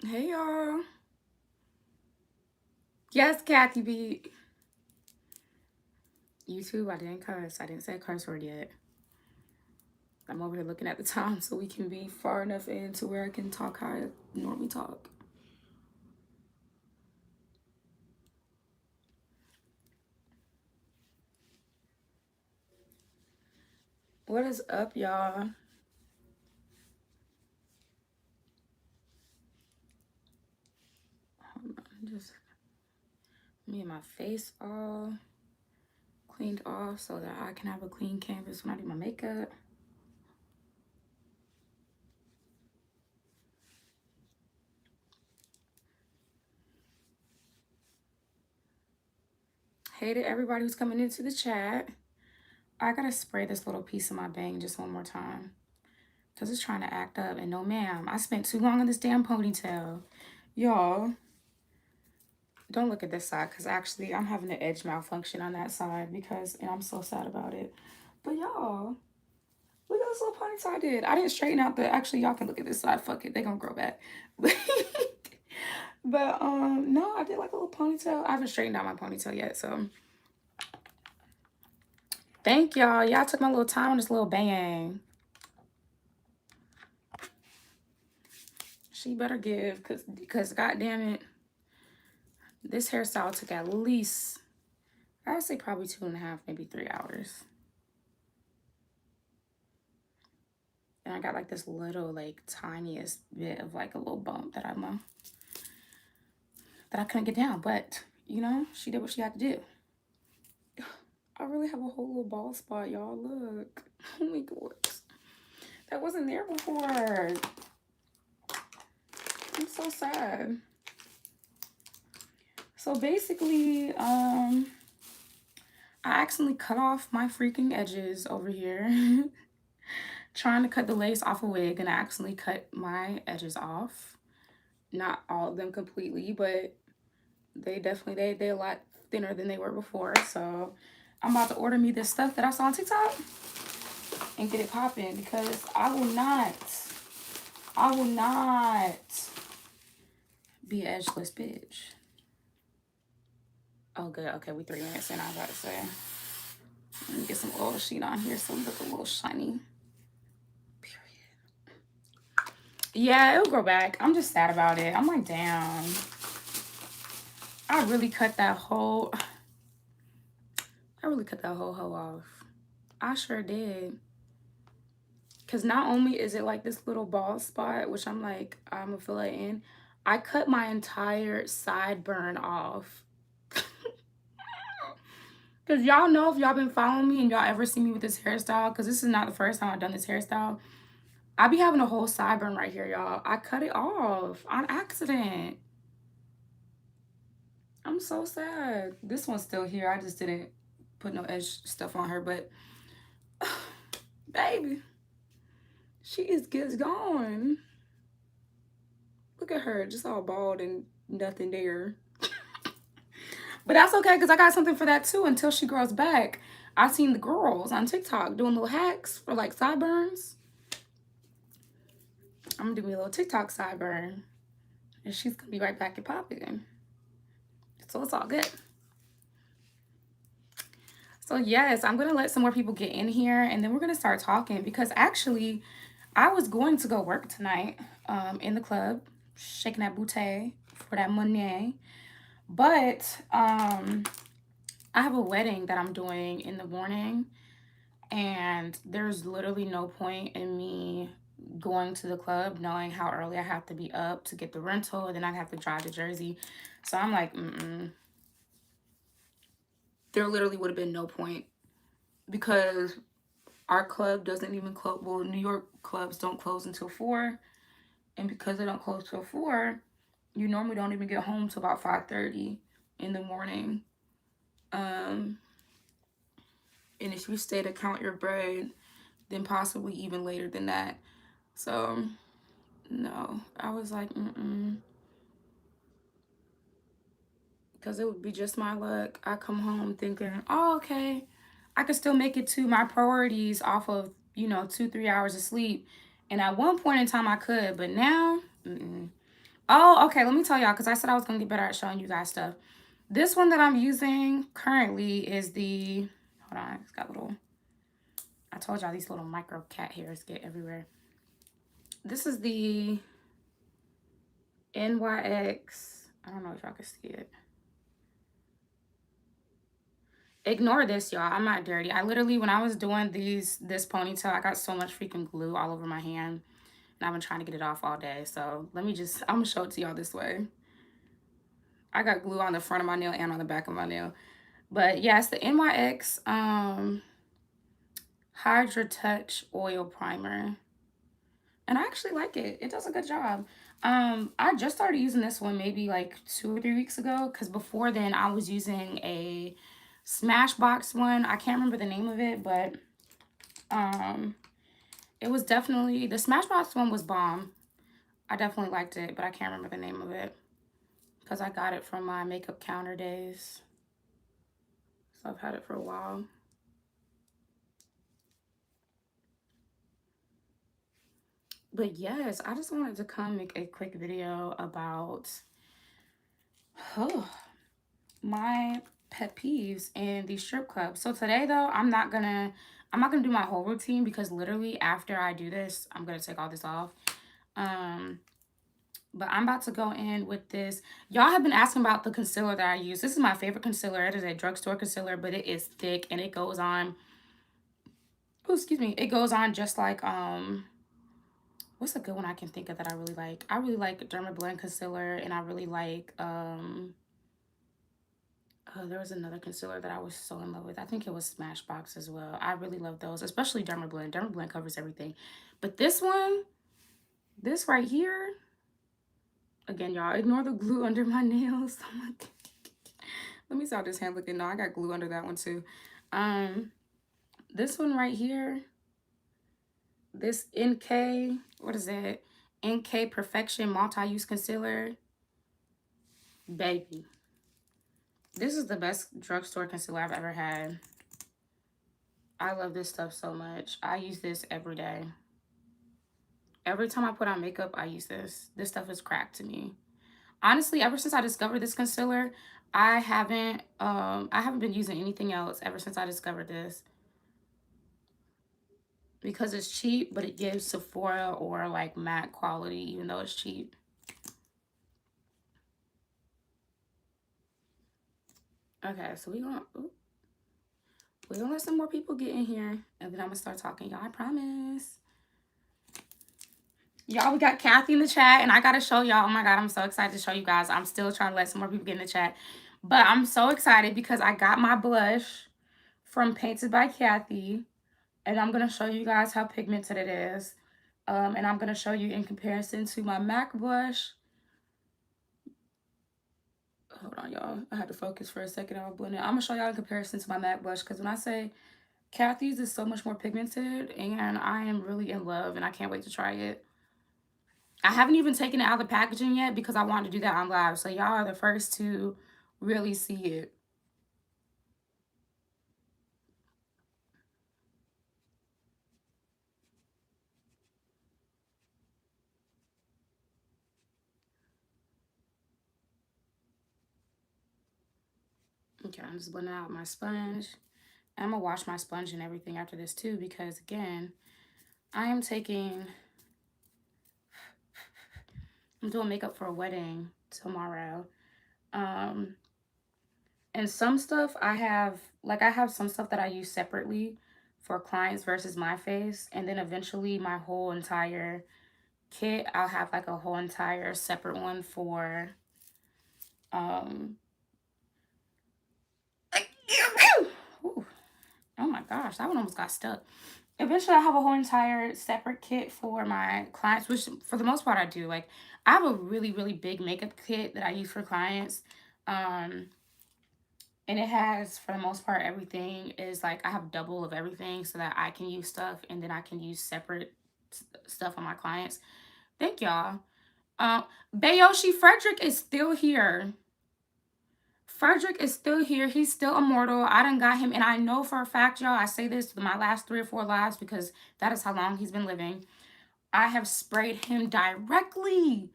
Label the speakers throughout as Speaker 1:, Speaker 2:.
Speaker 1: Hey y'all. Yes, Cathy B. YouTube, I didn't cuss. I didn't say a curse word yet. I'm over here looking at the time so we can be far enough in to where I can talk how I normally talk. What is up, y'all? Hold on, just me and my face all cleaned off so that I can have a clean canvas when I do my makeup. Hey to everybody who's coming into the chat. I gotta spray this little piece of my bang just one more time because it's trying to act up. And no, ma'am, I spent too long on this damn ponytail. Y'all, don't look at this side because actually I'm having an edge malfunction on that side and I'm so sad about it. But y'all, look at this little ponytail I did. I didn't straighten out actually y'all can look at this side. Fuck it. They gonna grow back. But no, I did like a little ponytail. I haven't straightened out my ponytail yet, so thank y'all. Y'all took my little time on this little bang. She better give because god damn it. This hairstyle took at least, I would say probably 2.5, maybe 3 hours. And I got like this little, like tiniest bit of like a little bump that I couldn't get down. But you know, she did what she had to do. I really have a whole little bald spot, y'all. Look. Oh my god. That wasn't there before. I'm so sad. So basically, I accidentally cut off my freaking edges over here. Trying to cut the lace off a wig, and I accidentally cut my edges off. Not all of them completely, but they definitely they a lot thinner than they were before. So I'm about to order me this stuff that I saw on TikTok and get it popping because I will not be an edgeless bitch. Oh good, okay, we 3 minutes in. I was about to say, let me get some oil sheet on here so we look a little shiny. Period. Yeah, it'll grow back. I'm just sad about it. I'm like, damn. I really cut that whole hoe off. I sure did. Because not only is it like this little bald spot, which I'm like, I'm going to fill it in, I cut my entire sideburn off. Because y'all know, if y'all been following me and y'all ever see me with this hairstyle, because this is not the first time I've done this hairstyle, I be having a whole sideburn right here, y'all. I cut it off on accident. I'm so sad. This one's still here. I just didn't put no edge stuff on her, but baby, she is gone. Look at her, just all bald and nothing there. But that's okay, because I got something for that too until she grows back. I seen the girls on TikTok doing little hacks for like sideburns. I'm gonna do me a little TikTok sideburn. And she's gonna be right back at popping. So it's all good. So yes, I'm gonna let some more people get in here and then we're gonna start talking because actually I was going to go work tonight in the club, shaking that booty for that money. But I have a wedding that I'm doing in the morning, and there's literally no point in me going to the club knowing how early I have to be up to get the rental, and then I'd have to drive to Jersey. So I'm like, there literally would have been no point because our club doesn't even close. Well, New York clubs don't close until 4, and because they don't close till 4, you normally don't even get home till about 5:30 in the morning. And if you stay to count your bread, then possibly even later than that. So no, I was like, because it would be just my luck. I come home thinking, oh, okay, I could still make it to my priorities off of 2-3 hours of sleep. And at one point in time I could, but now Oh, okay. Let me tell y'all, because I said I was going to get better at showing you guys stuff. This one that I'm using currently is the, hold on, it's got little, I told y'all these little micro cat hairs get everywhere. This is the NYX. I don't know if y'all can see it. Ignore this, y'all. I'm not dirty. I literally, when I was doing this ponytail, I got so much freaking glue all over my hand. And I've been trying to get it off all day. So let me just, I'm going to show it to y'all this way. I got glue on the front of my nail and on the back of my nail. But yeah, it's the NYX Hydra Touch Oil Primer. And I actually like it. It does a good job. I just started using this one maybe like 2 or 3 weeks ago. Because before then, I was using a Smashbox one. I can't remember the name of it, but it was definitely, the Smashbox one was bomb. I definitely liked it, but I can't remember the name of it. Because I got it from my makeup counter days. So I've had it for a while. But yes, I just wanted to come make a quick video about my pet peeves in the strip club. So today though, I'm not gonna do my whole routine because literally after I do this, I'm gonna take all this off. But I'm about to go in with this. Y'all have been asking about the concealer that I use. This is my favorite concealer. It is a drugstore concealer, but it is thick and it goes on. Oh, excuse me. It goes on just like what's a good one I can think of that I really like? I really like Dermablend concealer, and I really like oh, there was another concealer that I was so in love with. I think it was Smashbox as well. I really love those, especially Dermablend. Dermablend covers everything. But this one, this right here, again, y'all, ignore the glue under my nails. Oh my God. Let me see how this hand looking. No, I got glue under that one too. This one right here, this NK, what is that? NK Perfection Multi-Use Concealer. Baby. This is the best drugstore concealer I've ever had. I love this stuff so much. I use this every day. Every time I put on makeup, I use this. This stuff is crack to me. Honestly, ever since I discovered this concealer, I haven't been using anything else ever since I discovered this. Because it's cheap, but it gives Sephora or like matte quality even though it's cheap. Okay, so we're gonna let some more people get in here and then I'm gonna start talking, y'all. I promise. Y'all, we got Cathy in the chat, and I gotta show y'all. Oh my God, I'm so excited to show you guys. I'm still trying to let some more people get in the chat. But I'm so excited because I got my blush from Painted by Cathy. And I'm gonna show you guys how pigmented it is. And I'm gonna show you in comparison to my MAC blush. Hold on, y'all. I had to focus for a second. I was blending. I'm gonna show y'all in comparison to my MAC blush because when I say Cathy's is so much more pigmented, and I am really in love, and I can't wait to try it. I haven't even taken it out of the packaging yet because I wanted to do that on live. So y'all are the first to really see it. Okay, I'm just blending out my sponge. I'm gonna wash my sponge and everything after this too because again, I'm doing makeup for a wedding tomorrow. And some stuff I have some stuff that I use separately for clients versus my face. And then eventually my whole entire kit, I'll have like a whole entire separate one for, um, ooh, oh my gosh, that one almost got stuck. Eventually, I have a whole entire separate kit for my clients, which for the most part I do. Like, I have a really, really big makeup kit that I use for clients. Um, and it has, for the most part, everything is like I have double of everything so that I can use stuff and then I can use separate stuff on my clients. Thank y'all. Bayoshi Frederick is still here. Frederick is still here. He's still immortal. I done got him. And I know for a fact, y'all, I say this to my last 3 or 4 lives because that is how long he's been living. I have sprayed him directly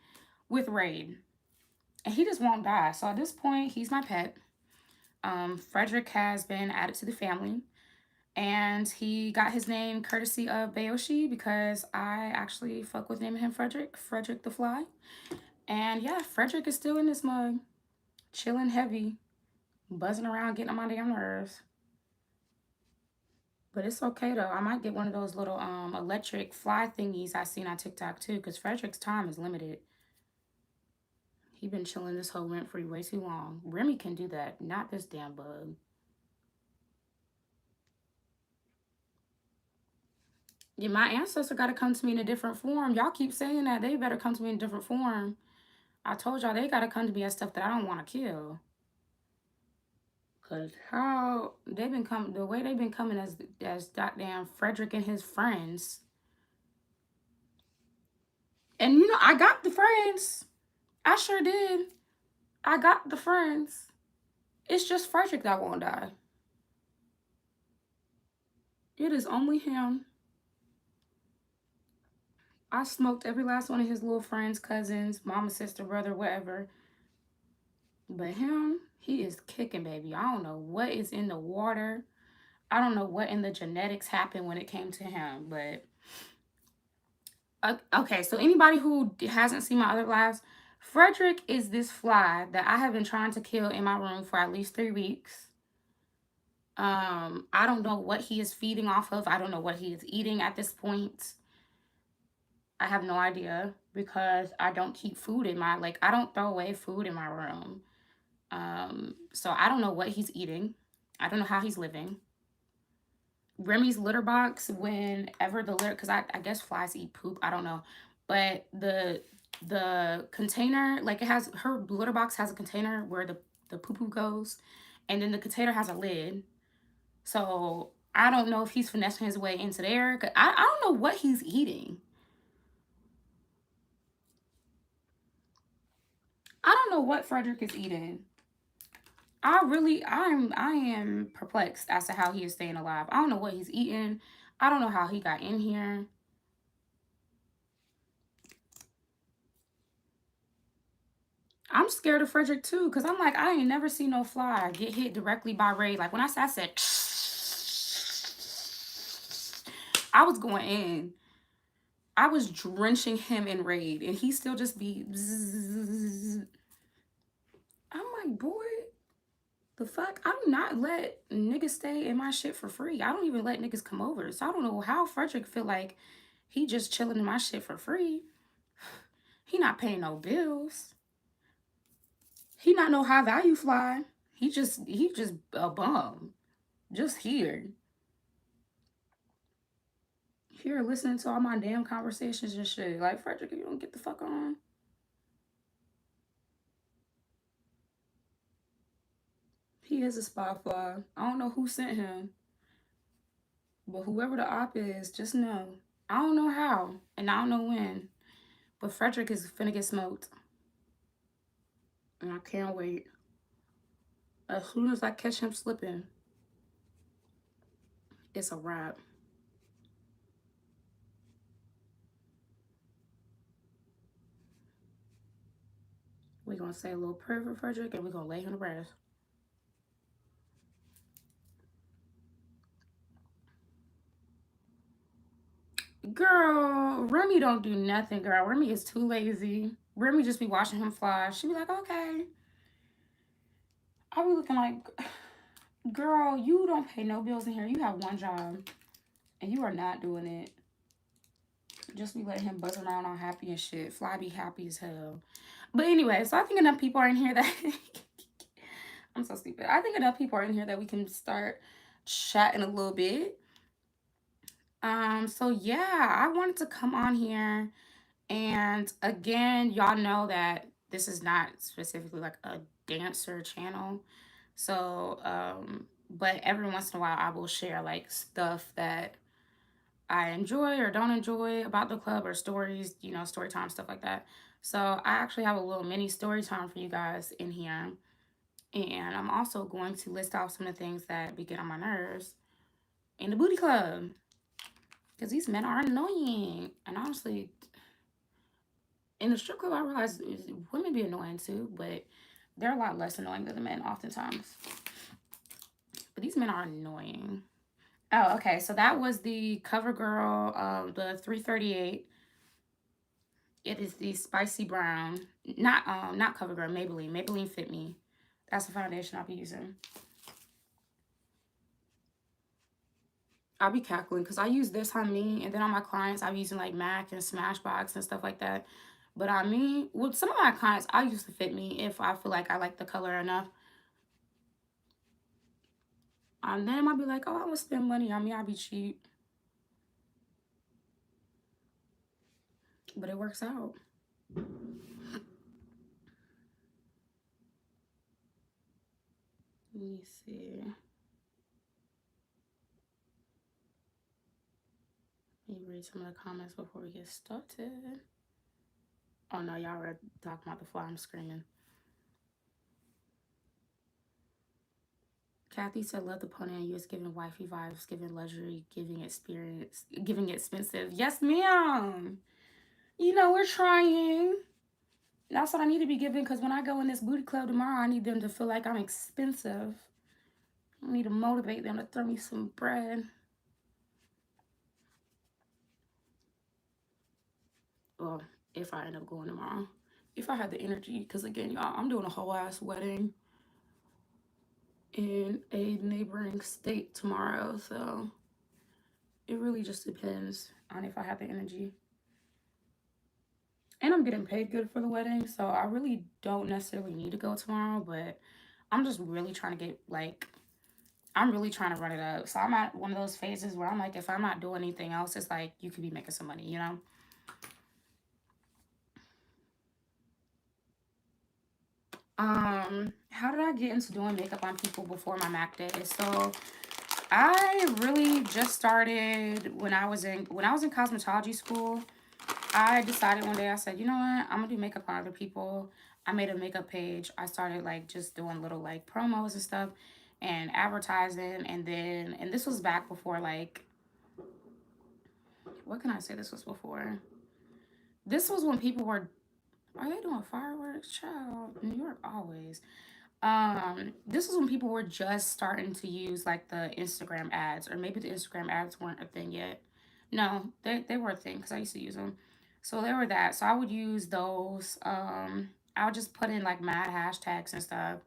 Speaker 1: with Raid. And he just won't die. So at this point, he's my pet. Frederick has been added to the family. And he got his name courtesy of Bayoshi because I actually fuck with naming him Frederick. Frederick the Fly. And yeah, Frederick is still in this mug. Chilling heavy. Buzzing around, getting on my damn nerves. But it's okay though. I might get one of those little electric fly thingies I seen on TikTok too, because Frederick's time is limited. He been chilling this whole rent free way too long. Remy can do that, not this damn bug. Yeah, my ancestor got to come to me in a different form. Y'all keep saying that. They better come to me in a different form. I told y'all they got to come to me as stuff that I don't want to kill. Cause how they've been coming, the way they've been coming as goddamn Frederick and his friends. And you know, I got the friends. I sure did. I got the friends. It's just Frederick that won't die. It is only him. I smoked every last one of his little friends, cousins, mama, sister, brother, whatever. But him, he is kicking, baby. I don't know what is in the water. I don't know what in the genetics happened when it came to him. But okay, so anybody who hasn't seen my other lives, Frederick is this fly that I have been trying to kill in my room for at least 3 weeks. I don't know what he is feeding off of. I don't know what he is eating at this point. I have no idea because I don't keep food in my, like, I don't throw away food in my room. So I don't know what he's eating. I don't know how he's living. Remy's litter box, whenever the litter, because I guess flies eat poop. I don't know. But the container, like it has, her litter box has a container where the poo-poo goes. And then the container has a lid. So I don't know if he's finessing his way into there. I don't know what he's eating. I don't know what Frederick is eating. I am perplexed as to how he is staying alive. I don't know what he's eating. I don't know how he got in here. I'm scared of Frederick too, because I'm like, I ain't never seen no fly get hit directly by Ray. Like when I said I was going in. I was drenching him in raid, and he still just be bzzz. I'm like, boy, the fuck? I do not let niggas stay in my shit for free. I don't even let niggas come over. So I don't know how Frederick feel like he just chilling in my shit for free. He not paying no bills. He not no high value fly. He just a bum. Just here. Here listening to all my damn conversations and shit. Like, Frederick, you don't get the fuck on. He is a spy fly. I don't know who sent him. But whoever the op is, just know. I don't know how. And I don't know when. But Frederick is finna get smoked. And I can't wait. As soon as I catch him slipping, it's a wrap. We're gonna say a little prayer for Frederick and we're gonna lay him to rest. Girl, Remy don't do nothing, girl. Remy is too lazy. Remy just be watching him fly. She be like, okay. I be looking like, girl, you don't pay no bills in here. You have one job. And you are not doing it. Just be letting him buzz around all happy and shit. Fly be happy as hell. But anyway, so I think enough people are in here that I'm so stupid. I think enough people are in here that we can start chatting a little bit. So yeah, I wanted to come on here, and again, y'all know that this is not specifically like a dancer channel. So but every once in a while I will share like stuff that I enjoy or don't enjoy about the club, or stories, you know, story time, stuff like that. So I actually have a little mini story time for you guys in here. And I'm also going to list off some of the things that be getting on my nerves in the booty club. Because these men are annoying. And honestly, In the strip club, I realize women be annoying too, but they're a lot less annoying than the men oftentimes. But these men are annoying. Oh, okay. So that was the CoverGirl, the 338. It is the spicy brown. Not CoverGirl, Maybelline. Maybelline Fit Me. That's the foundation I'll be using. I'll be cackling because I use this on me, and then on my clients, I'm using like MAC and Smashbox and stuff like that. But on me, with some of my clients, I use the Fit Me if I feel like I like the color enough. On them, I'll be like, oh, I want to spend money on me. I'll be cheap. But it works out. Let me see. Let me read some of the comments before we get started. Oh no, y'all were talking about the fly. I'm screaming. Cathy said, love the pony on you. It's giving wifey vibes, giving luxury, giving experience, giving expensive. Yes, ma'am. You know, we're trying. That's what I need to be giving because when I go in this booty club tomorrow, I need them to feel like I'm expensive. I need to motivate them to throw me some bread. Well, if I end up going tomorrow. If I had the energy, because again, y'all, I'm doing a whole ass wedding in a neighboring state tomorrow, so it really just depends on if I have the energy. And I'm getting paid good for the wedding, so I really don't necessarily need to go tomorrow, but I'm just really trying to get like I'm really trying to run it up. So I'm at one of those phases where I'm like, if I'm not doing anything else, it's like you could be making some money, you know? How did I get into doing makeup on people before my MAC day? So I really just started when I was in cosmetology school. I decided one day, I said, you know what, I'm gonna do makeup on other people. I made a makeup page. I started like just doing little like promos and stuff and advertising, and this was back before like what can I say this was before? This was when people were are they doing fireworks? Child, New York always. This was when people were just starting to use like the Instagram ads, or maybe the Instagram ads weren't a thing yet. No, they were a thing because I used to use them. So they were that. So I would use those. I would just put in like mad hashtags and stuff,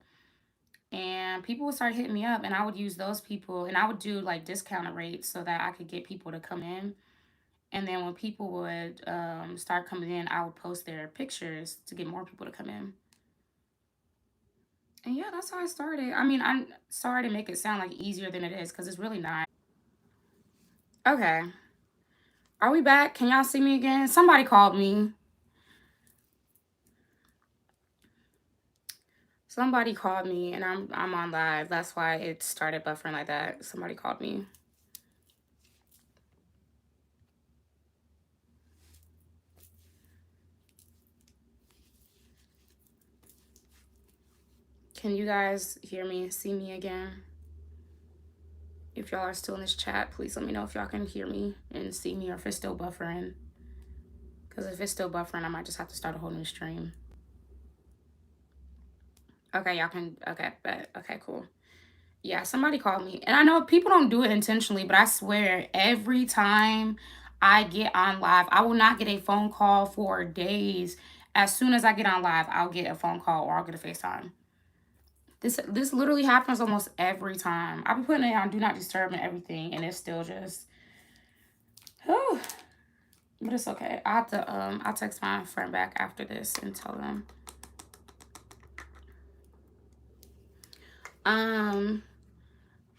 Speaker 1: and people would start hitting me up, and I would use those people, and I would do like discounted rates so that I could get people to come in. And then when people would start coming in, I would post their pictures to get more people to come in. And yeah, that's how I started. I mean, I'm sorry to make it sound like easier than it is because it's really not. Okay. Are we back? Can y'all see me again? Somebody called me. Somebody called me and I'm on live. That's why it started buffering like that. Somebody called me. Can you guys hear me, see me again? If y'all are still in this chat, please let me know if y'all can hear me and see me or if it's still buffering. Because if it's still buffering, I might just have to start a whole new stream. Okay, y'all can. Okay, bet. Okay, cool. Yeah, somebody called me. And I know people don't do it intentionally, but I swear every time I get on live, I will not get a phone call for days. As soon as I get on live, I'll get a phone call or I'll get a FaceTime. This literally happens almost every time. I've been putting it on Do Not Disturb and everything, and it's still just oh, but it's okay. I'll text my friend back after this and tell them.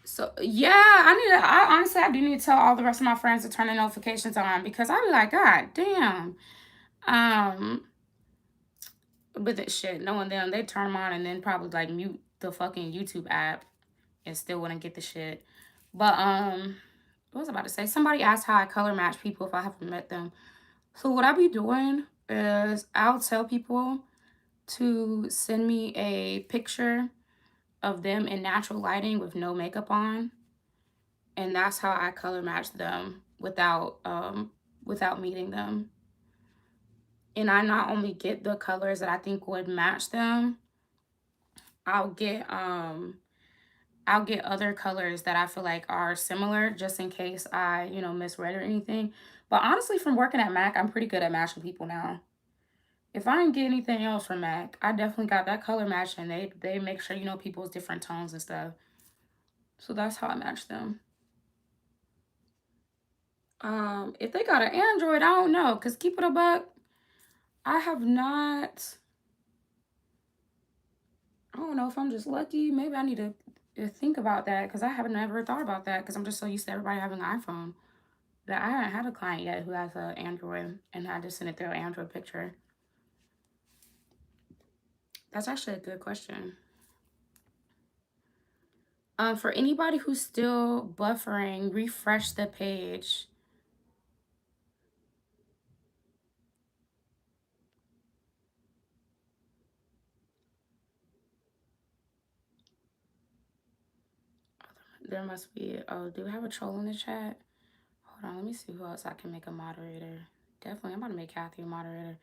Speaker 1: So yeah, I honestly I do need to tell all the rest of my friends to turn the notifications on because I be like, God damn. Um, but that shit, knowing them, they turn them on and then probably like mute the fucking YouTube app and still wouldn't get the shit. But what was I about to say? Somebody asked how I color match people if I haven't met them. So what I be doing is I'll tell people to send me a picture of them in natural lighting with no makeup on, and that's how I color match them without meeting them. And I not only get the colors that I think would match them, I'll get I'll get other colors that I feel like are similar just in case I, misread or anything. But honestly, from working at MAC, I'm pretty good at matching people now. If I didn't get anything else from MAC, I definitely got that color matching. They make sure you know people's different tones and stuff. So that's how I match them. If they got an Android, I don't know. Cause keep it a buck, I have not. I don't know if I'm just lucky. Maybe I need to think about that because I haven't never thought about that because I'm just so used to everybody having an iPhone that I haven't had a client yet who has an Android and had to send it their Android picture. That's actually a good question. For anybody who's still buffering, refresh the page. There must be. Oh, do we have a troll in the chat? Hold on, let me see who else I can make a moderator. Definitely, I'm about to make Cathy a moderator.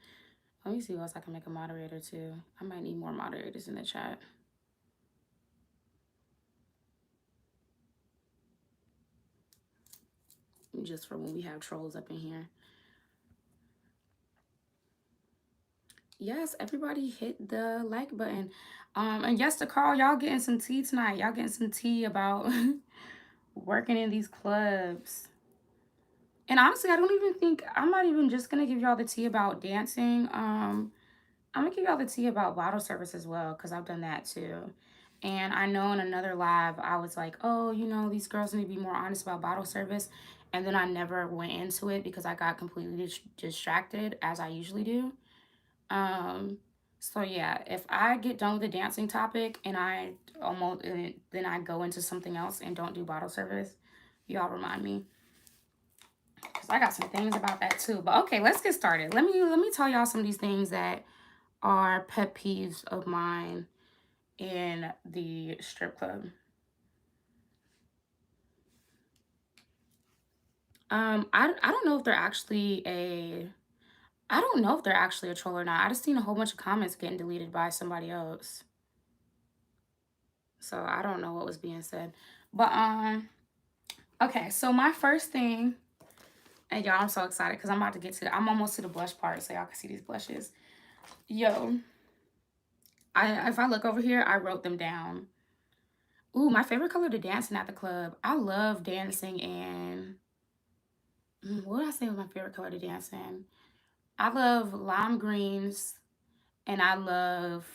Speaker 1: Let me see who else I can make a moderator too. I might need more moderators in the chat. Just for when we have trolls up in here. Yes, everybody hit the like button. And yes, to Carl, y'all getting some tea tonight. Y'all getting some tea about working in these clubs. And honestly, I don't even think I'm not even just gonna give y'all the tea about dancing. I'm gonna give y'all the tea about bottle service as well, because I've done that too. And I know in another live, I was like, oh, these girls need to be more honest about bottle service. And then I never went into it because I got completely distracted, as I usually do. Um, so yeah, if I get done with the dancing topic and then I go into something else and don't do bottle service, y'all remind me because I got some things about that too. But okay, let's get started. Let me tell y'all some of these things that are pet peeves of mine in the strip club. I don't know if they're actually a I don't know if they're actually a troll or not. I just seen a whole bunch of comments getting deleted by somebody else. So I don't know what was being said. But okay, so my first thing, and y'all, I'm so excited because I'm about to get to I'm almost to the blush part so y'all can see these blushes. Yo, if I look over here, I wrote them down. Ooh, my favorite color to dancing at the club. I love dancing in what would I say was my favorite color to dance in? I love lime greens and I love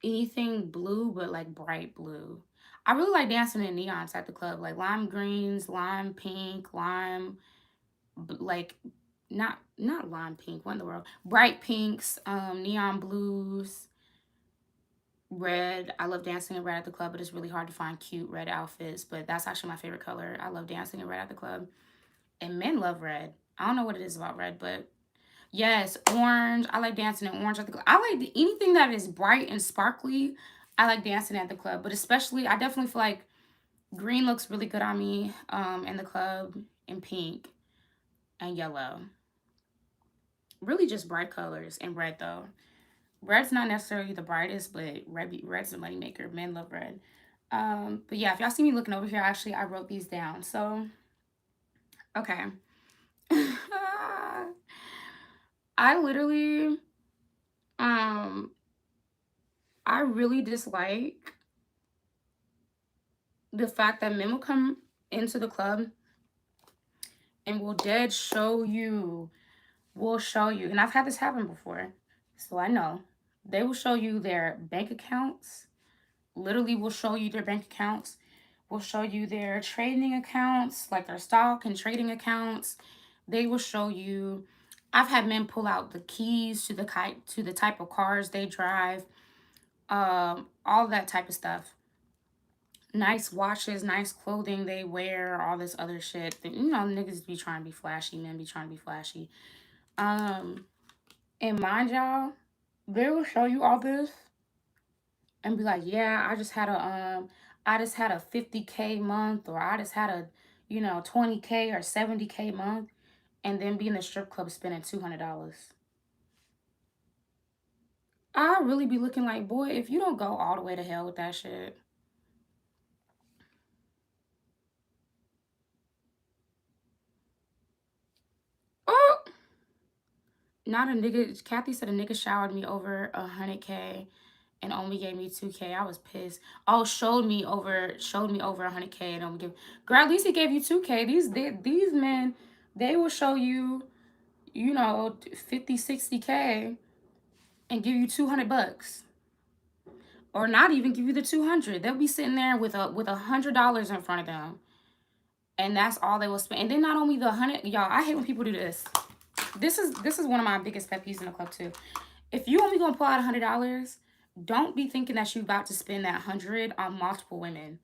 Speaker 1: anything blue, but like bright blue. I really like dancing in neons at the club, like lime greens, lime pink, lime like not lime pink. What in the world? Bright pinks, neon blues, red. I love dancing in red at the club, but it's really hard to find cute red outfits. But that's actually my favorite color. I love dancing in red at the club, and men love red. I don't know what it is about red, but yes, orange. I like dancing in orange at the club. I like anything that is bright and sparkly. I like dancing at the club, but especially I definitely feel like green looks really good on me in the club, and pink and yellow. Really just bright colors, and red though. Red's not necessarily the brightest, but red's the moneymaker. Men love red. But yeah, if y'all see me looking over here, actually I wrote these down. So okay. I literally um I really dislike the fact that men will come into the club and will show you, and I've had this happen before, so I know. They will show you their bank accounts, literally will show you their bank accounts, will show you their trading accounts, like their stock and trading accounts. They will show you, I've had men pull out the keys to the type of cars they drive, all that type of stuff. Nice watches, nice clothing they wear, all this other shit. Niggas be trying to be flashy, men be trying to be flashy. Um, and mind y'all, they will show you all this and be like, yeah, I just had a 50K month, or I just had a 20K or 70K month. and then be in the strip club spending $200. I really be looking like, boy, if you don't go all the way to hell with that shit. Oh, not a nigga. Cathy said a nigga showered me over 100K and only gave me 2K. I was pissed. Oh, showed me over 100K and only give. Girl, at least he gave you 2K. These men, they will show you, 50, 60K and give you $200, or not even give you the 200. They'll be sitting there with $100 in front of them, and that's all they will spend. And then not only the 100, y'all. I hate when people do this. This is one of my biggest pet peeves in the club too. If you only gonna pull out $100, don't be thinking that you about to spend that 100 on multiple women.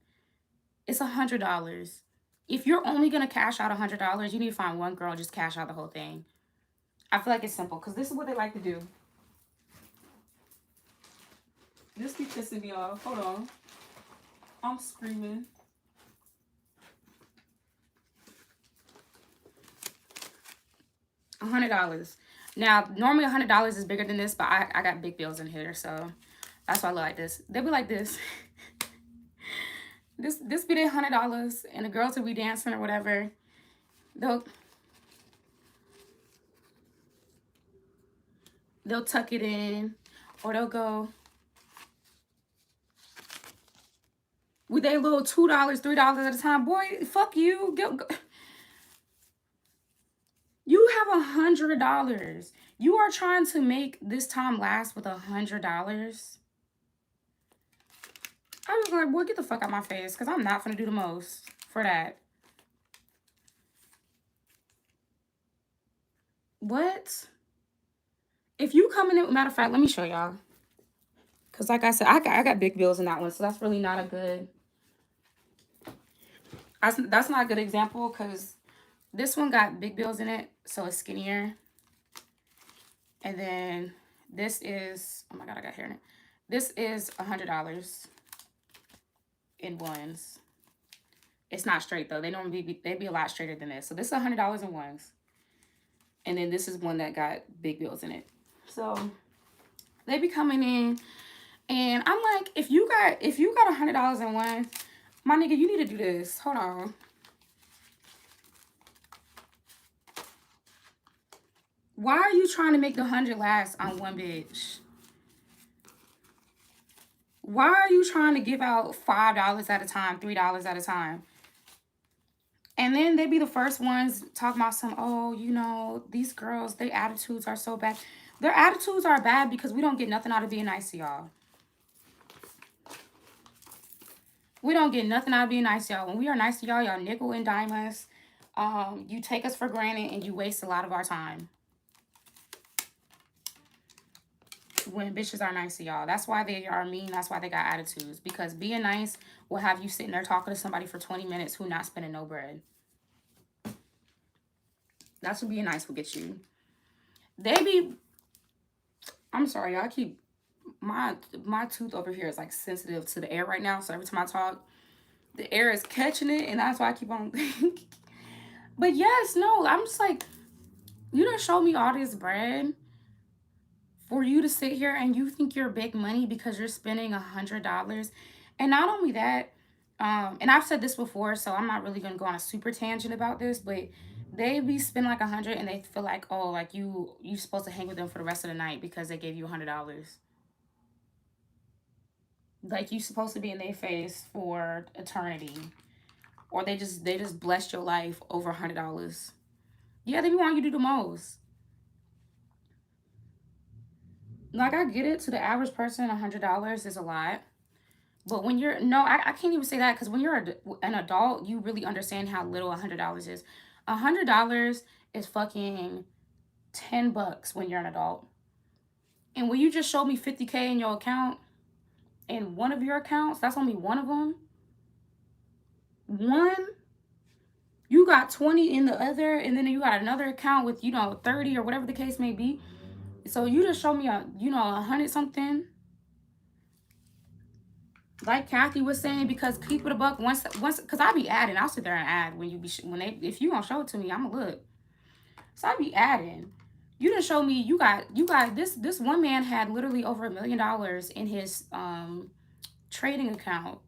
Speaker 1: It's $100. If you're only gonna cash out $100, you need to find one girl and just cash out the whole thing. I feel like it's simple because this is what they like to do. This be pissing me off. Hold on. I'm screaming. $100. Now, normally $100 is bigger than this, but I got big bills in here, so that's why I look like this. They'll be like this. This be their $100, and the girls will be dancing or whatever. They'll tuck it in, or they'll go with their little $2, $3 at a time. Boy, fuck you. Go. You have $100. You are trying to make this time last with $100. I was like, boy, get the fuck out my face, because I'm not gonna do the most for that. What? If you come in, matter of fact, let me show y'all. Because like I said, I got big bills in that one, so that's really not a good... That's not a good example, because this one got big bills in it, so it's skinnier. And then this is... Oh my God, I got hair in it. This is $100 in ones. It's not straight, though. They'd be a lot straighter than this. So this is $100 in ones. And then this is one that got big bills in it. So they be coming in, and I'm like, if you got $100 in one, my nigga, you need to do this. Hold on. Why are you trying to make the 100 last on one bitch? Why are you trying to give out $5 at a time, $3 at a time? And then they be the first ones talking about these girls, their attitudes are so bad. Their attitudes are bad because we don't get nothing out of being nice to y'all. We don't get nothing out of being nice to y'all. When we are nice to y'all, y'all nickel and dime us. You take us for granted and you waste a lot of our time. When bitches are nice to y'all. That's why they are mean. That's why they got attitudes. Because being nice will have you sitting there talking to somebody for 20 minutes who not spending no bread. That's what being nice will get you. I'm sorry, y'all. My tooth over here is like sensitive to the air right now. So every time I talk, the air is catching it. And that's why I keep on. But yes, no. I'm just like, you done showed me all this bread for you to sit here and you think you're big money because you're spending $100. And not only that, and I've said this before, so I'm not really gonna go on a super tangent about this, but they be spending like 100 and they feel like, oh, like you supposed to hang with them for the rest of the night because they gave you $100. Like you supposed to be in their face for eternity, or they just blessed your life over $100. Yeah, they want you to do the most. Like, I get it, to the average person, $100 is a lot. But when you're, no, I can't even say that, because when you're an adult, you really understand how little $100 is. $100 is fucking $10 when you're an adult. And when you just showed me 50K in your account, in one of your accounts, that's only one of them. One, you got 20 in the other, and then you got another account with, 30 or whatever the case may be. So you just showed me a 100 something. Like Cathy was saying, because keep it a buck, once, because I be adding, I'll sit there and add if you gonna show it to me, I'ma look. So I be adding. You didn't show me you got this one man had literally over $1 million in his trading account.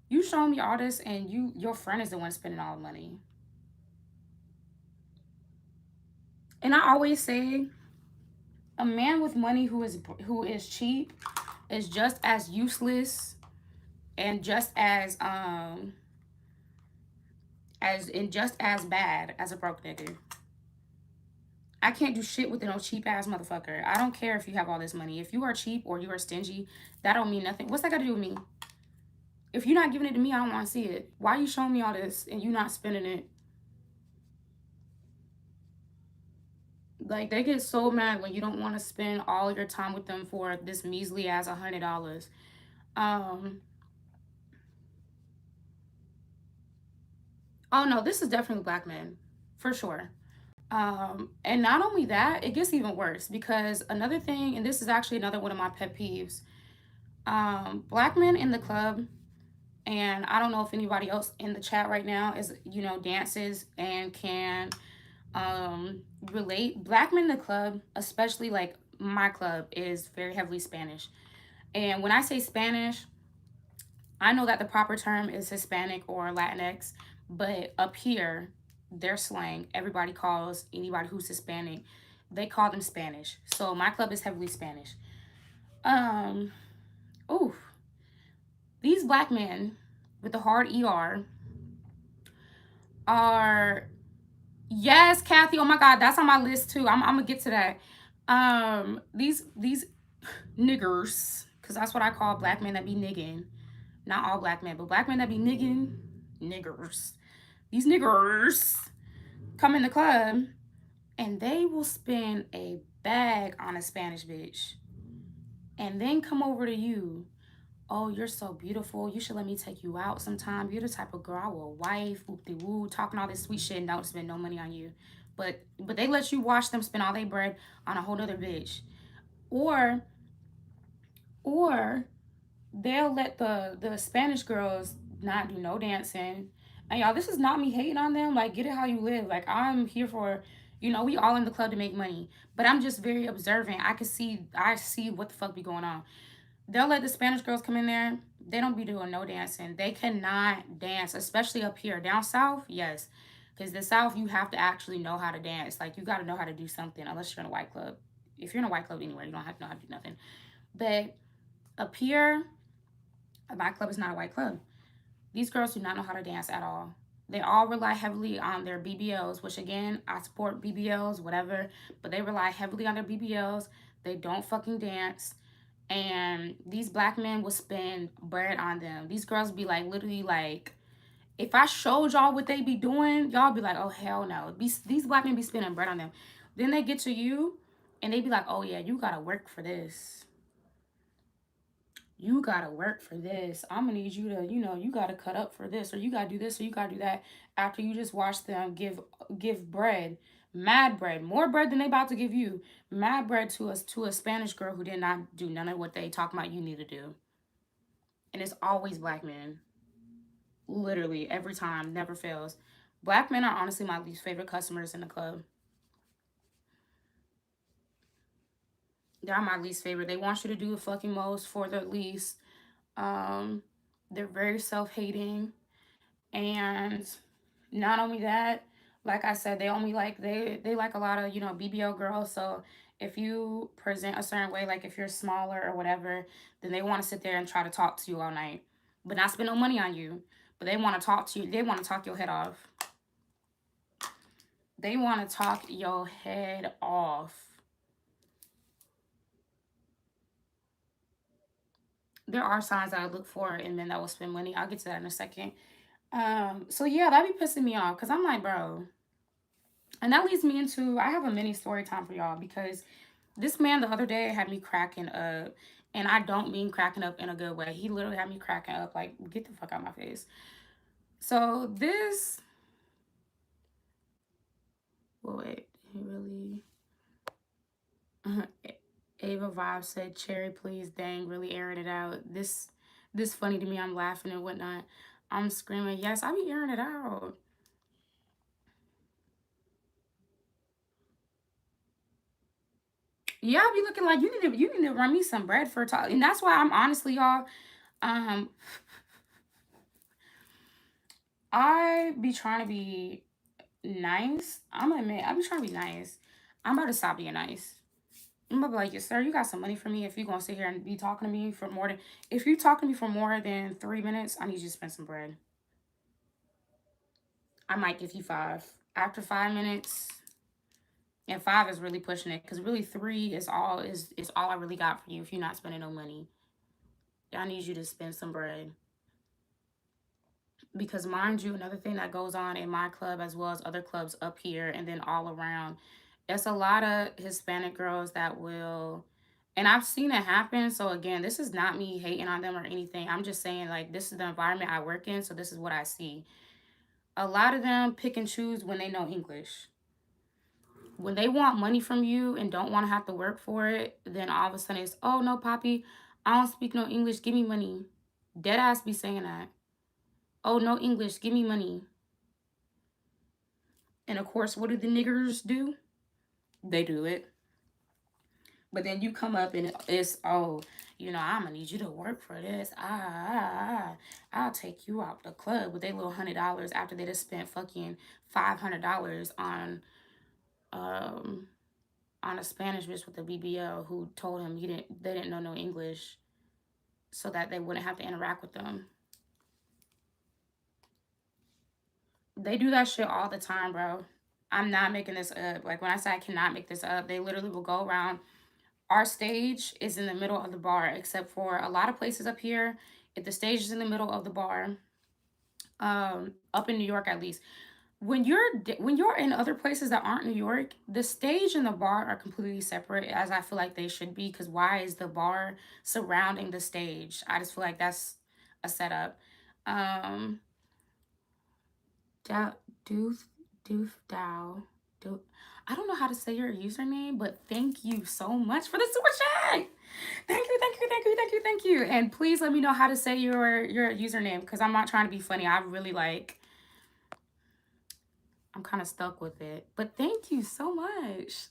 Speaker 1: You showing me all this, and your friend is the one spending all the money. And I always say, a man with money who is cheap is just as useless and just as bad as a broke nigga. I can't do shit with no cheap ass motherfucker. I don't care if you have all this money. If you are cheap or you are stingy, that don't mean nothing. What's that got to do with me? If you're not giving it to me, I don't want to see it. Why are you showing me all this and you not spending it? Like, they get so mad when you don't want to spend all your time with them for this measly ass $100. Um, oh no, this is definitely black men, for sure. And not only that, it gets even worse because another thing, and this is actually another one of my pet peeves. Black men in the club, and I don't know if anybody else in the chat right now is, dances and can relate. Black men in the club, especially like my club, is very heavily Spanish. And when I say Spanish, I know that the proper term is Hispanic or Latinx, but up here, their slang, everybody calls anybody who's Hispanic, they call them Spanish. So my club is heavily Spanish. Um, ooh, these black men with the hard ER are, yes, Cathy. Oh my God, that's on my list too. I'm gonna get to that. These niggers, because that's what I call black men that be nigging. Not all black men, but black men that be nigging, niggers. These niggers come in the club and they will spend a bag on a Spanish bitch and then come over to you. Oh, you're so beautiful. You should let me take you out sometime. You're the type of girl I will wife, whoop de woo, talking all this sweet shit and don't spend no money on you. But they let you watch them spend all their bread on a whole nother bitch. Or or they'll let the Spanish girls not do no dancing. And y'all, this is not me hating on them. Like, get it how you live. Like, I'm here for, we all in the club to make money. But I'm just very observant. I see what the fuck be going on. They'll let the Spanish girls come in there. They don't be doing no dancing. They cannot dance, especially up here. Down south, yes. Because the south, you have to actually know how to dance. Like, you got to know how to do something, unless you're in a white club. If you're in a white club anywhere, you don't have to know how to do nothing. But up here, my club is not a white club. These girls do not know how to dance at all. They all rely heavily on their BBLs, which again, I support BBLs, whatever, but they rely heavily on their BBLs. They don't fucking dance. And these black men will spend bread on them. These girls be like, literally, like, if I showed y'all what they be doing, y'all be like, oh, hell no. These black men be spending bread on them. Then they get to you and they be like, oh, yeah, you gotta work for this. You gotta work for this. I'm gonna need you to, you gotta cut up for this, or you gotta do this, or you gotta do that. After you just watch them give bread, mad bread, more bread than they about to give you, mad bread to a Spanish girl who did not do none of what they talk about you need to do, and it's always black men. Literally every time, never fails. Black men are honestly my least favorite customers in the club. They're my least favorite. They want you to do the fucking most for the least. Um, they're very self hating. And not only that, like I said, they like a lot of, BBL girls. So if you present a certain way, like if you're smaller or whatever, then they want to sit there and try to talk to you all night, but not spend no money on you. But they want to talk to you. They want to talk your head off. They want to talk your head off. There are signs that I look for in men that will spend money. I'll get to that in a second. So yeah, that be pissing me off because I'm like, bro. And that leads me into, I have a mini story time for y'all because this man the other day had me cracking up. And I don't mean cracking up in a good way. He literally had me cracking up like, get the fuck out of my face. So this, well, wait, he really, Ava Vibe said, Cherry, please, dang, really airing it out. This funny to me. I'm laughing and whatnot. I'm screaming, yes, I be airing it out. Yeah, I be looking like you need to run me some bread for talk. And that's why I'm honestly, y'all, um, I be trying to be nice. I'm gonna admit, I be trying to be nice. I'm about to stop being nice. I'm gonna be like, yes, sir, you got some money for me if you gonna sit here and be talking to me for more than if you talking to me for more than 3 minutes, I need you to spend some bread. I might give you 5. After 5 minutes, and 5 is really pushing it because really 3 is all I really got for you if you're not spending no money. I need you to spend some bread. Because mind you, another thing that goes on in my club as well as other clubs up here and then all around, it's a lot of Hispanic girls that will, and I've seen it happen. So again, this is not me hating on them or anything. I'm just saying like this is the environment I work in, so this is what I see. A lot of them pick and choose when they know English. When they want money from you and don't want to have to work for it, then all of a sudden it's, oh no, Poppy, I don't speak no English, give me money. Dead ass be saying that. Oh, no English, give me money. And of course, what do the niggers do? They do it. But then you come up and it's, oh, I'm gonna need you to work for this. I'll take you out the club with their little $100 after they just spent fucking $500 um on a Spanish bitch with a BBL who told him they didn't know no English so that they wouldn't have to interact with them. They do that shit all the time, bro. I'm not making this up. Like when I say I cannot make this up, they literally will go around. Our stage is in the middle of the bar, except for a lot of places up here. If the stage is in the middle of the bar, up in New York at least, when you're in other places that aren't New York, the stage and the bar are completely separate, as I feel like they should be. Because why is the bar surrounding the stage? I just feel like that's a setup. Um, Dow, Doof, Doof, Dow, Do. I don't know how to say your username, but thank you so much for the super chat. Thank you, thank you, thank you, thank you, thank you. And please let me know how to say your username because I'm not trying to be funny. I really like. I'm kind of stuck with it, but thank you so much.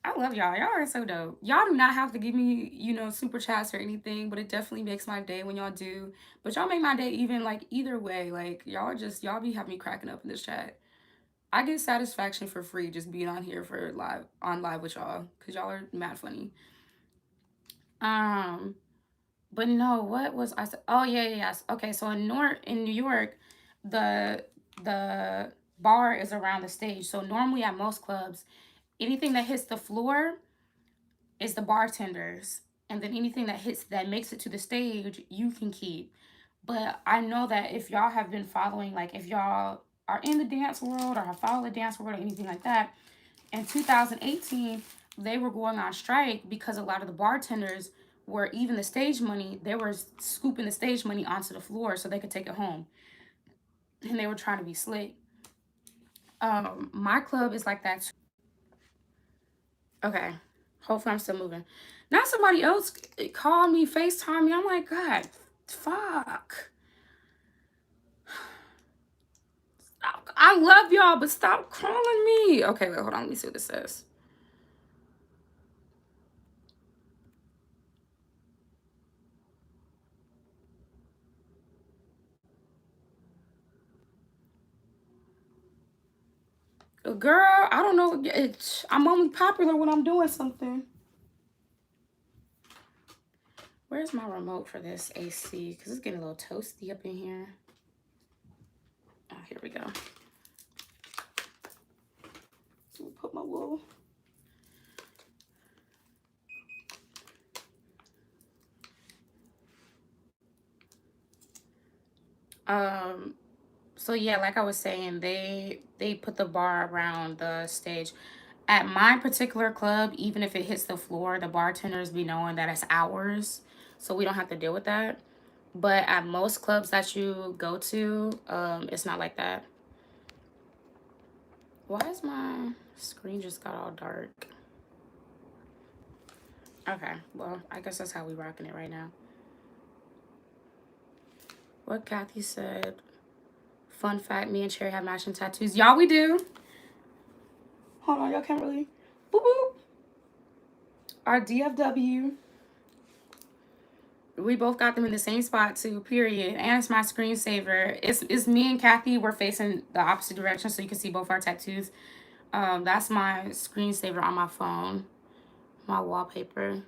Speaker 1: I love y'all. Y'all are so dope. Y'all do not have to give me, super chats or anything, but it definitely makes my day when y'all do. But y'all make my day even like either way. Like y'all be having me cracking up in this chat. I get satisfaction for free just being on here for live with y'all because y'all are mad funny. Um, but no, what was I? Oh yeah, yeah, yes. Okay, so in New York, the the bar is around the stage. So normally at most clubs, anything that hits the floor is the bartenders, and then anything that makes it to the stage, you can keep. But I know that if y'all have been following, like if y'all are in the dance world or have followed the dance world or anything like that, in 2018, they were going on strike because a lot of the bartenders were even the stage money, they were scooping the stage money onto the floor so they could take it home. And they were trying to be slick. My club is like that too. Okay. Hopefully I'm still moving. Now somebody else called me, FaceTime me. I'm like, God, fuck. I love y'all, but stop calling me. Okay, wait, hold on. Let me see what this says. Girl, I don't know. I'm only popular when I'm doing something. Where's my remote for this AC? Because it's getting a little toasty up in here. Oh, here we go. Let me put my wool. So yeah, like I was saying, they put the bar around the stage. At my particular club, even if it hits the floor, the bartenders be knowing that it's ours, so we don't have to deal with that. But at most clubs that you go to, it's not like that. Why is my screen just got all dark? Okay, well, I guess that's how we rocking it right now. What Cathy said. Fun fact, me and Cherry have matching tattoos. Y'all, we do. Hold on, y'all can't really. Boop, boop. Our DFW, we both got them in the same spot too, period. And it's my screensaver. It's me and Cathy. We're facing the opposite direction so you can see both our tattoos. That's my screensaver on my phone, my wallpaper.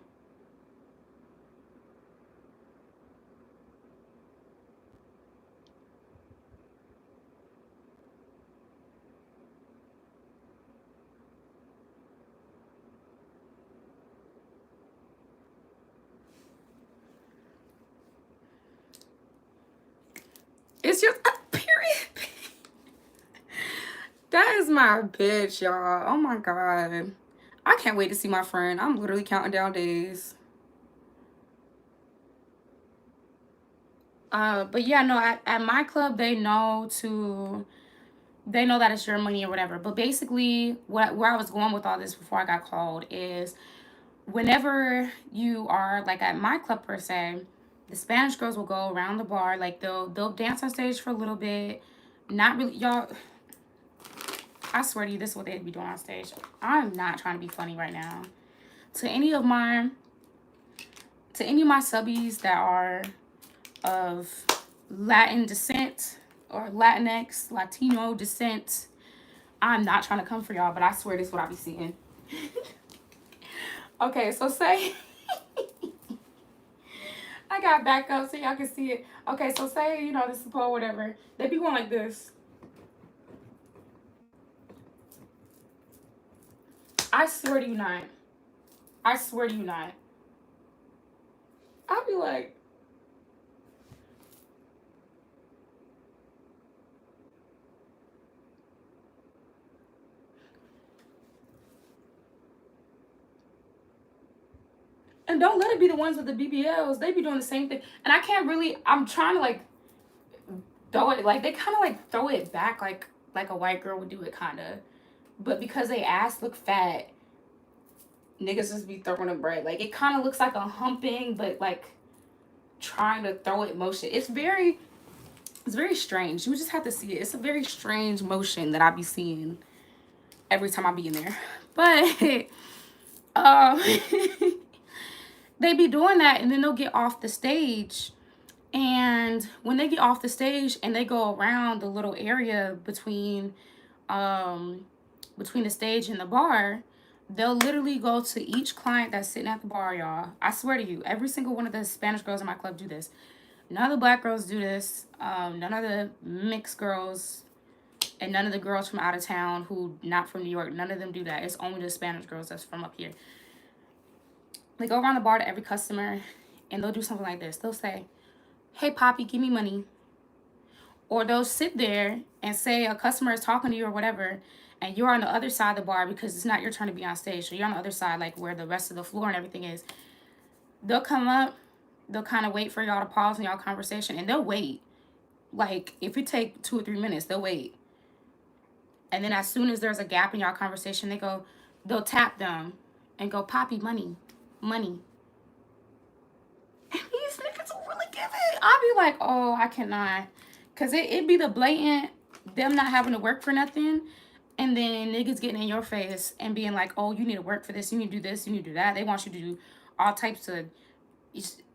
Speaker 1: It's just period. That is my bitch, y'all. Oh my god. I can't wait to see my friend. I'm literally counting down days. But yeah, no, at my club they know that it's your money or whatever. But basically where I was going with all this before I got called is whenever you are like at my club per se, the Spanish girls will go around the bar, like they'll dance on stage for a little bit. Not really, y'all. I swear to you, this is what they'd be doing on stage. I'm not trying to be funny right now. To any of my subbies that are of Latin descent or Latinx, Latino descent, I'm not trying to come for y'all, but I swear this is what I be seeing. Okay, so say I got back up so y'all can see it. Okay, so say, you know, this is a pole, whatever. They be going like this. I swear to you not. I swear to you not. I'll be like, and don't let it be the ones with the BBLs. They be doing the same thing. And I can't really, I'm trying to like throw it, like they kind of like throw it back like a white girl would do it kind of. But because they ass look fat, niggas just be throwing a bread. Like it kind of looks like a humping, but like trying to throw it motion. It's very strange. You just have to see it. It's a very strange motion that I be seeing every time I be in there. But um they be doing that and then they'll get off the stage. And when they get off the stage and they go around the little area um between the stage and the bar, they'll literally go to each client that's sitting at the bar, y'all. I swear to you, every single one of the Spanish girls in my club do this. None of the black girls do this. None of the mixed girls and none of the girls from out of town who not from New York, none of them do that. It's only the Spanish girls that's from up here. They go around the bar to every customer and they'll do something like this. They'll say, "Hey, Poppy, give me money." Or they'll sit there and say a customer is talking to you or whatever, and you're on the other side of the bar because it's not your turn to be on stage. So you're on the other side, like where the rest of the floor and everything is. They'll come up, they'll kind of wait for y'all to pause in y'all conversation, and they'll wait. Like, if it take 2 or 3 minutes, they'll wait. And then as soon as there's a gap in y'all conversation, they'll tap them and go, "Poppy, money, money." And these niggas will really give it. I'll be like, oh, I cannot. Because it be the blatant, them not having to work for nothing. And then niggas getting in your face and being like, oh, you need to work for this. You need to do this. You need to do that. They want you to do all types of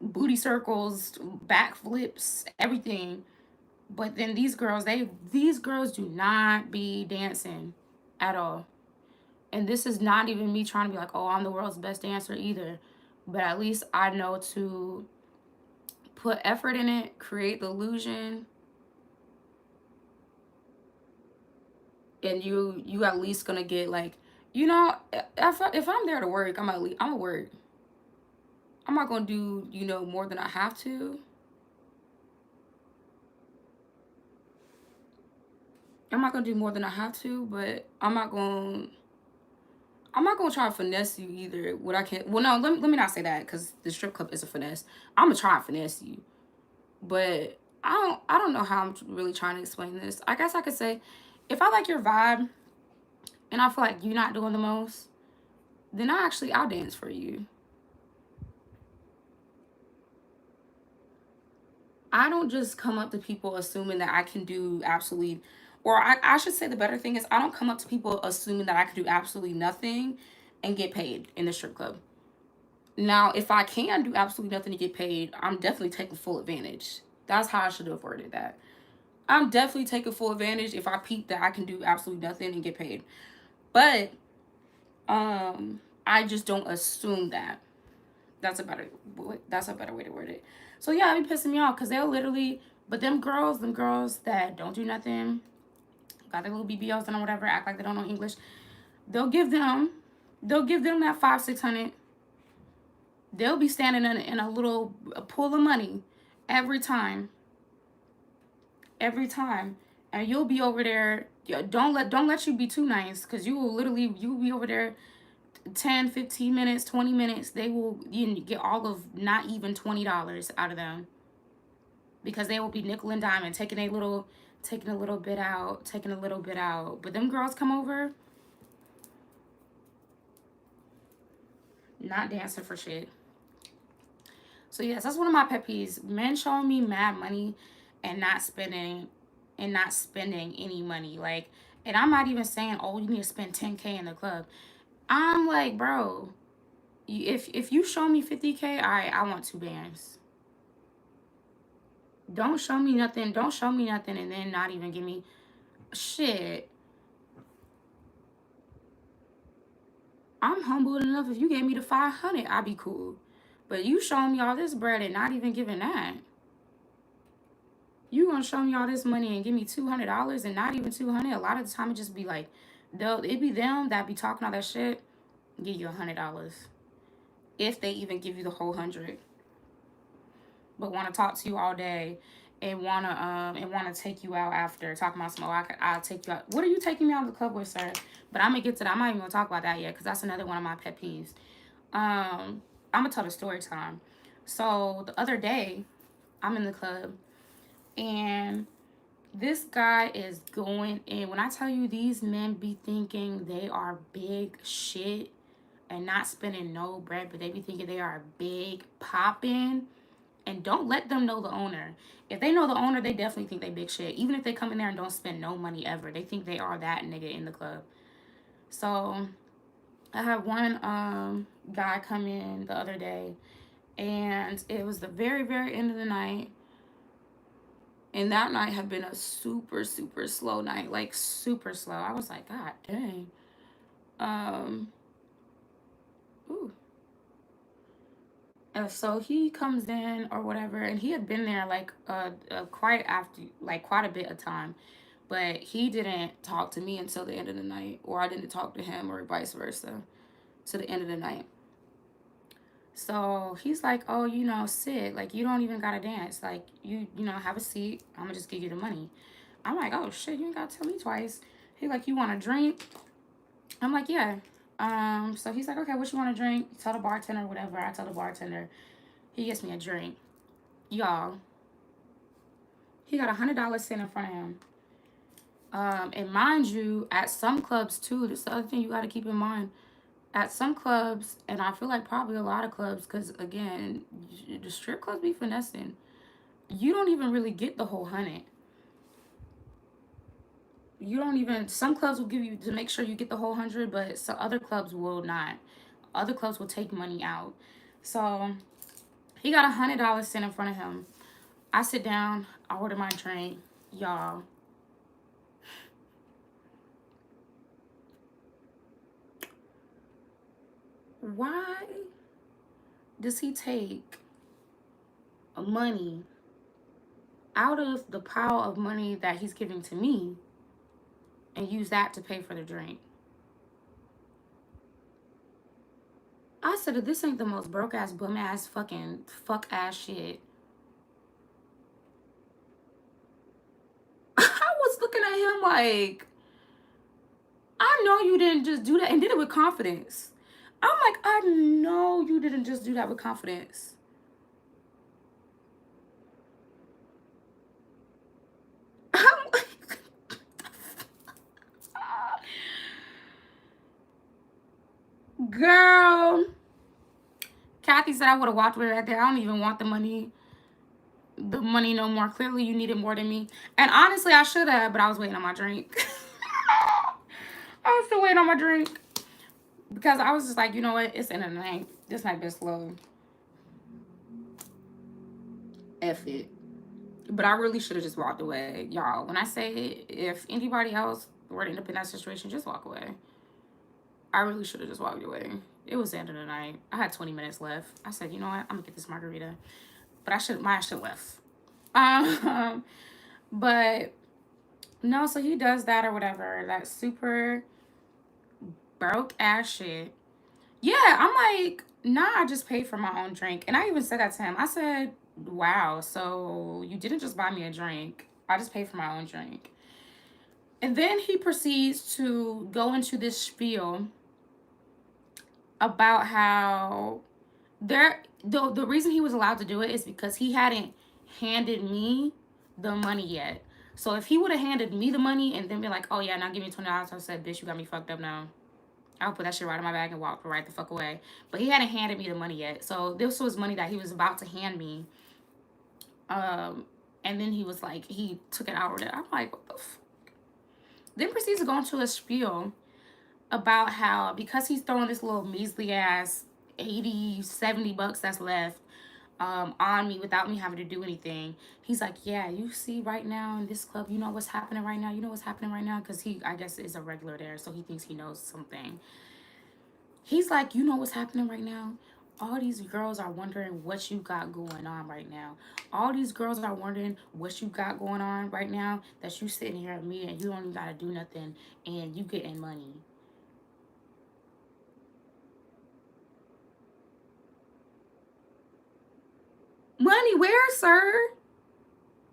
Speaker 1: booty circles, backflips, everything. But then these girls do not be dancing at all. And this is not even me trying to be like, oh, I'm the world's best dancer either. But at least I know to put effort in it, create the illusion, and you at least gonna get like, you know, if I'm there to work, I'm gonna work. I'm not gonna do, you know, more than I have to. I'm not gonna do more than I have to, but I'm not gonna try to finesse you either. What I can, well, no, let me not say that because the strip club is a finesse. I'm gonna try and finesse you, but I don't know how I'm really trying to explain this. I guess I could say, if I like your vibe and I feel like you're not doing the most, then I'll dance for you. I don't just come up to people assuming that I can do absolutely, or I should say the better thing is I don't come up to people assuming that I can do absolutely nothing and get paid in the strip club. Now, if I can do absolutely nothing to get paid, I'm definitely taking full advantage. That's how I should have worded that. I'm definitely taking full advantage if I peep that I can do absolutely nothing and get paid. But I just don't assume that. That's a better way to word it. So yeah, it be pissing me off because they'll literally, but them girls that don't do nothing, got their little BBLs and whatever, act like they don't know English. They'll give them, they'll give them that 500-600. They'll be standing in a little pool of money every time, and you'll be over there. Don't let you be too nice, because you will be over there 10, 15 minutes, 20 minutes. They will get all of not even $20 out of them, because they will be nickel and dime and taking a little bit out, taking a little bit out. But them girls come over, not dancing for shit. So yes, that's one of my pet peeves. Men showing me mad money and not spending any money. Like, and I'm not even saying, oh, you need to spend 10K in the club. I'm like, bro, if you show me 50K, all right, I want 2 bands. Don't show me nothing. Don't show me nothing and then not even give me shit. I'm humbled enough. If you gave me the 500, I'd be cool. But you showing me all this bread and not even giving that. You gonna show me all this money and give me $200 and not even 200? A lot of the time it just be like, it be them that be talking all that shit, give you $100, if they even give you the whole 100. But want to talk to you all day and wanna take you out after, talking about some, oh, I'll take you out. What are you taking me out of the club with, sir? But I'm gonna get to that. I'm not even gonna talk about that yet, because that's another one of my pet peeves. I'm gonna tell the story time. So the other day, I'm in the club and this guy is going in. When I tell you, these men be thinking they are big shit and not spending no bread, but they be thinking they are big popping. And don't let them know the owner. If they know the owner, they definitely think they big shit. Even if they come in there and don't spend no money ever, they think they are that nigga in the club. So I had one guy come in the other day, and it was the very, very end of the night. And that night had been a super, super slow night. Like, super slow. I was like, God dang. Um, ooh. And so he comes in or whatever, and he had been there like quite a bit of time, but he didn't talk to me until the end of the night, or I didn't talk to him, or vice versa, to the end of the night. So he's like, oh, sit, like, you don't even gotta dance, like, have a seat, I'm gonna just give you the money. I'm like, oh shit, you ain't gotta tell me twice. He like, you want a drink? I'm like, yeah. So he's like, okay, what you want to drink? Tell the bartender, whatever. I tell the bartender. He gets me a drink. Y'all, he got $100 sitting in front of him. And mind you, at some clubs too, this is the other thing you got to keep in mind. At some clubs, and I feel like probably a lot of clubs, because again, the strip clubs be finessing. You don't even really get the whole 100. You don't even, some clubs will give you to make sure you get the whole 100, but some other clubs will not. Other clubs will take money out. So he got $100 sitting in front of him. I sit down, I order my drink. Y'all, why does he take money out of the pile of money that he's giving to me and use that to pay for the drink? I said, this ain't the most broke ass, bum ass, fucking fuck ass shit. I was looking at him like, I know you didn't just do that, and did it with confidence. I'm like, I know you didn't just do that with confidence. I'm like, girl. Cathy said I would have walked with her right there. I don't even want the money no more. Clearly you needed more than me. And honestly, I should have, but I was waiting on my drink. I was still waiting on my drink. Because I was just like, you know what? It's the end of the night. This might be slow. F it. But I really should have just walked away. Y'all, when I say if anybody else were to end up in that situation, just walk away. I really should have just walked away. It was the end of the night. I had 20 minutes left. I said, you know what? I'm gonna get this margarita. But I should have left. Um, but no, so he does that or whatever. That super broke ass shit. Yeah, I'm like, nah, I just paid for my own drink. And I even said that to him. I said, wow, so you didn't just buy me a drink. I just paid for my own drink. And then he proceeds to go into this spiel about how the reason he was allowed to do it is because he hadn't handed me the money yet. So if he would have handed me the money and then been like, oh yeah, now give me $20, I said, bitch, you got me fucked up now. I'll put that shit right in my bag and walk right the fuck away. But he hadn't handed me the money yet. So this was money that he was about to hand me. And then he was like, he took it out with it. I'm like, what the fuck? Then proceeds to go into a spiel about how because he's throwing this little measly ass 80, 70 bucks that's left on me without me having to do anything. He's like, yeah, you see right now in this club, you know what's happening right now? You know what's happening right now? Because he, I guess, is a regular there, so he thinks he knows something. He's like, you know what's happening right now? All these girls are wondering what you got going on right now. All these girls are wondering what you got going on right now that you sitting here at me and you don't even got to do nothing and you getting money. Money where, sir?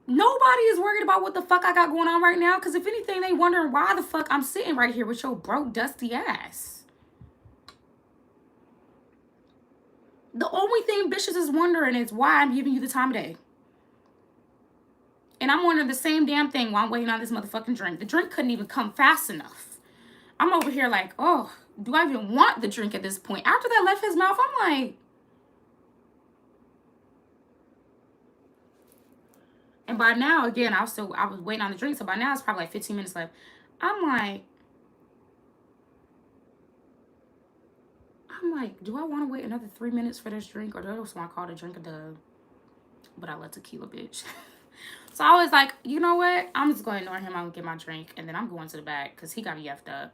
Speaker 1: Nobody is worried about what the fuck I got going on right now. Because if anything, they wondering why the fuck I'm sitting right here with your broke, dusty ass. The only thing bitches is wondering is why I'm giving you the time of day. And I'm wondering the same damn thing while I'm waiting on this motherfucking drink. The drink couldn't even come fast enough. I'm over here like, oh, do I even want the drink at this point? After that left his mouth, I'm like... And by now, again, I was waiting on the drink. So by now, it's probably like 15 minutes left. I'm like, do I want to wait another 3 minutes for this drink? Or do I just want to call the drink a dub? But I love tequila, bitch. So I was like, you know what? I'm just going to ignore him. I'm going to get my drink. And then I'm going to the back because he got me effed up.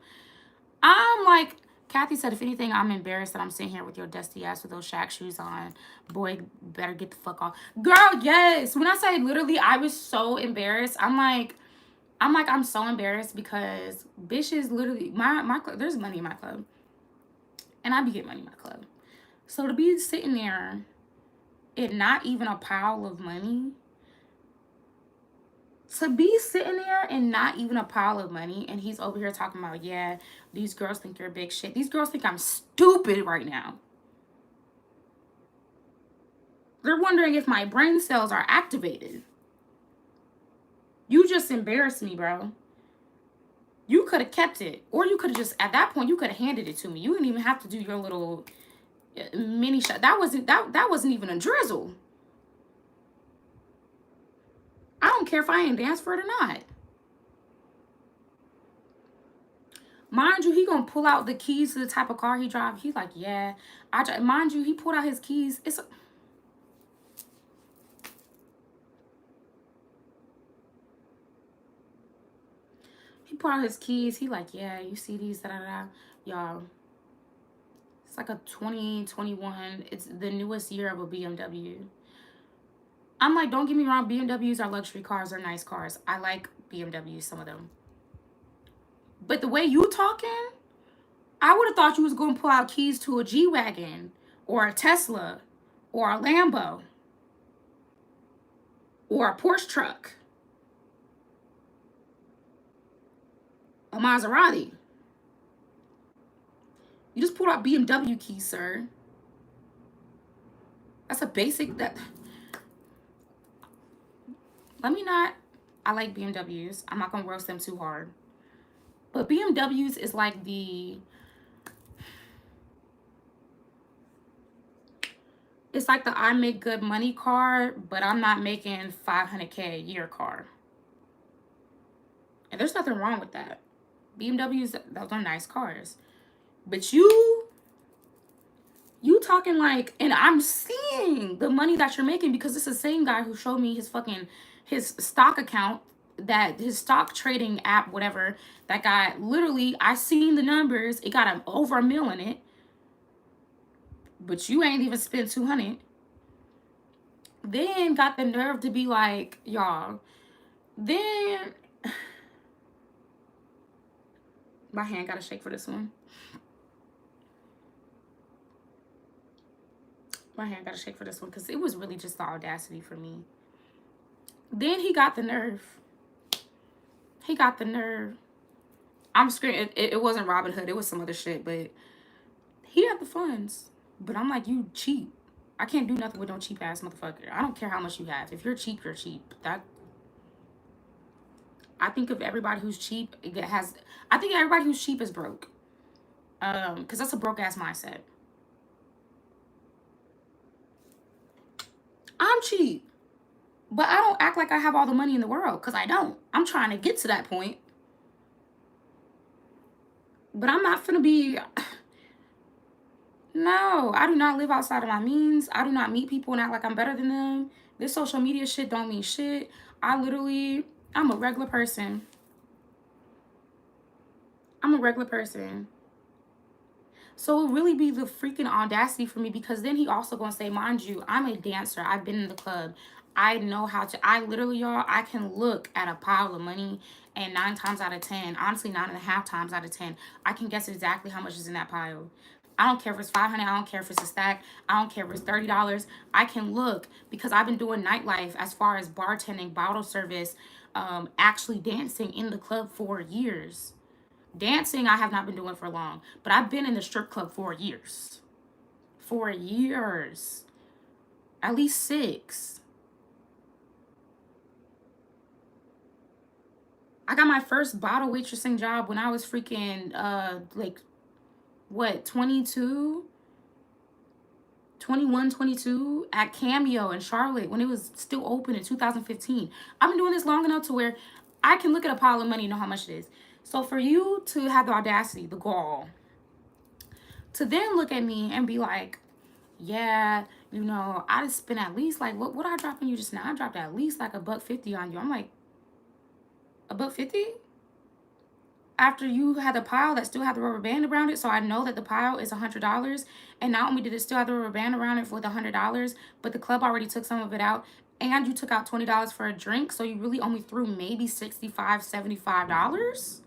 Speaker 1: I'm like, Cathy said, if anything, I'm embarrassed that I'm sitting here with your dusty ass with those Shaq shoes on. Boy, better get the fuck off. Girl, yes. When I say literally, I was so embarrassed. I'm so embarrassed because bitches literally, my club, there's money in my club. And I be getting money in my club. So to be sitting there and not even a pile of money, to be sitting there and not even a pile of money, and he's over here talking about, yeah, these girls think you're big shit. These girls think I'm stupid right now. They're wondering if my brain cells are activated. You just embarrassed me, bro. You could have kept it. Or you could have just, at that point, you could have handed it to me. You didn't even have to do your little mini shot. That wasn't even a drizzle. I don't care if I ain't dance for it or not. Mind you, he gonna pull out the keys to the type of car he drive. He's like, yeah, I drive. Mind you, he pulled out his keys. He pulled out his keys. He like, yeah, you see these, da da da, y'all. It's like a 2021. It's the newest year of a BMW. I'm like, don't get me wrong, BMWs are luxury cars, they're nice cars. I like BMWs, some of them. But the way you talking, I would have thought you was going to pull out keys to a G-Wagon or a Tesla or a Lambo or a Porsche truck, a Maserati. You just pulled out BMW keys, sir. That's a basic that... Let me not... I like BMWs. I'm not going to roast them too hard. But BMWs is like the... It's like the I make good money car, but I'm not making $500K a year car. And there's nothing wrong with that. BMWs, those are nice cars. But you talking like, and I'm seeing the money that you're making because it's the same guy who showed me his stock account, that his stock trading app, whatever. That guy, literally, I seen the numbers. It got over $1 million in it, but you ain't even spent 200. Then got the nerve to be like, y'all. Then my hand gotta shake for this one. My hand gotta shake for this one because it was really just the audacity for me. Then he got the nerve. He got the nerve. I'm screaming. It wasn't Robin Hood. It was some other shit. But he had the funds. But I'm like, you cheap. I can't do nothing with no cheap ass motherfucker. I don't care how much you have. If you're cheap, you're cheap. I think of everybody who's cheap. I think everybody who's cheap is broke. Because that's a broke ass mindset. I'm cheap. But I don't act like I have all the money in the world, because I don't. I'm trying to get to that point. But I'm not finna be... No, I do not live outside of my means. I do not meet people and act like I'm better than them. This social media shit don't mean shit. I'm a regular person. I'm a regular person. So it really be the freaking audacity for me, because then he also gonna say, mind you, I'm a dancer. I've been in the club. I know how to, I literally, y'all, I can look at a pile of money and 9 times out of 10, honestly 9.5 times out of 10, I can guess exactly how much is in that pile. I don't care if it's 500. I don't care if it's a stack. I don't care if it's $30. I can look because I've been doing nightlife as far as bartending, bottle service, actually dancing in the club for years. Dancing, I have not been doing for long, but I've been in the strip club for years. For years. At least 6. I got my first bottle waitressing job when I was freaking, like, what, 22? 21, 22 at Cameo in Charlotte when it was still open in 2015. I've been doing this long enough to where I can look at a pile of money and know how much it is. So for you to have the audacity, the gall, to then look at me and be like, yeah, you know, I just spent at least like, what I dropped on you just now? I dropped at least like $150 on you. I'm like, $150? After you had the pile that still had the rubber band around it, so I know that the pile is $100, and not only did it still have the rubber band around it for the $100, but the club already took some of it out, and you took out $20 for a drink, so you really only threw maybe $65, $75.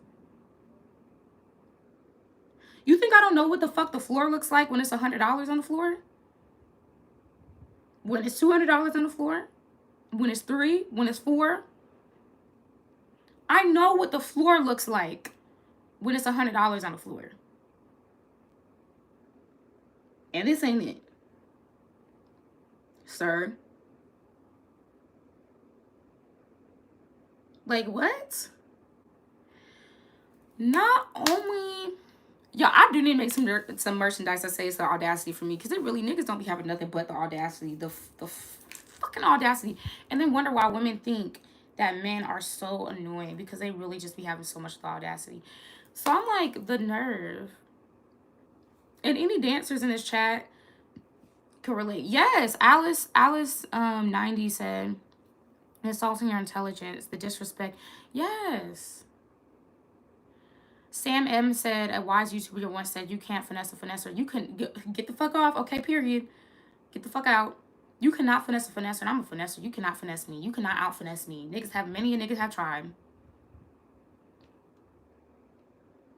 Speaker 1: You think I don't know what the fuck the floor looks like when it's $100 on the floor? When it's $200 on the floor? When it's 3? When it's 4? I know what the floor looks like when it's $100 on the floor. And this ain't it, sir. Like, what? Not only... Yo, I do need to make some merchandise that says the audacity for me, because it really, niggas don't be having nothing but the audacity, the fucking audacity, and then wonder why women think that men are so annoying, because they really just be having so much of the audacity. So I'm like, the nerve. And any dancers in this chat can relate. Yes, Alice 90 said, insulting your intelligence, the disrespect. Yes. Sam M said, a wise YouTuber once said, you can't finesse a finesser. You can get the fuck off. Okay, period. Get the fuck out. You cannot finesse a finesser, and I'm a finesser. You cannot finesse me. You cannot out finesse me. Many niggas have tried.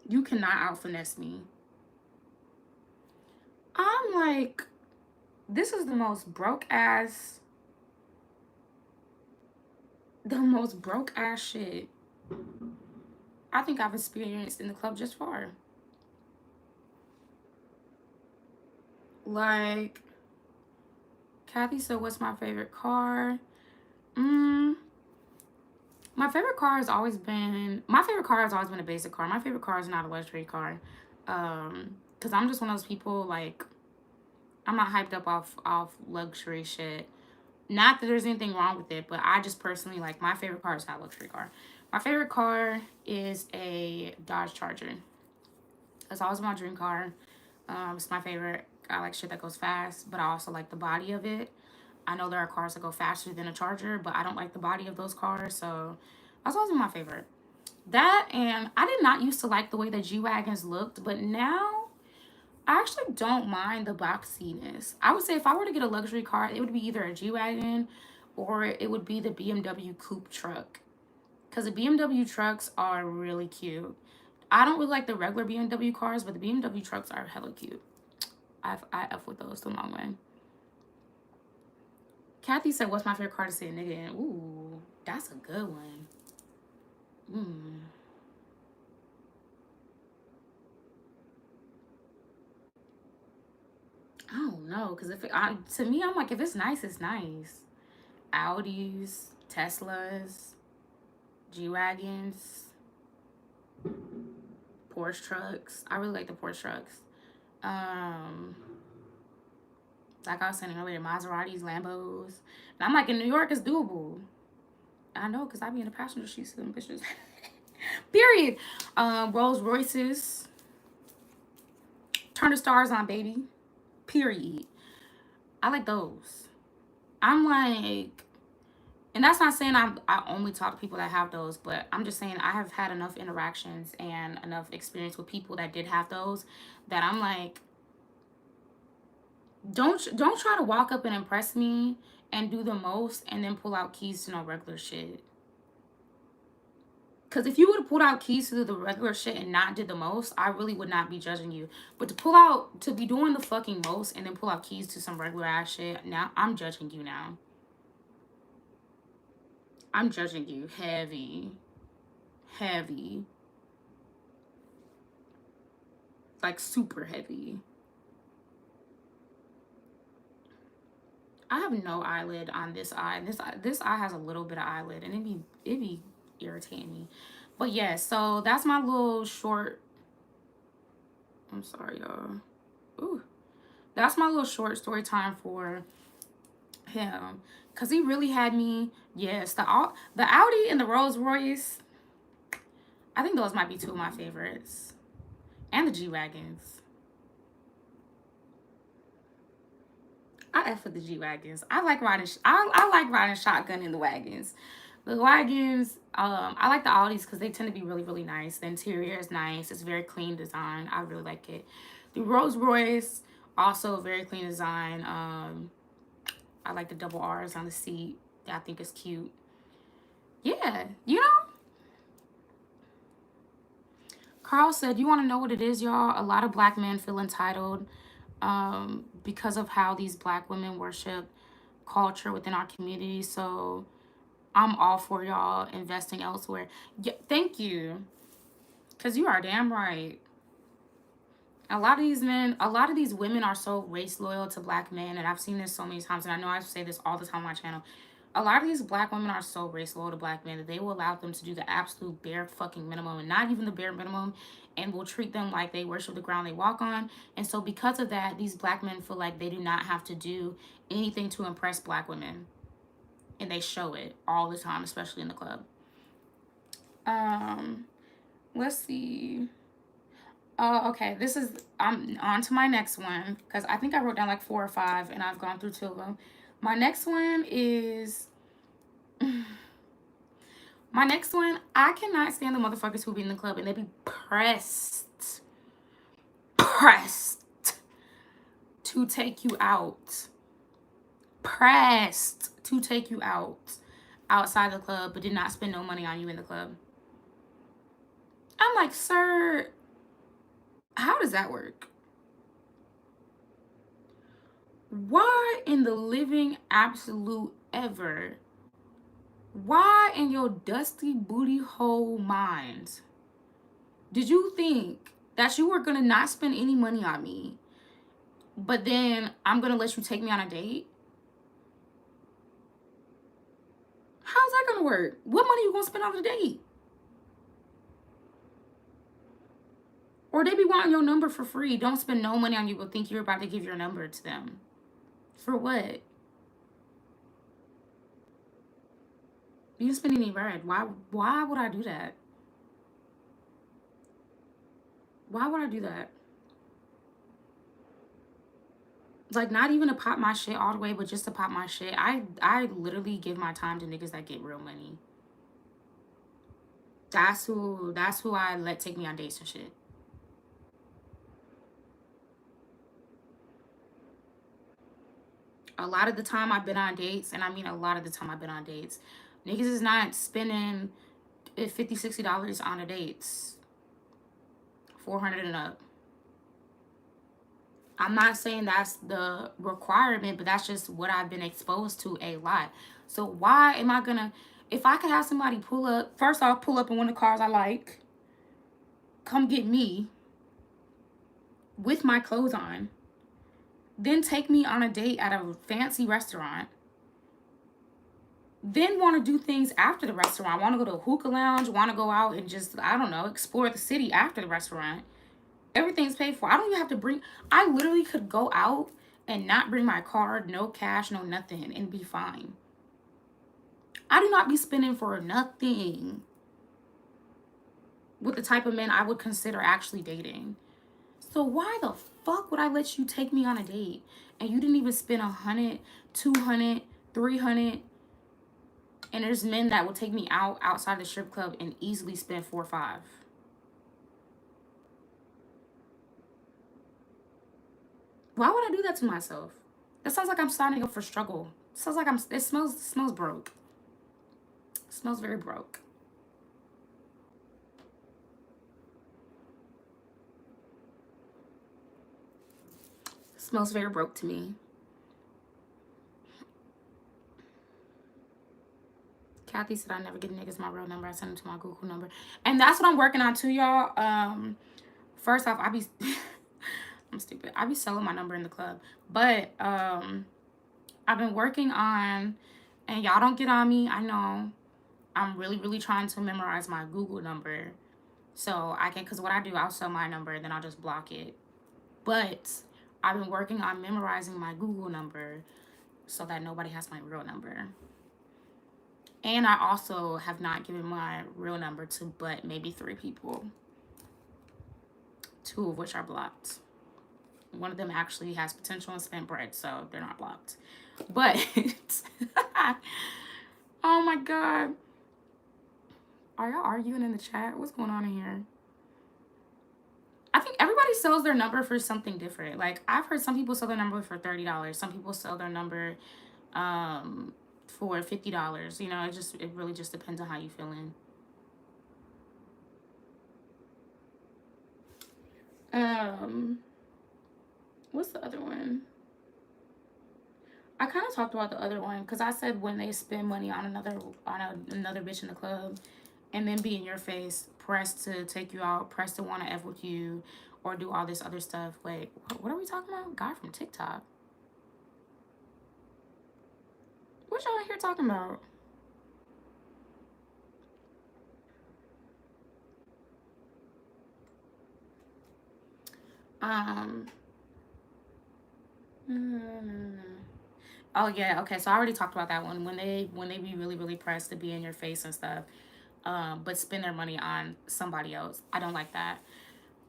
Speaker 1: You cannot out finesse me. I'm like, this is the most broke ass shit I think I've experienced in the club just far. Like, Cathy said, what's my favorite car? My favorite car has always been a basic car. My favorite car is not a luxury car. Because I'm just one of those people, like, I'm not hyped up off luxury shit. Not that there's anything wrong with it, but I just personally, like, my favorite car is not a luxury car. My favorite car is a Dodge Charger. That's always my dream car. It's my favorite. I like shit that goes fast, but I also like the body of it. I know there are cars that go faster than a Charger, but I don't like the body of those cars, so that's always been my favorite. That, and I did not used to like the way the G-Wagons looked, but now I actually don't mind the boxiness. I would say if I were to get a luxury car, it would be either a G-Wagon or it would be the BMW coupe truck. Because the BMW trucks are really cute. I don't really like the regular BMW cars, but the BMW trucks are hella cute. I F with those the long way. Cathy said, what's my favorite car to see a nigga in? Ooh, that's a good one. I don't know. Because to me, I'm like, if it's nice, it's nice. Audis, Teslas, G-Wagons, Porsche trucks. I really like the Porsche trucks. Um, like I was saying earlier, Maseratis, Lambos. And I'm like, in New York, it's doable. I know, because I be in the passenger seats of them bitches. Period. Rolls Royces. Turn the stars on, baby. Period. I like those. I'm like, and that's not saying I only talk to people that have those, but I'm just saying I have had enough interactions and enough experience with people that did have those that I'm like, don't try to walk up and impress me and do the most and then pull out keys to no regular shit. Because if you would have pulled out keys to do the regular shit and not did the most, I really would not be judging you. But to be doing the fucking most and then pull out keys to some regular ass shit, now I'm judging you now. I'm judging you heavy. Heavy. Like super heavy. I have no eyelid on this eye. This eye has a little bit of eyelid and it be irritating me. But yeah, so that's my little short. I'm sorry, y'all. Ooh. That's my little short story time for him. Cause he really had me. Yes, the Audi and the Rolls Royce. I think those might be two of my favorites. And the G-Wagons. I F with the G-Wagons. I like riding I like riding shotgun in the wagons. The wagons, I like the Audis because they tend to be really, really nice. The interior is nice. It's very clean design. I really like it. The Rolls Royce, also very clean design. I like the double R's on the seat. I think it's cute. Yeah, you know? Carl said, you want to know what it is, y'all? A lot of black men feel entitled because of how these black women worship culture within our community. So I'm all for y'all investing elsewhere. Yeah, thank you. Because you are damn right. A lot of these women are so race loyal to black men. And I've seen this so many times. And I know I say this all the time on my channel. A lot of these black women are so race loyal to black men that they will allow them to do the absolute bare fucking minimum and not even the bare minimum and will treat them like they worship the ground they walk on. And so because of that, these black men feel like they do not have to do anything to impress black women. And they show it all the time, especially in the club. Let's see. Oh, okay. I'm on to my next one because I think I wrote down like 4 or 5 and I've gone through 2 of them. My next one is I cannot stand the motherfuckers who be in the club and they be pressed to take you out. Pressed to take you out outside the club but did not spend no money on you in the club. I'm like, sir, how does that work? Why in the living absolute ever? Why in your dusty booty hole mind did you think that you were gonna not spend any money on me, but then I'm gonna let you take me on a date? How's that gonna work? What money you gonna spend on the date? Or they be wanting your number for free. Don't spend no money on you, but think you're about to give your number to them. For what? You didn't spend any bread. Why would I do that? Why would I do that? Like, not even to pop my shit all the way, but just to pop my shit. I literally give my time to niggas that get real money. That's who I let take me on dates and shit. A lot of the time I've been on dates, and I mean a lot of the time I've been on dates, niggas is not spending $50, $60 on a dates. 400 and up. I'm not saying that's the requirement, but that's just what I've been exposed to a lot. So why am I gonna, if I could have somebody pull up, first off, pull up in one of the cars I like, come get me with my clothes on, then take me on a date at a fancy restaurant, then want to do things after the restaurant, want to go to a hookah lounge, want to go out and just, I don't know, explore the city after the restaurant. Everything's paid for. I don't even have to bring, I literally could go out and not bring my card, no cash, no nothing, and be fine. I do not be spending for nothing with the type of men I would consider actually dating. So why the fuck would I let you take me on a date and you didn't even spend 100, 200, 300? And there's men that will take me out outside the strip club and easily spend 4 or 5. Why would I do that to myself? That sounds like I'm signing up for struggle. It sounds like it smells broke. It smells very broke. It smells very broke to me. Cathy said I never get niggas my real number. I send them to my Google number. And that's what I'm working on too, y'all. First off, I be I'm stupid. I be selling my number in the club. But I've been working on, and y'all don't get on me, I know. I'm really, really trying to memorize my Google number. So I can, because what I do, I'll sell my number and then I'll just block it. But I've been working on memorizing my Google number so that nobody has my real number. And I also have not given my real number to but maybe 3 people. 2 of which are blocked. One of them actually has potential and spent bread, so they're not blocked. But, oh my God. Are y'all arguing in the chat? What's going on in here? I think everybody sells their number for something different. Like, I've heard some people sell their number for $30. Some people sell their number for $50. You know, it really just depends on how you feeling. What's the other one? I kind of talked about the other one because I said when they spend money on another bitch in the club, and then be in your face, pressed to take you out, pressed to want to F with you, or do all this other stuff. Wait, what are we talking about? Guy from TikTok. What y'all here talking about? Oh yeah, okay. So I already talked about that one. When they be really, really pressed to be in your face and stuff, but spend their money on somebody else. I don't like that.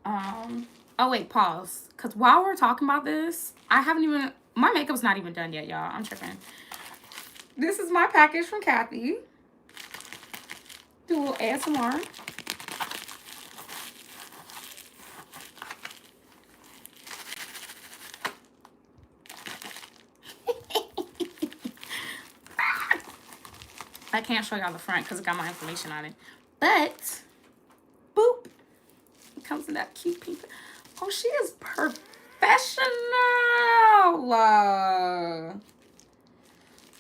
Speaker 1: Oh wait, pause. Cause while we're talking about this, my makeup's not even done yet, y'all. I'm tripping. This is my package from Cathy. Do a little ASMR. I can't show y'all the front because it got my information on it. But, boop. It comes in that cute pink. Oh, she is professional.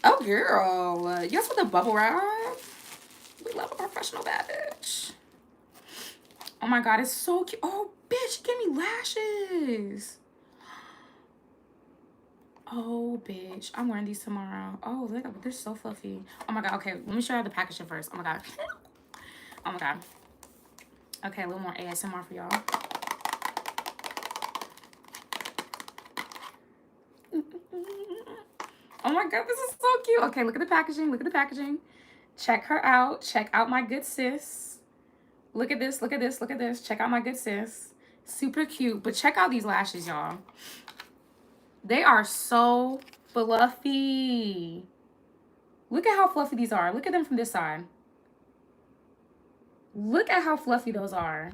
Speaker 1: Oh, girl. Yes, with the bubble wrap. We love a professional bad bitch. Oh, my God. It's so cute. Oh, bitch. Give me lashes. Oh, bitch. I'm wearing these tomorrow. Oh, look. They're so fluffy. Oh, my God. Okay. Let me show you the packaging first. Oh, my God. Oh, my God. Okay. A little more ASMR for y'all. Oh my God, this is so cute. Okay, look at the packaging. Look at the packaging. Check her out. Check out my good sis. Look at this. Look at this. Look at this. Check out my good sis. Super cute. But check out these lashes, y'all. They are so fluffy. Look at how fluffy these are. Look at them from this side. Look at how fluffy those are.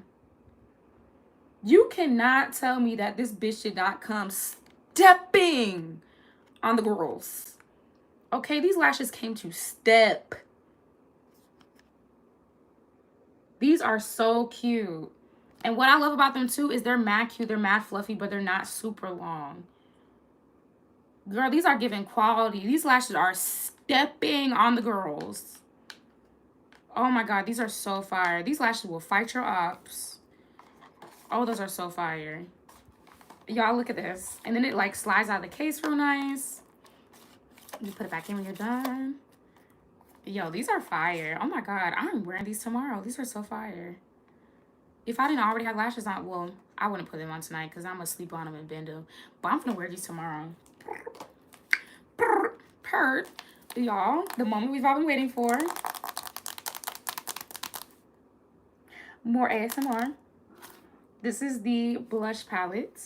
Speaker 1: You cannot tell me that this bitch did not come stepping on the girls. Okay, these lashes came to step. These are so cute. And what I love about them too is they're mad cute. They're mad fluffy, but they're not super long. Girl, these are giving quality. These lashes are stepping on the girls. Oh my God, these are so fire. These lashes will fight your ops. Oh, those are so fire. Y'all, look at this. And then it like slides out of the case real nice. You put it back in when you're done. Yo, these are fire. Oh my God, I'm wearing these tomorrow. These are so fire. If I didn't already have lashes on, well, I wouldn't put them on tonight because I'm going to sleep on them and bend them. But I'm going to wear these tomorrow. Purr. Y'all, the moment we've all been waiting for. More ASMR. This is the blush palette.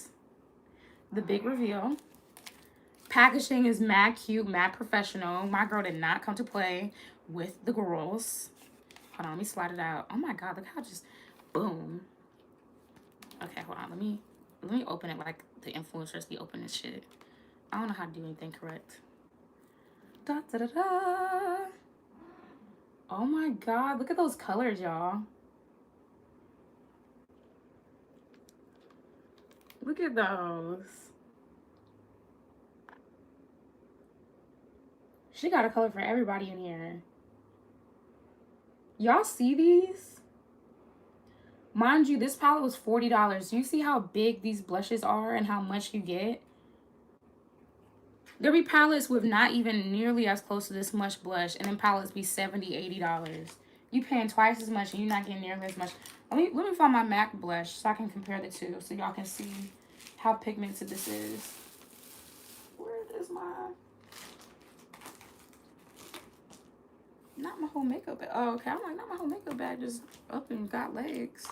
Speaker 1: The big reveal. Packaging is mad cute, mad professional. My girl did not come to play with the girls. Hold on, let me slide it out. Oh my God, look how just boom. Okay, hold on. Let me open it like the influencers be opening shit. I don't know how to do anything correct. Da da da da. Oh my God, look at those colors, y'all. Look at those. She got a color for everybody in here. Y'all see these? Mind you, this palette was $40. Do you see how big these blushes are and how much you get? There be palettes with not even nearly as close to this much blush, and then palettes be $70, $80. You paying twice as much and you're not getting nearly as much. Let me find my MAC blush so I can compare the two so y'all can see how pigmented this is. Where is my... Not my whole makeup bag. Oh, okay. I'm like, not my whole makeup bag just up and got legs.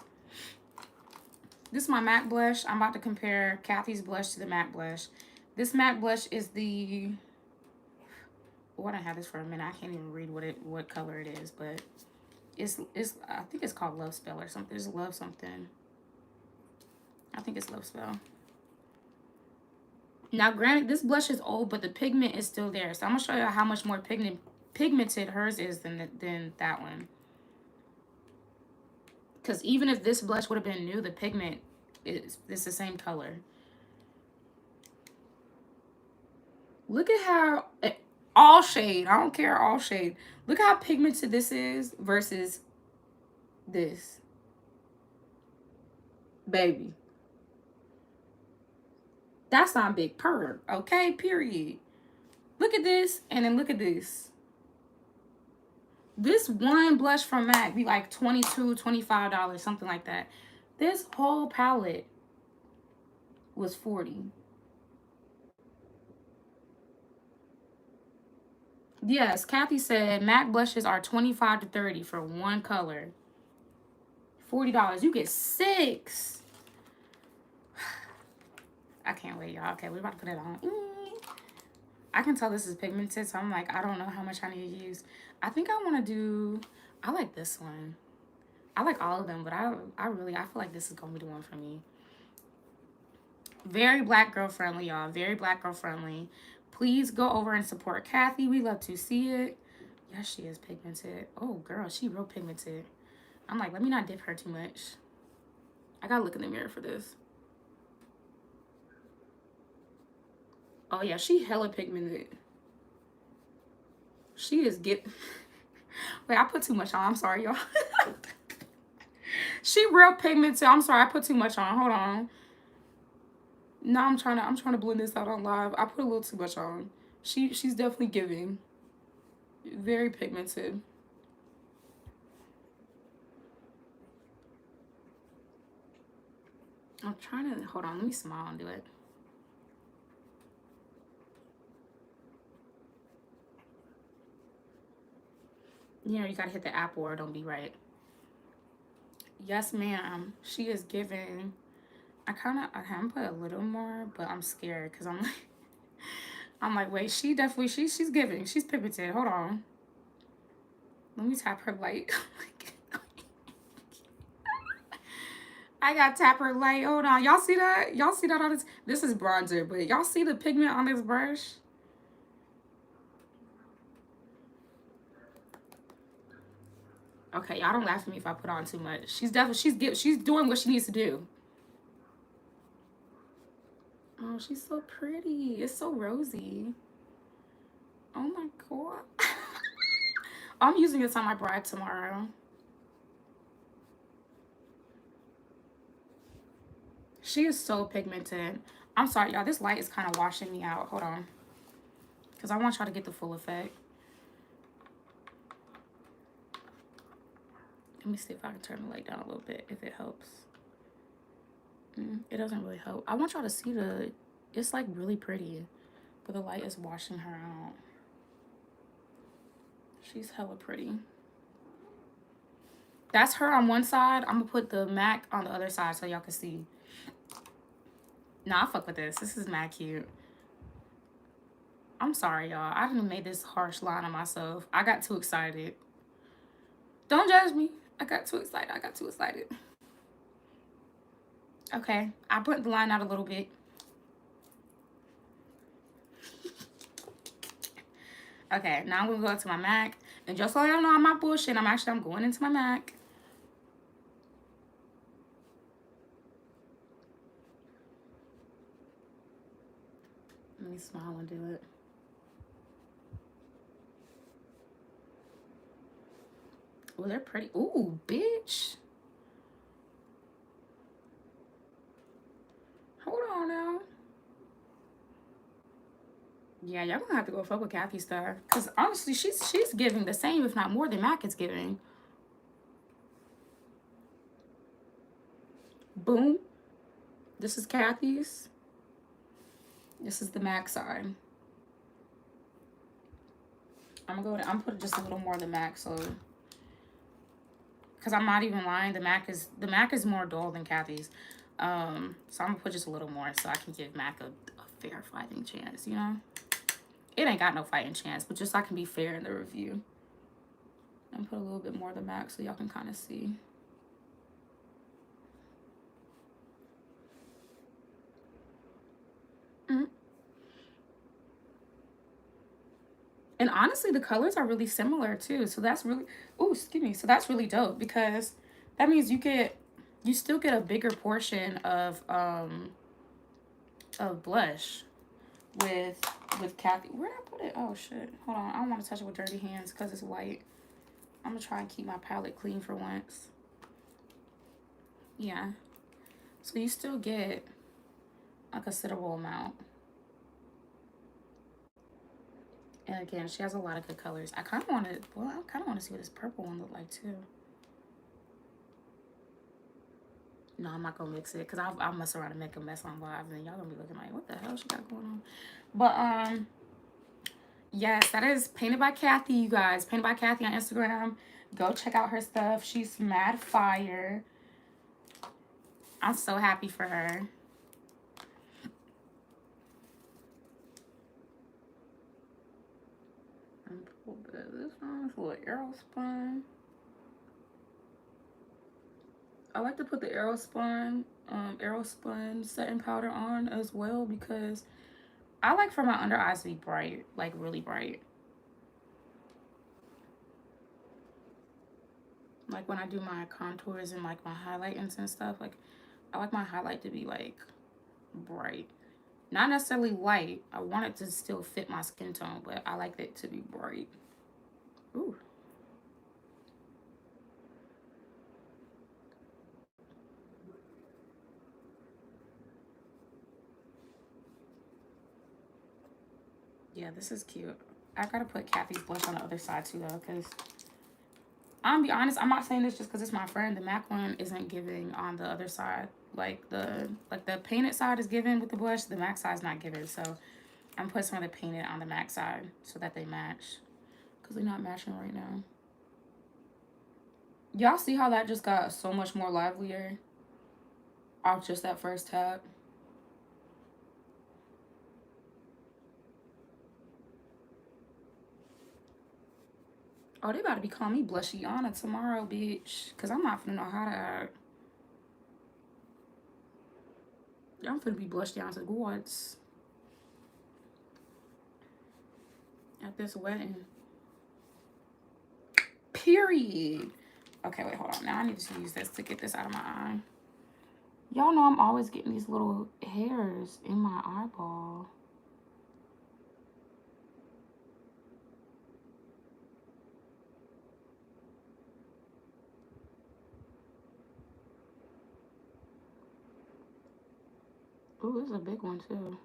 Speaker 1: This is my MAC blush. I'm about to compare Cathy's blush to the MAC blush. This MAC blush is the... Oh, I didn't have this for a minute. I can't even read what color it is, but it's I think it's called Love Spell or something. It's Love something. I think it's Love Spell. Now, granted, this blush is old, but the pigment is still there. So I'm gonna show you how much more pigmented hers is than that one. Because even if this blush would have been new, the pigment is the same color. Look at how all shade. I don't care, all shade. Look how pigmented this is versus this. Baby. That's not big purr, okay? Period. Look at this, and then look at this. This one blush from MAC be like $22, $25, something like that. This whole palette was $40. Yes, Cathy said MAC blushes are $25 to $30 for one color. $40. You get 6. I can't wait, y'all. Okay, we're about to put it on. I can tell this is pigmented, so I'm like, I don't know how much I need to use. I think I want to do... I like this one. I like all of them, but I feel like this is going to be the one for me. Very black girl friendly, y'all. Very black girl friendly. Please go over and support Cathy. We love to see it. Yes, she is pigmented. Oh, girl, she real pigmented. I'm like, let me not dip her too much. I gotta look in the mirror for this. Oh, yeah, she hella pigmented. She is Wait, I put too much on. I'm sorry, y'all. She real pigmented. I'm sorry, I put too much on. Hold on. No, I'm trying to blend this out on live. I put a little too much on. She's definitely giving. Very pigmented. I'm trying to... Hold on, let me smile and do it. You know, you gotta hit the apple or it don't be right. Yes, ma'am. She is giving. I can put a little more, but I'm scared because I'm like, wait, she's giving. She's pivoted. Hold on. Let me tap her light. I got tap her light. Hold on. Y'all see that? Y'all see that on this? This is bronzer, but y'all see the pigment on this brush? Okay, y'all don't laugh at me if I put on too much. She's doing what she needs to do. Oh, she's so pretty. It's so rosy. Oh my god. I'm using this on my bride tomorrow. She is so pigmented. I'm sorry, y'all. This light is kind of washing me out. Hold on. Because I want y'all to get the full effect. Let me see if I can turn the light down a little bit, if it helps. It doesn't really help. I want y'all to see it's like really pretty. But the light is washing her out. She's hella pretty. That's her on one side. I'm going to put the MAC on the other side so y'all can see. Nah, I fuck with this. This is mad cute. I'm sorry, y'all. I didn't make this harsh line on myself. I got too excited. Don't judge me. I got too excited. Okay. I put the line out a little bit. Okay. Now I'm going to go to my MAC. And just so y'all know I'm not bullshit, I'm going into my MAC. Let me smile and do it. Oh, they're pretty. Ooh, bitch. Hold on now. Yeah, y'all gonna have to go fuck with Cathy stuff. Cause honestly, she's giving the same, if not more, than MAC is giving. Boom. This is Cathy's. This is the MAC side. I'm gonna put just a little more of the MAC, so because I'm not even lying, the MAC is more dull than Cathy's. So I'm gonna put just a little more so I can give MAC a fair fighting chance, you know? It ain't got no fighting chance, but just so I can be fair in the review. And put a little bit more of the MAC so y'all can kind of see. And honestly, the colors are really similar too. So that's really, so that's really dope because that means you still get a bigger portion of blush with Cathy. Where did I put it? Oh shit. Hold on. I don't want to touch it with dirty hands because it's white. I'm gonna try and keep my palette clean for once. Yeah. So you still get a considerable amount. And again, she has a lot of good colors. I kind of want to see what this purple one look like too. No, I'm not gonna mix it because I'll mess around and make a mess on live, and then y'all gonna be looking like, what the hell she got going on? But yes, that is Painted by Cathy, you guys. Painted by Cathy on Instagram. Go check out her stuff. She's mad fire. I'm so happy for her. And a little bit of this one. It's a little Aerospun. I like to put the Aerospun setting powder on as well because I like for my under eyes to be bright, like really bright. Like when I do my contours and like my highlightings and stuff, like I like my highlight to be like bright. Not necessarily light. I want it to still fit my skin tone, but I like it to be bright. Ooh. Yeah, this is cute. I gotta put Cathy's blush on the other side too though, because I'm be honest, I'm not saying this just because it's my friend. The MAC one isn't giving on the other side. Like the painted side is given with the blush, the MAC side is not given. So I'm putting some of the painted on the MAC side so that they match. Because they're not matching right now. Y'all see how that just got so much more livelier? Off just that first tap. Oh, they about to be calling me Blushiana tomorrow, bitch. Because I'm not finna know how to act. I'm finna be Blushiana to the gods at this wedding. Period. Okay, wait, hold on. Now I need to use this to get this out of my eye. Y'all know I'm always getting these little hairs in my eyeball. Ooh, this is a big one too.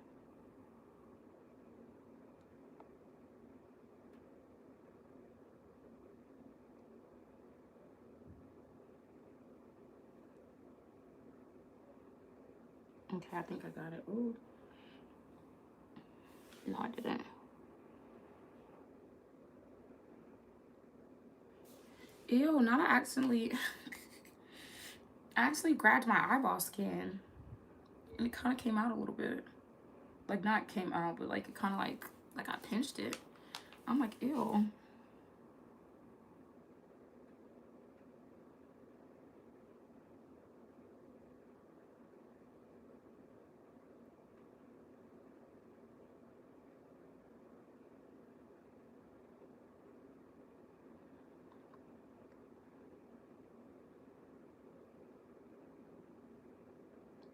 Speaker 1: Okay, I think I got it. Ooh. No, I didn't. Ew, not I accidentally grabbed my eyeball skin. And it kind of came out a little bit. Like, not came out, but like it kind of like I pinched it. I'm like, ew.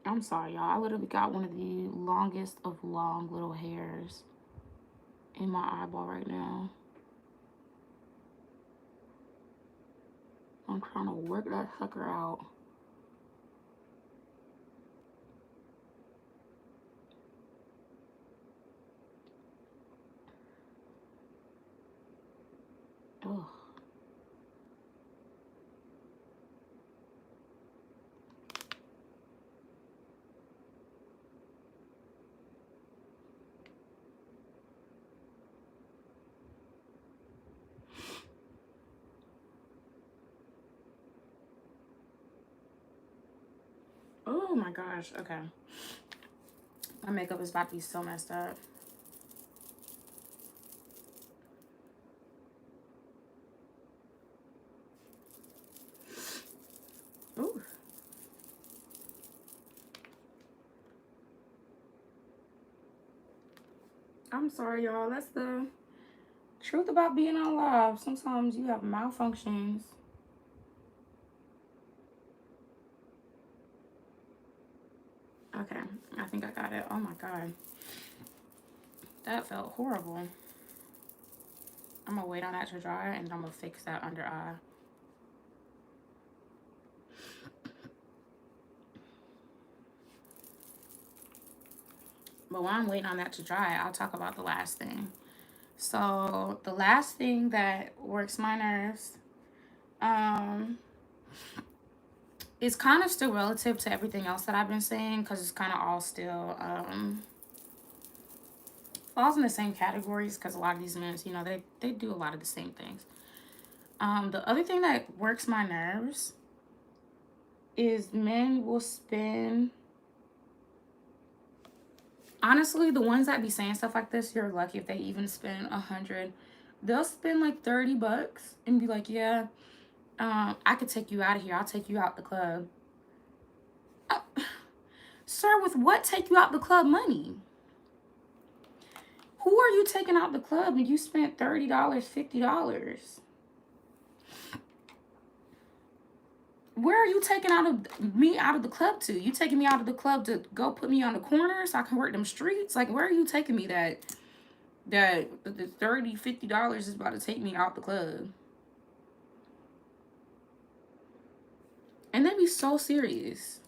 Speaker 1: I'm sorry, y'all. I literally got one of the longest of long little hairs in my eyeball right now. I'm trying to work that sucker out. Ugh. Oh my gosh. Okay. My makeup is about to be so messed up. Ooh. I'm sorry, y'all. That's the truth about being on live. Sometimes you have malfunctions. Okay. I think I got it. Oh my god. That felt horrible. I'm gonna wait on that to dry and I'm gonna fix that under eye. But while I'm waiting on that to dry, I'll talk about the last thing. So the last thing that works my nerves, is kind of still relative to everything else that I've been saying because it's kind of all still falls in the same categories because a lot of these men, you know, they do a lot of the same things. The other thing that works my nerves is men will spend. Honestly, the ones that be saying stuff like this, you're lucky if they even spend 100. They'll spend like $30 and be like, yeah, I could take you out of here. I'll take you out the club. Uh, Sir, with what take you out the club money? Who are you taking out the club and you spent $30, $50? Where are you taking me out of the club to? You taking me out of the club to go put me on the corner so I can work them streets? Like, where are you taking me that the $30, $50 is about to take me out the club? And they be so serious.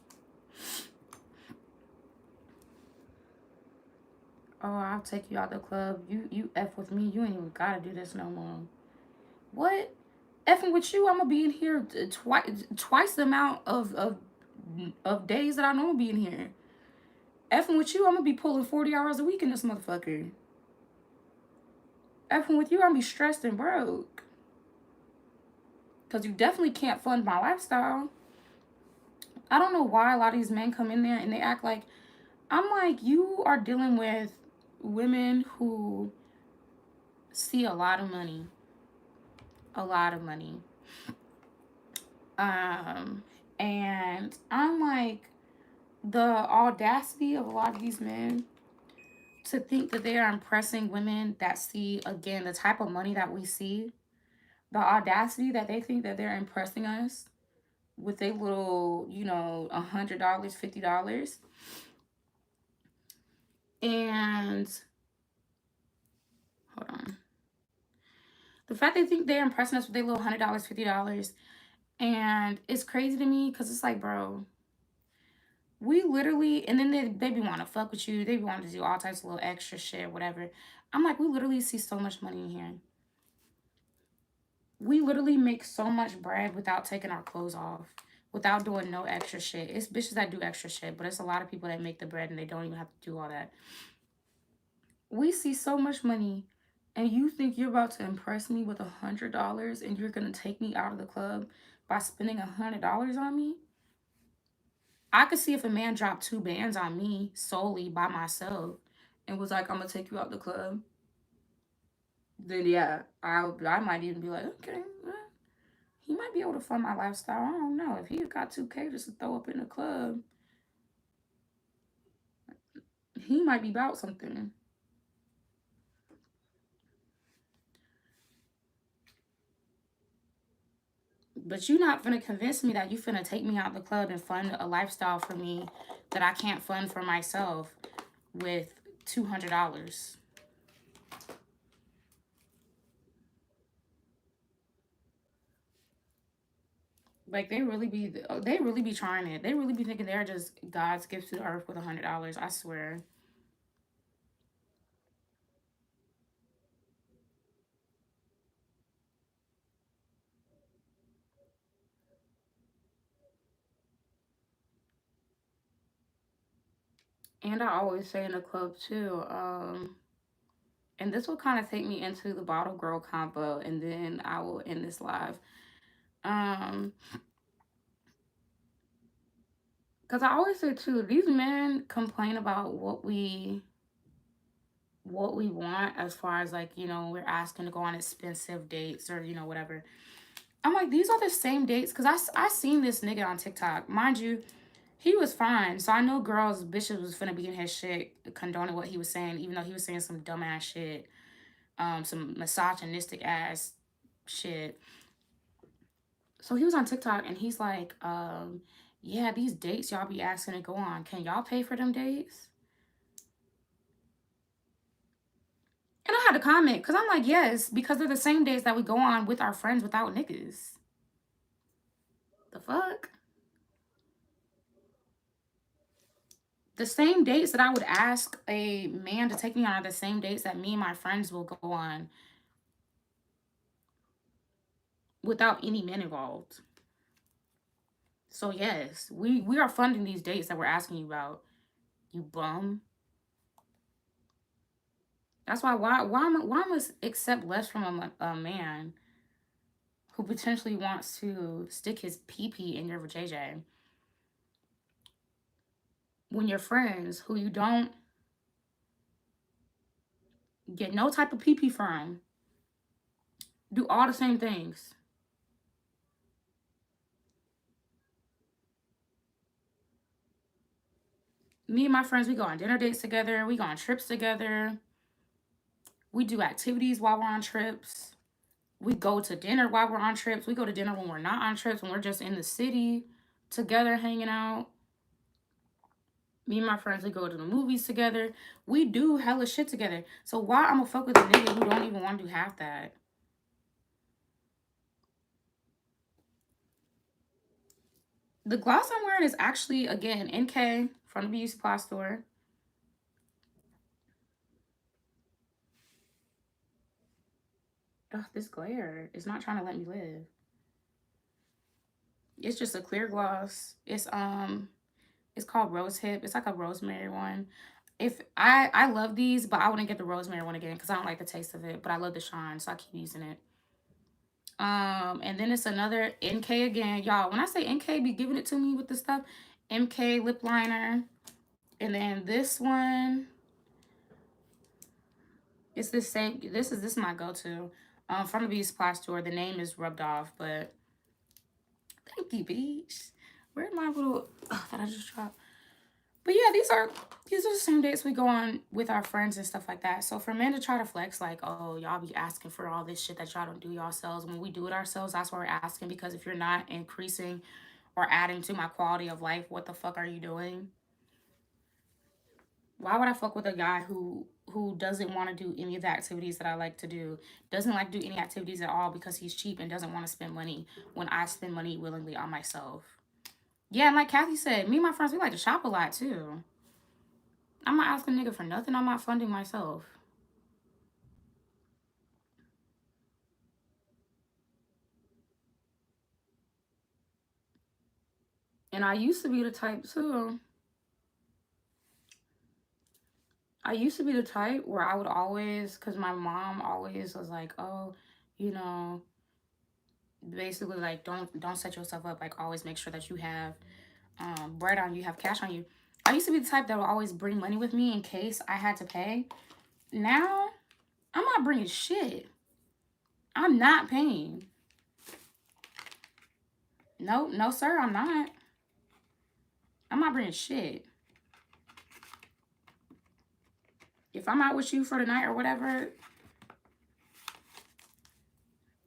Speaker 1: Oh, I'll take you out the club. You F with me. You ain't even gotta do this no more. What? Effing with you, I'm gonna be in here twice the amount of days that I normally be in here. Effing with you, I'm gonna be pulling 40 hours a week in this motherfucker. Effing with you, I'm gonna be stressed and broke. Cause you definitely can't fund my lifestyle. I don't know why a lot of these men come in there and they act like, I'm like, you are dealing with women who see a lot of money. A lot of money. Um, and I'm like, the audacity of a lot of these men to think that they are impressing women that see, again, the type of money that we see, the audacity that they think that they're impressing us with a little, $100, $50. And hold on. The fact they think they're impressing us with a little $100, $50. And it's crazy to me because it's like, bro, we literally, and then they be want to fuck with you. They be want to do all types of little extra shit, whatever. I'm like, we literally see so much money in here. We literally make so much bread without taking our clothes off, without doing no extra shit. It's bitches that do extra shit, but it's a lot of people that make the bread and they don't even have to do all that. We see so much money, and you think you're about to impress me with $100 and you're gonna take me out of the club by spending $100 on me? I could see if a man dropped 2 bands on me solely by myself and was like, "I'm gonna take you out the club." Then yeah, I might even be like, okay, well, he might be able to fund my lifestyle. I don't know if he got 2K just to throw up in the club. He might be about something. But you not finna convince me that you finna take me out the club and fund a lifestyle for me that I can't fund for myself with $200. Like they really be trying it. They really be thinking they're just God's gift to the earth with $100. I swear. And I always say in the club too, and this will kind of take me into the bottle girl combo, and then I will end this live. Um, because I always say too, these men complain about what we want as far as like we're asking to go on expensive dates or whatever. I'm like, these are the same dates because I seen this nigga on TikTok, mind you. He was fine, so I know girls bitches was finna be in his shit condoning what he was saying, even though he was saying some dumbass shit, some misogynistic ass shit. So he was on TikTok and he's like, yeah, these dates y'all be asking to go on, can y'all pay for them dates? And I had to comment because I'm like, yes, because they're the same dates that we go on with our friends without niggas. The fuck? The same dates that I would ask a man to take me on are the same dates that me and my friends will go on without any men involved. So yes, we are funding these dates that we're asking you about. You bum. That's why must accept less from a man who potentially wants to stick his pee pee in your JJ when your friends who you don't get no type of pee pee from do all the same things. Me and my friends, we go on dinner dates together. We go on trips together. We do activities while we're on trips. We go to dinner while we're on trips. We go to dinner when we're not on trips, when we're just in the city together hanging out. Me and my friends, we go to the movies together. We do hella shit together. So why I'm gonna fuck with a nigga who don't even want to do half that? The gloss I'm wearing is actually, again, NK from the beauty supply store. Ugh, this glare is not trying to let me live. It's just a clear gloss. It's called Rose Hip. It's like a rosemary one. If I love these, but I wouldn't get the rosemary one again because I don't like the taste of it. But I love the shine, so I keep using it. And then it's another NK again. Y'all, when I say NK be giving it to me with the stuff, MK lip liner. And then this one, it's the same. This is my go-to. From the Beauty Supply store. The name is rubbed off, but thank you, beach. Where's my little that I just dropped? But yeah, these are the same dates we go on with our friends and stuff like that. So for men to try to flex like, oh, y'all be asking for all this shit that y'all don't do yourselves. When we do it ourselves, that's why we're asking, because if you're not increasing or adding to my quality of life, what the fuck are you doing? Why would I fuck with a guy who doesn't want to do any of the activities that I like to do, doesn't like to do any activities at all because he's cheap and doesn't want to spend money when I spend money willingly on myself? Yeah, and like Cathy said, me and my friends, we like to shop a lot too. I'm not asking a nigga for nothing. I'm not funding myself. And I used to be the type too. I used to be the type where I would always, because my mom always was like, oh, you know, basically like don't set yourself up. Like always make sure that you have bread on you, have cash on you. I used to be the type that would always bring money with me in case I had to pay. Now, I'm not bringing shit. I'm not paying. No, no, sir, I'm not. I'm not bringing shit. If I'm out with you for the night or whatever,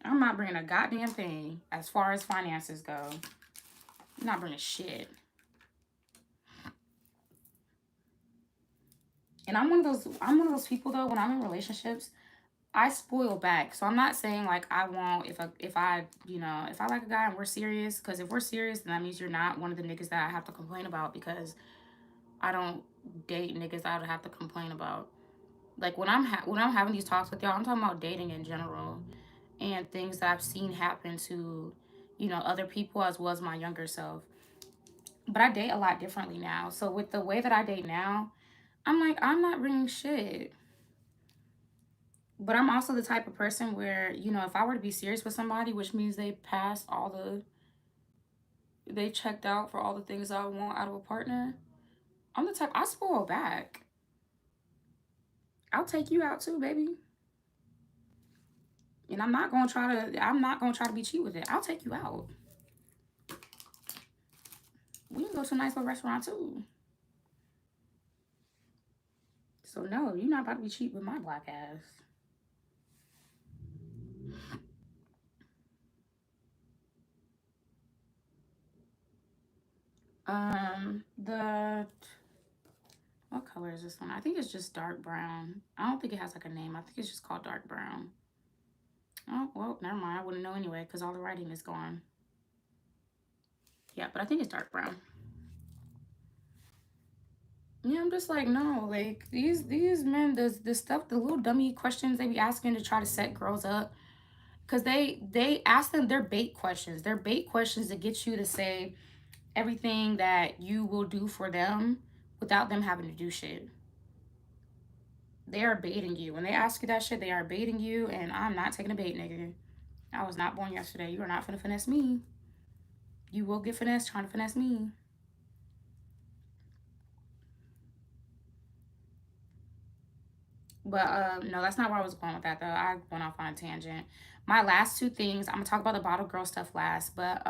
Speaker 1: I'm not bringing a goddamn thing as far as finances go. I'm not bringing shit. And I'm one of those people though, when I'm in relationships, I spoil back. So I'm not saying like I won't if I if I like a guy and we're serious, because if we're serious, then that means you're not one of the niggas that I have to complain about, because I don't date niggas I would have to complain about. Like when I'm having these talks with y'all, I'm talking about dating in general and things that I've seen happen to, other people as well as my younger self. But I date a lot differently now. So with the way that I date now, I'm like, I'm not bringing shit. But I'm also the type of person where, if I were to be serious with somebody, which means they checked out for all the things I want out of a partner, I'm the type, I spoil back. I'll take you out too, baby. And I'm not gonna try to be cheap with it. I'll take you out. We can go to a nice little restaurant too. So no, you're not about to be cheap with my black ass. The what color is this one? I think it's just dark brown. I don't think it has like a name. I think it's just called dark brown. Oh, well, never mind. I wouldn't know anyway because all the writing is gone. Yeah, but I think it's dark brown. Yeah, I'm just like, no, like these men, the stuff, the little dummy questions they be asking to try to set girls up, because they ask them their bait questions. They're bait questions to get you to say everything that you will do for them without them having to do shit. They are baiting you. When they ask you that shit, they are baiting you, and I'm not taking a bait, nigga. I was not born yesterday. You are not finna finesse me. You will get finessed trying to finesse me. But no, that's not where I was going with that though. I went off on a tangent. My last two things, I'm gonna talk about the bottle girl stuff last, but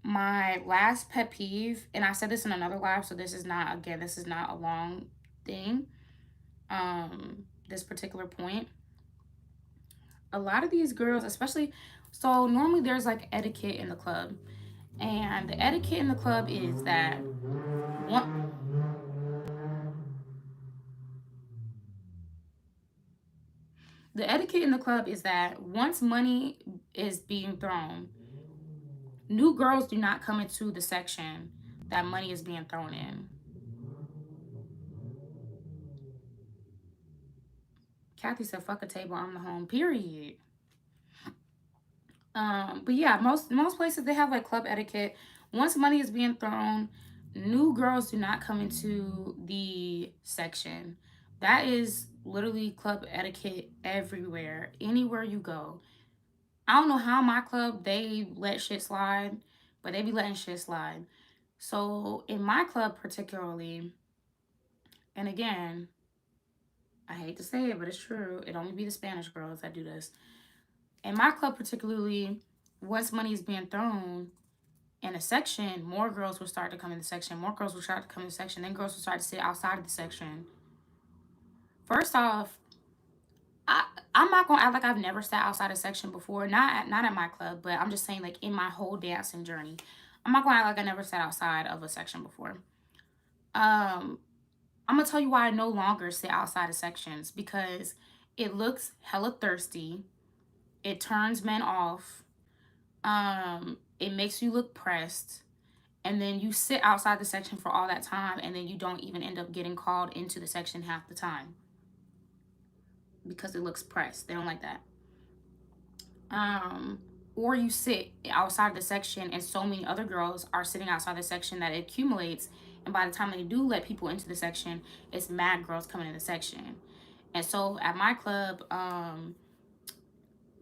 Speaker 1: my last pet peeve, and I said this in another live, so this is not a long thing. This particular point. A lot of these girls, especially, so normally there's like etiquette in the club. And the etiquette in the club is that one the etiquette in the club is that once money is being thrown, new girls do not come into the section that money is being thrown in. Cathy said, "Fuck a table, I'm the home." Period. But yeah, most places they have like club etiquette. Once money is being thrown, new girls do not come into the section. That is literally club etiquette everywhere, anywhere you go. I don't know how my club they let shit slide, but they be letting shit slide. So in my club particularly, and again, I hate to say it, but it's true. It only be the Spanish girls that do this. In my club particularly, once money is being thrown in a section, more girls will start to come in the section. More girls will start to come in the section. Then girls will start to sit outside of the section. First off, I I'm not gonna act like I've never sat outside a section before. Not at my club, but I'm just saying like in my whole dancing journey, I'm not gonna act like I never sat outside of a section before. Um, I'm gonna tell you why I no longer sit outside of sections because it looks hella thirsty. It turns men off. It makes you look pressed. And then you sit outside the section for all that time, and then you don't even end up getting called into the section half the time because it looks pressed. They don't like that. um, or you sit outside the section and so many other girls are sitting outside the section that it accumulates, and by the time they do let people into the section, it's mad girls coming in the section. And so at my club,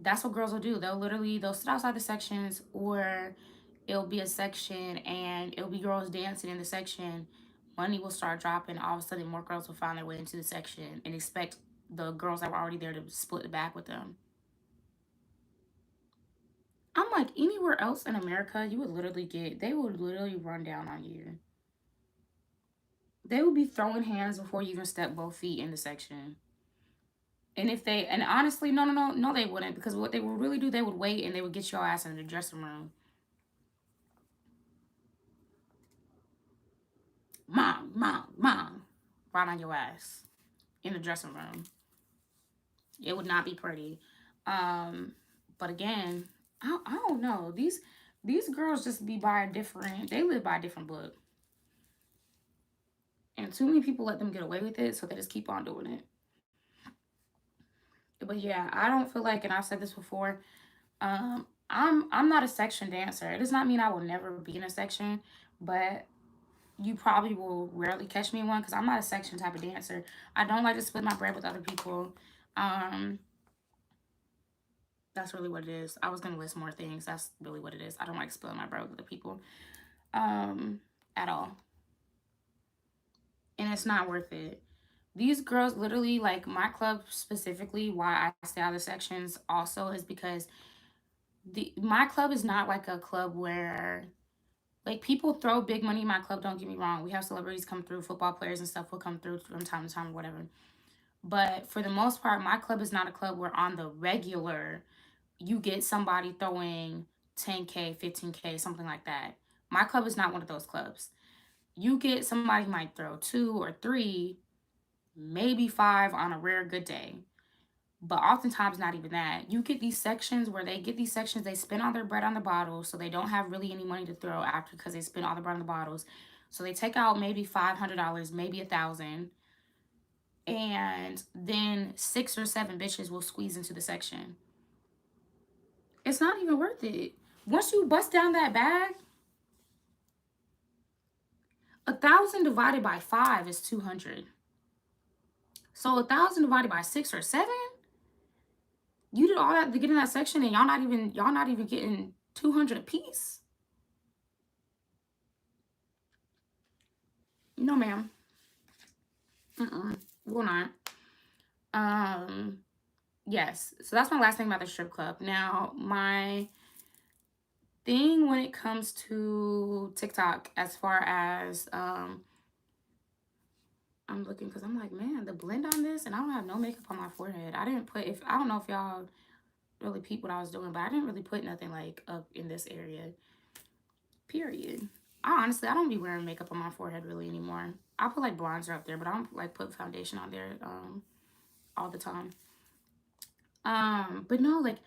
Speaker 1: that's what girls will do. They'll sit outside the sections, or it'll be a section and it'll be girls dancing in the section. Money will start dropping. All of a sudden more girls will find their way into the section and expect the girls that were already there to split the bag with them. I'm like, anywhere else in America, they would literally run down on you. They would be throwing hands before you even step both feet in the section. And honestly, no, they wouldn't, because what they would really do, they would wait and they would get your ass in the dressing room. Mom, right on your ass in the dressing room. It would not be pretty. Um, but again, I don't know. These girls just be by a different. They live by a different book. And too many people let them get away with it, so they just keep on doing it. But yeah, I don't feel like, and I've said this before, I'm not a section dancer. It does not mean I will never be in a section, but you probably will rarely catch me in one because I'm not a section type of dancer. I don't like to split my bread with other people. Um, that's really what it is. I was gonna list more things. That's really what it is. I don't like splitting my bread with other people. Um, at all. And it's not worth it. These girls literally, like my club specifically, why I stay out of the sections also is because the my club is not like a club where like people throw big money in my club. Don't get me wrong, we have celebrities come through, football players and stuff will come through from time to time or whatever, but for the most part my club is not a club where on the regular you get somebody throwing 10K 15K something like that. My club is not one of those clubs. You get somebody who might throw two or three, maybe five on a rare good day. But oftentimes, not even that. You get these sections where they get these sections, they spend all their bread on the bottles, so they don't have really any money to throw after because they spend all the bread on the bottles. So they take out maybe $500, maybe 1,000, and then 6 or 7 bitches will squeeze into the section. It's not even worth it. Once you bust down that bag, 1,000 divided by 5 is 200. So 1,000 divided by 6 or 7, you did all that to get in that section, and y'all not even getting 200 a piece. No, ma'am. Will not. Um, yes. So that's my last thing about the strip club. Now, my thing when it comes to TikTok, as far as I'm looking because I'm like, man, the blend on this, and I don't have no makeup on my forehead. I didn't put if I don't know if y'all really peep what I was doing, but I didn't really put nothing like up in this area. Period. I don't be wearing makeup on my forehead really anymore. I put like bronzer up there, but I don't like put foundation on there all the time. But no, like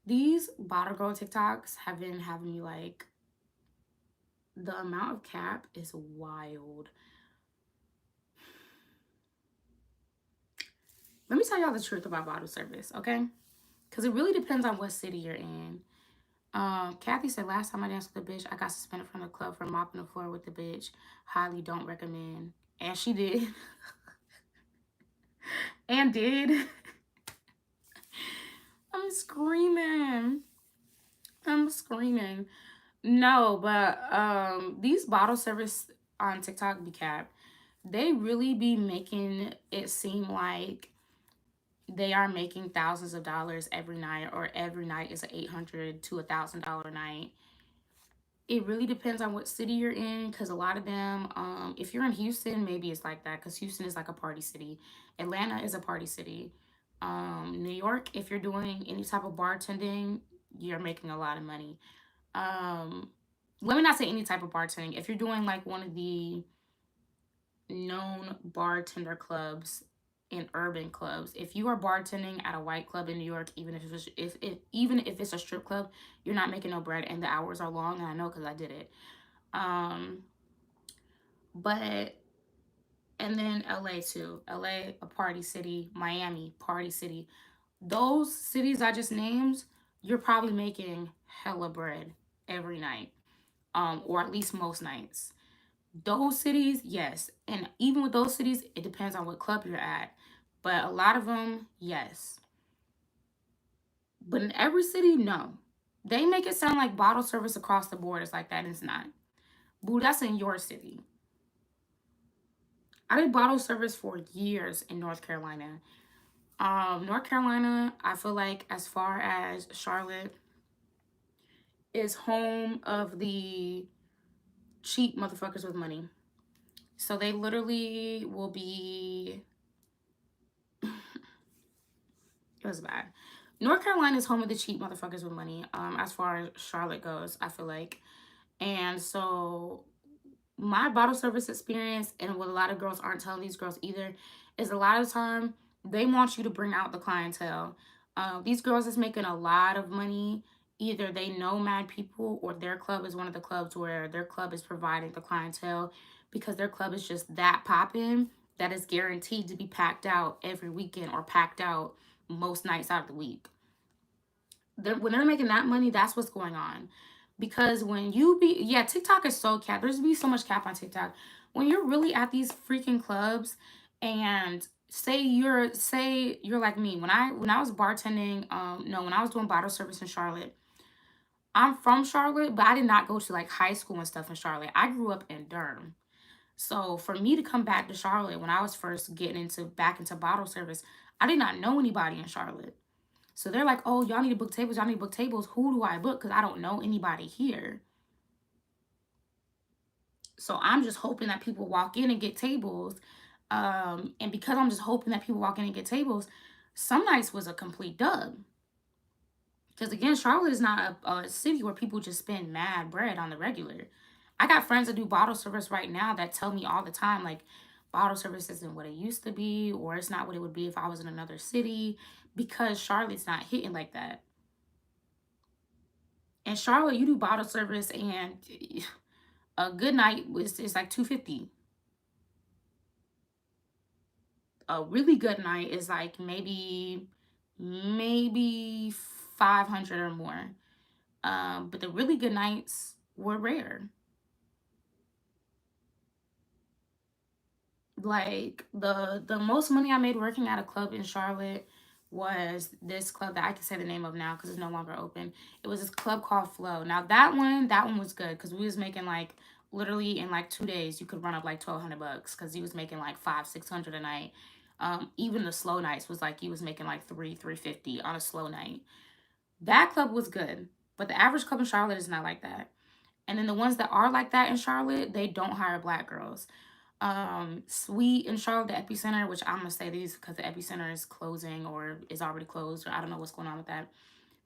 Speaker 1: these bottle girl TikToks have been having me like the amount of cap is wild. Let me tell y'all the truth about bottle service, okay? Because it really depends on what city you're in. Cathy said last time I danced with a bitch, I got suspended from the club for mopping the floor with the bitch. Highly don't recommend. And she did. And did. I'm screaming. I'm screaming. No, but these bottle service on TikTok be cap. They really be making it seem like they are making thousands of dollars every night, or every night is an $800 to $1,000 night. It really depends on what city you're in, because a lot of them, if you're in Houston, maybe it's like that, because Houston is like a party city. Atlanta is a party city. New York, if you're doing any type of bartending, you're making a lot of money. Um, Let me not say any type of bartending. If you're doing like one of the known bartender clubs in urban clubs, if you are bartending at a white club in New York, even even if it's a strip club, you're not making no bread, and the hours are long, and I know because I did it. Um, but and then LA too. LA, a party city. Miami, party city. Those cities I just named, you're probably making hella bread every night. Or at least most nights. Those cities, yes. And even with those cities, it depends on what club you're at. But a lot of them, yes. But in every city, no. They make it sound like bottle service across the board is like that, and it's not. Boo, that's in your city. I did bottle service for years in North Carolina. North Carolina, I feel like, as far as Charlotte, is home of the cheap motherfuckers with money. So they literally will be. It was bad. North Carolina is home of the cheap motherfuckers with money. As far as Charlotte goes, I feel like, and so my bottle service experience, and what a lot of girls aren't telling these girls either, is a lot of time they want you to bring out the clientele. These girls is making a lot of money. Either they know mad people, or their club is one of the clubs where their club is providing the clientele, because their club is just that popping that is guaranteed to be packed out every weekend, or packed out most nights out of the week. When they're making that money, that's what's going on. Because when you be, yeah, TikTok is so cap. There's be so much cap on TikTok. When you're really at these freaking clubs, and say you're like me. When I was bartending, no, when I was doing bottle service in Charlotte, I'm from Charlotte, but I did not go to like high school and stuff in Charlotte. I grew up in Durham. So for me to come back to Charlotte when I was first getting into back into bottle service, I did not know anybody in Charlotte. So they're like, oh, y'all need to book tables. Y'all need to book tables. Who do I book? Because I don't know anybody here. So I'm just hoping that people walk in and get tables. And because I'm just hoping that people walk in and get tables, some nights was a complete dub. Because again, Charlotte is not a city where people just spend mad bread on the regular. I got friends that do bottle service right now that tell me all the time, like, bottle service isn't what it used to be, or it's not what it would be if I was in another city, because Charlotte's not hitting like that. In Charlotte, you do bottle service, and a good night is like 250. A really good night is like maybe 500 or more. But the really good nights were rare. Like the most money I made working at a club in Charlotte was this club that I can say the name of now because it's no longer open. It was this club called Flow. Now that one was good because we was making like literally in like 2 days you could run up like $1,200 because he was making like 500-600 a night. Even the slow nights was like he was making like 350 on a slow night. That club was good, but the average club in Charlotte is not like that. And then the ones that are like that in Charlotte, they don't hire black girls. Sweet in Charlotte, the epicenter, which I'm gonna say these because the epicenter is closing or is already closed, or I don't know what's going on with that.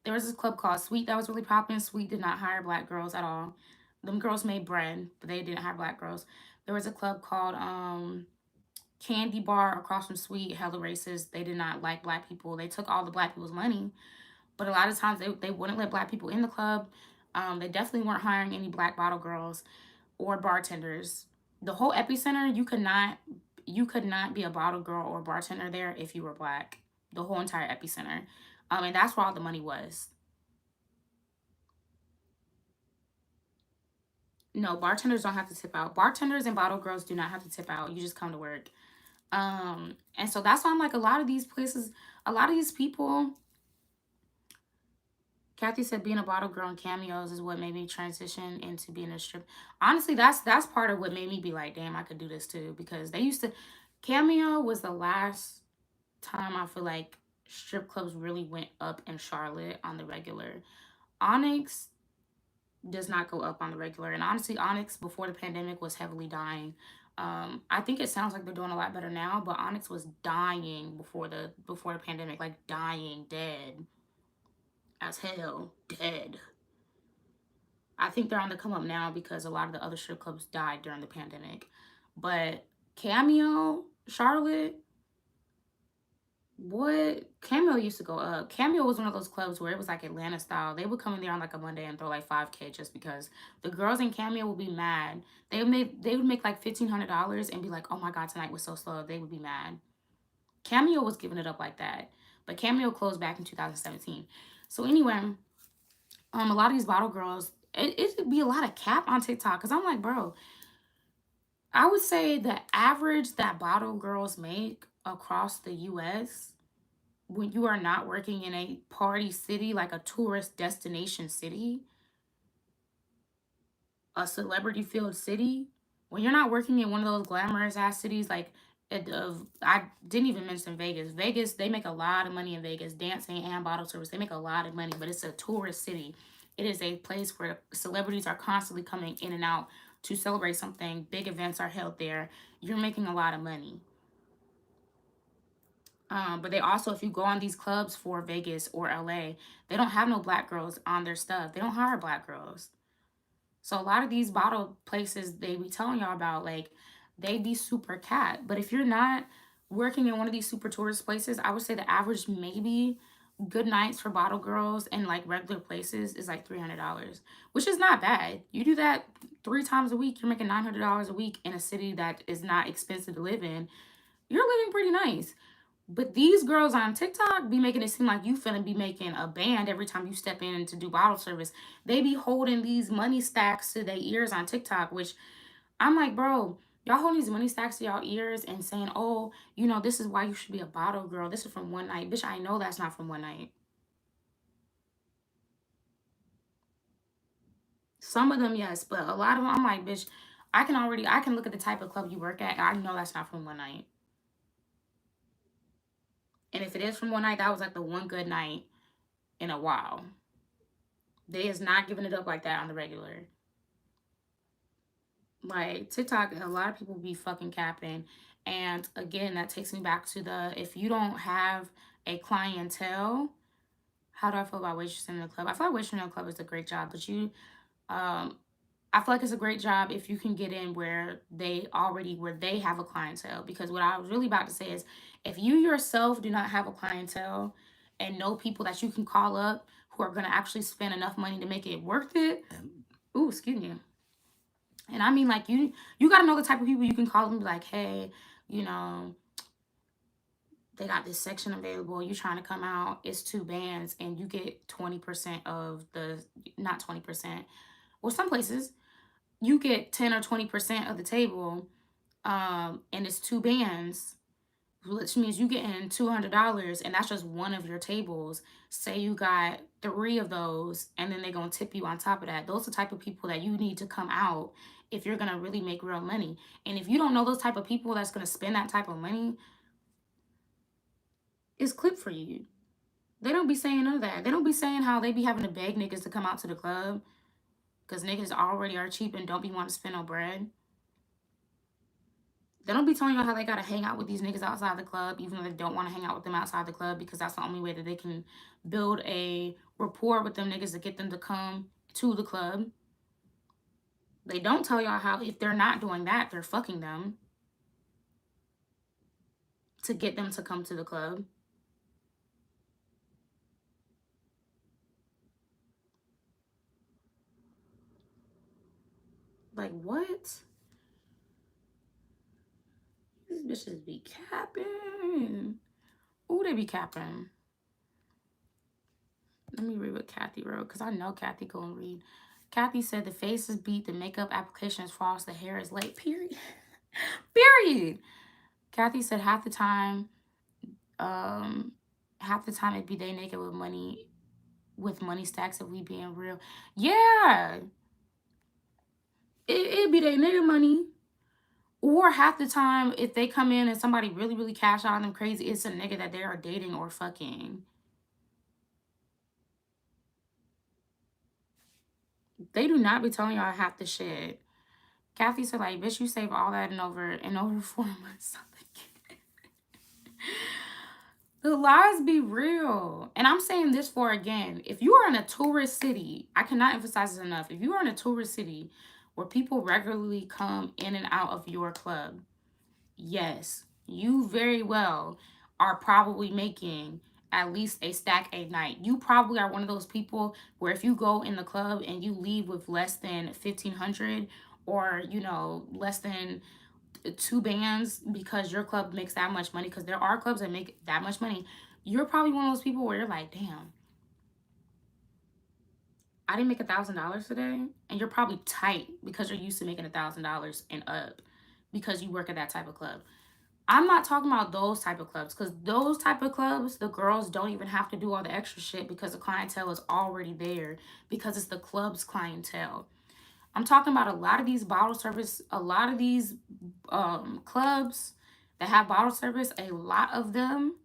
Speaker 1: There was this club called Sweet that was really popping. Sweet did not hire black girls at all. Them girls made bread, but they didn't hire black girls. There was a club called Candy Bar across from Sweet, hella racist. They did not like black people. They took all the black people's money, but a lot of times they wouldn't let black people in the club. They definitely weren't hiring any black bottle girls or bartenders. The whole epicenter, you could not be a bottle girl or bartender there if you were black. The whole entire epicenter. And that's where all the money was. No, bartenders don't have to tip out. Bartenders and bottle girls do not have to tip out. You just come to work. And so that's why I'm like, a lot of these places, a lot of these people, Cathy said being a bottle girl in cameos is what made me transition into being a strip. Honestly, that's part of what made me be like, damn, I could do this too. Because they used to, Cameo was the last time I feel like strip clubs really went up in Charlotte on the regular. Onyx does not go up on the regular. And honestly, Onyx before the pandemic was heavily dying. I think it sounds like they're doing a lot better now, but Onyx was dying before the pandemic, like dying, dead as hell, dead. I think they're on the come up now because a lot of the other strip clubs died during the pandemic. But Cameo, Charlotte, what Cameo used to go up. Cameo was one of those clubs where it was like Atlanta style. They would come in there on like a Monday and throw like 5K just because the girls in Cameo would be mad. They would make like $1,500 and be like, oh my god, tonight was so slow. They would be mad. Cameo was giving it up like that. But Cameo closed back in 2017. So anyway, a lot of these bottle girls, it'd be a lot of cap on TikTok. Cause I'm like, bro, I would say the average that bottle girls make across the US when you are not working in a party city, like a tourist destination city, a celebrity filled city, when you're not working in one of those glamorous ass cities, like I didn't even mention Vegas. Vegas, they make a lot of money in Vegas, dancing and bottle service. They make a lot of money, but it's a tourist city. It is a place where celebrities are constantly coming in and out to celebrate something. Big events are held there. You're making a lot of money. But they also, if you go on these clubs for Vegas or LA, they don't have no black girls on their stuff. They don't hire black girls. So a lot of these bottle places they be telling y'all about, like, they be super cat. But if you're not working in one of these super tourist places, I would say the average maybe good nights for bottle girls and like regular places is like $300, which is not bad. You do that 3 times a week, you're making $900 a week in a city that is not expensive to live in. You're living pretty nice. But these girls on TikTok be making it seem like you finna be making a band every time you step in to do bottle service. They be holding these money stacks to their ears on TikTok, which I'm like, bro, y'all holding these money stacks to y'all ears and saying, oh, this is why you should be a bottle girl. This is from one night. Bitch, I know that's not from one night. Some of them, yes, but a lot of them, I'm like, bitch, I can look at the type of club you work at, and I know that's not from one night. And if it is from one night, that was like the one good night in a while. They is not giving it up like that on the regular. Like TikTok, a lot of people be fucking capping. And again, that takes me back to the if you don't have a clientele, how do I feel about waitressing in the club? I feel like waitressing in the club is a great job, but um, I feel like it's a great job if you can get in where they have a clientele. Because what I was really about to say is, if you yourself do not have a clientele and know people that you can call up who are gonna actually spend enough money to make it worth it, ooh, excuse me. And I mean, like you got to know the type of people you can call them and be like, hey, you know, they got this section available. You trying to come out? It's 2 bands, and you get 20% of the, not 20%. Well, some places you get 10 or 20% of the table, and it's 2 bands, which means you getting $200, and that's just one of your tables. Say you got 3 of those, and then they're gonna tip you on top of that. Those are the type of people that you need to come out if you're gonna really make real money. And if you don't know those type of people that's gonna spend that type of money, it's clip for you. They don't be saying none of that. They don't be saying how they be having to beg niggas to come out to the club because niggas already are cheap and don't be wanting to spend no bread. They don't be telling you how they gotta hang out with these niggas outside the club, even though they don't want to hang out with them outside the club, because that's the only way that they can build a rapport with them niggas to get them to come to the club. They don't tell y'all how if they're not doing that, they're fucking them to get them to come to the club. Like, what? These bitches be capping. Ooh, they be capping. Let me read what Cathy wrote, because I know Cathy gonna read. Cathy said the face is beat, the makeup application is false, the hair is late. Period. Period. Kathy said um, half the time it'd be they naked with money stacks if we being real. Yeah, it'd be they nigga money. Or half the time, if they come in and somebody really, really cash out on them crazy, it's a nigga that they are dating or fucking. They do not be telling y'all half the shit. Kathy said, like, bitch, you save all that in over 4 months. The lies be real. And I'm saying this for again, if you are in a tourist city, I cannot emphasize this enough. If you are in a tourist city where people regularly come in and out of your club, yes, you very well are probably making at least a stack a night. You probably are one of those people where if you go in the club and you leave with less than 1,500 or, less than two bands because your club makes that much money, because there are clubs that make that much money, you're probably one of those people where you're like, damn, I didn't make $1,000 today. And you're probably tight because you're used to making $1,000 and up because you work at that type of club. I'm not talking about those type of clubs, because those type of clubs, the girls don't even have to do all the extra shit because the clientele is already there because it's the club's clientele. I'm talking about a lot of these bottle service, a lot of these clubs that have bottle service, a lot of them,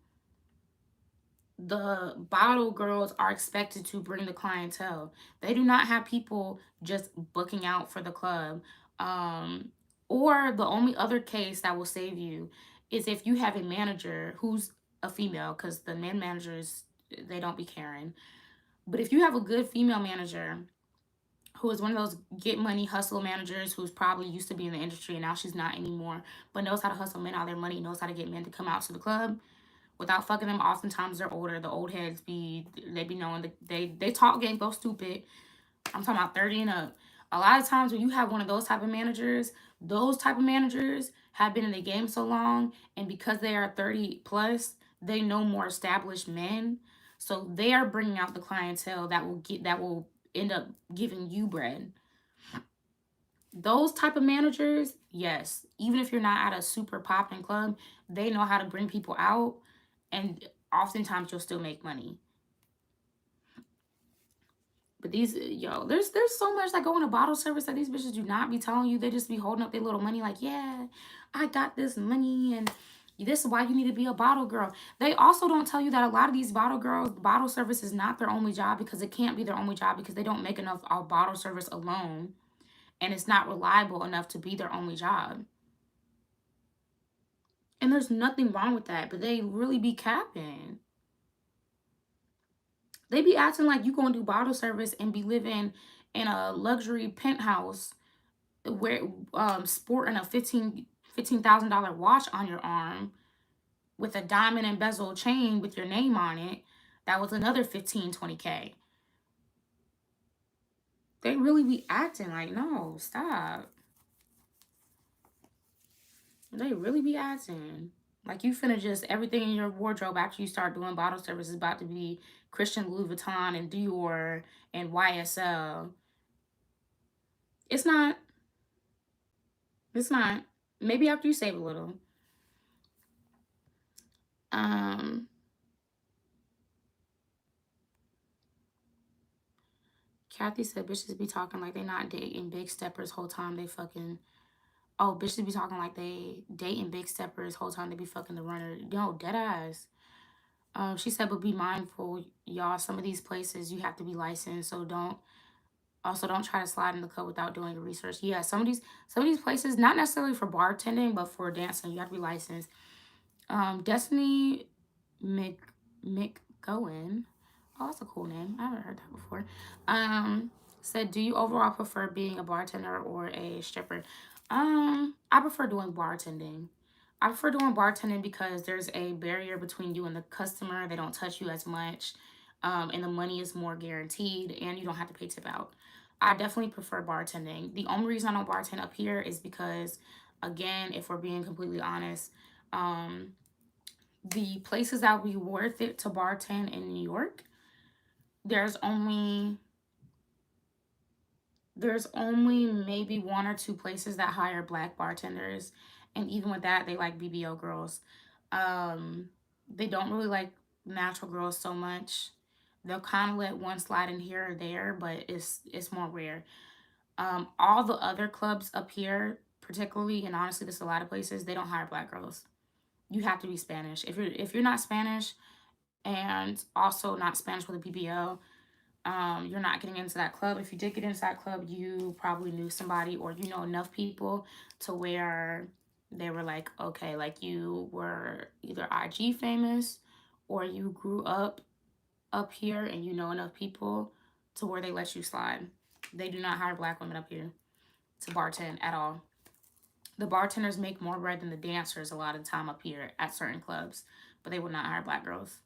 Speaker 1: the bottle girls are expected to bring the clientele. They do not have people just booking out for the club. Um, or the only other case that will save you is if you have a manager who's a female, because the men managers, they don't be caring. But if you have a good female manager who is one of those get money hustle managers who's probably used to be in the industry and now she's not anymore, but knows how to hustle men out of their money, knows how to get men to come out to the club without fucking them. Oftentimes they're older. The old heads they be knowing that they talk game, go stupid. I'm talking about 30 and up. A lot of times when you have one of those type of managers have been in the game so long, and because they are 30 plus, they know more established men. So they are bringing out the clientele that will end up giving you bread. Those type of managers, yes, even if you're not at a super popping club, they know how to bring people out, and oftentimes you'll still make money. But there's so much that go in a bottle service that these bitches do not be telling you. They just be holding up their little money like, yeah, I got this money and this is why you need to be a bottle girl. They also don't tell you that a lot of these bottle girls, bottle service is not their only job, because it can't be their only job because they don't make enough off bottle service alone, and it's not reliable enough to be their only job. And there's nothing wrong with that, but they really be capping. They be acting like you gonna do bottle service and be living in a luxury penthouse where sporting a $15,000 watch on your arm with a diamond and bezel chain with your name on it. That was another 15-20K. They really be acting like, no, stop. They really be acting like you finna just everything in your wardrobe after you start doing bottle service is about to be Christian Louis Vuitton and Dior and YSL. It's not. It's not. Maybe after you save a little. Um, Kathy said bitches be talking like they not dating big steppers whole time they fucking. Oh, bitches be talking like they dating big steppers whole time they be fucking the runner. No, dead ass. She said, but be mindful, y'all. Some of these places you have to be licensed, so don't try to slide in the club without doing your research. Yeah, some of these places, not necessarily for bartending, but for dancing, you have to be licensed. Destiny Mc McGowan. Oh, that's a cool name. I haven't heard that before. Said, do you overall prefer being a bartender or a stripper? I prefer doing bartending. I prefer doing bartending because there's a barrier between you and the customer. They don't touch you as much, and the money is more guaranteed, and you don't have to pay tip out. I definitely prefer bartending. The only reason I don't bartend up here is because, again, if we're being completely honest, um, the places that would be worth it to bartend in New York, there's only There's only maybe one or two places that hire black bartenders, and even with that, they like BBO girls. Um, they don't really like natural girls so much. They'll kind of let one slide in here or there, but it's more rare. All the other clubs up here, particularly, and honestly, there's a lot of places they don't hire black girls. You have to be Spanish. If you're not Spanish and also not Spanish with a BBO, you're not getting into that club. If you did get into that club, you probably knew somebody or you know enough people to where they were like, okay, like you were either IG famous or you grew up here and you know enough people to where they let you slide. They do not hire black women up here to bartend at all. The bartenders make more bread than the dancers a lot of the time up here at certain clubs, but they would not hire black girls.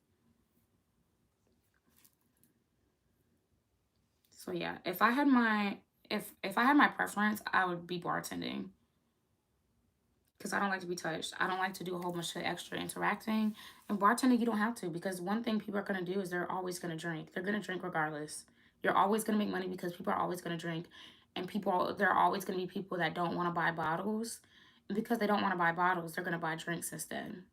Speaker 1: So yeah, if I had my preference, I would be bartending because I don't like to be touched. I don't like to do a whole bunch of extra interacting. And bartending, you don't have to because one thing people are gonna do is they're always gonna drink. They're gonna drink regardless. You're always gonna make money because people are always gonna drink, and there are always gonna be people that don't want to buy bottles, and because they don't want to buy bottles, they're gonna buy drinks instead.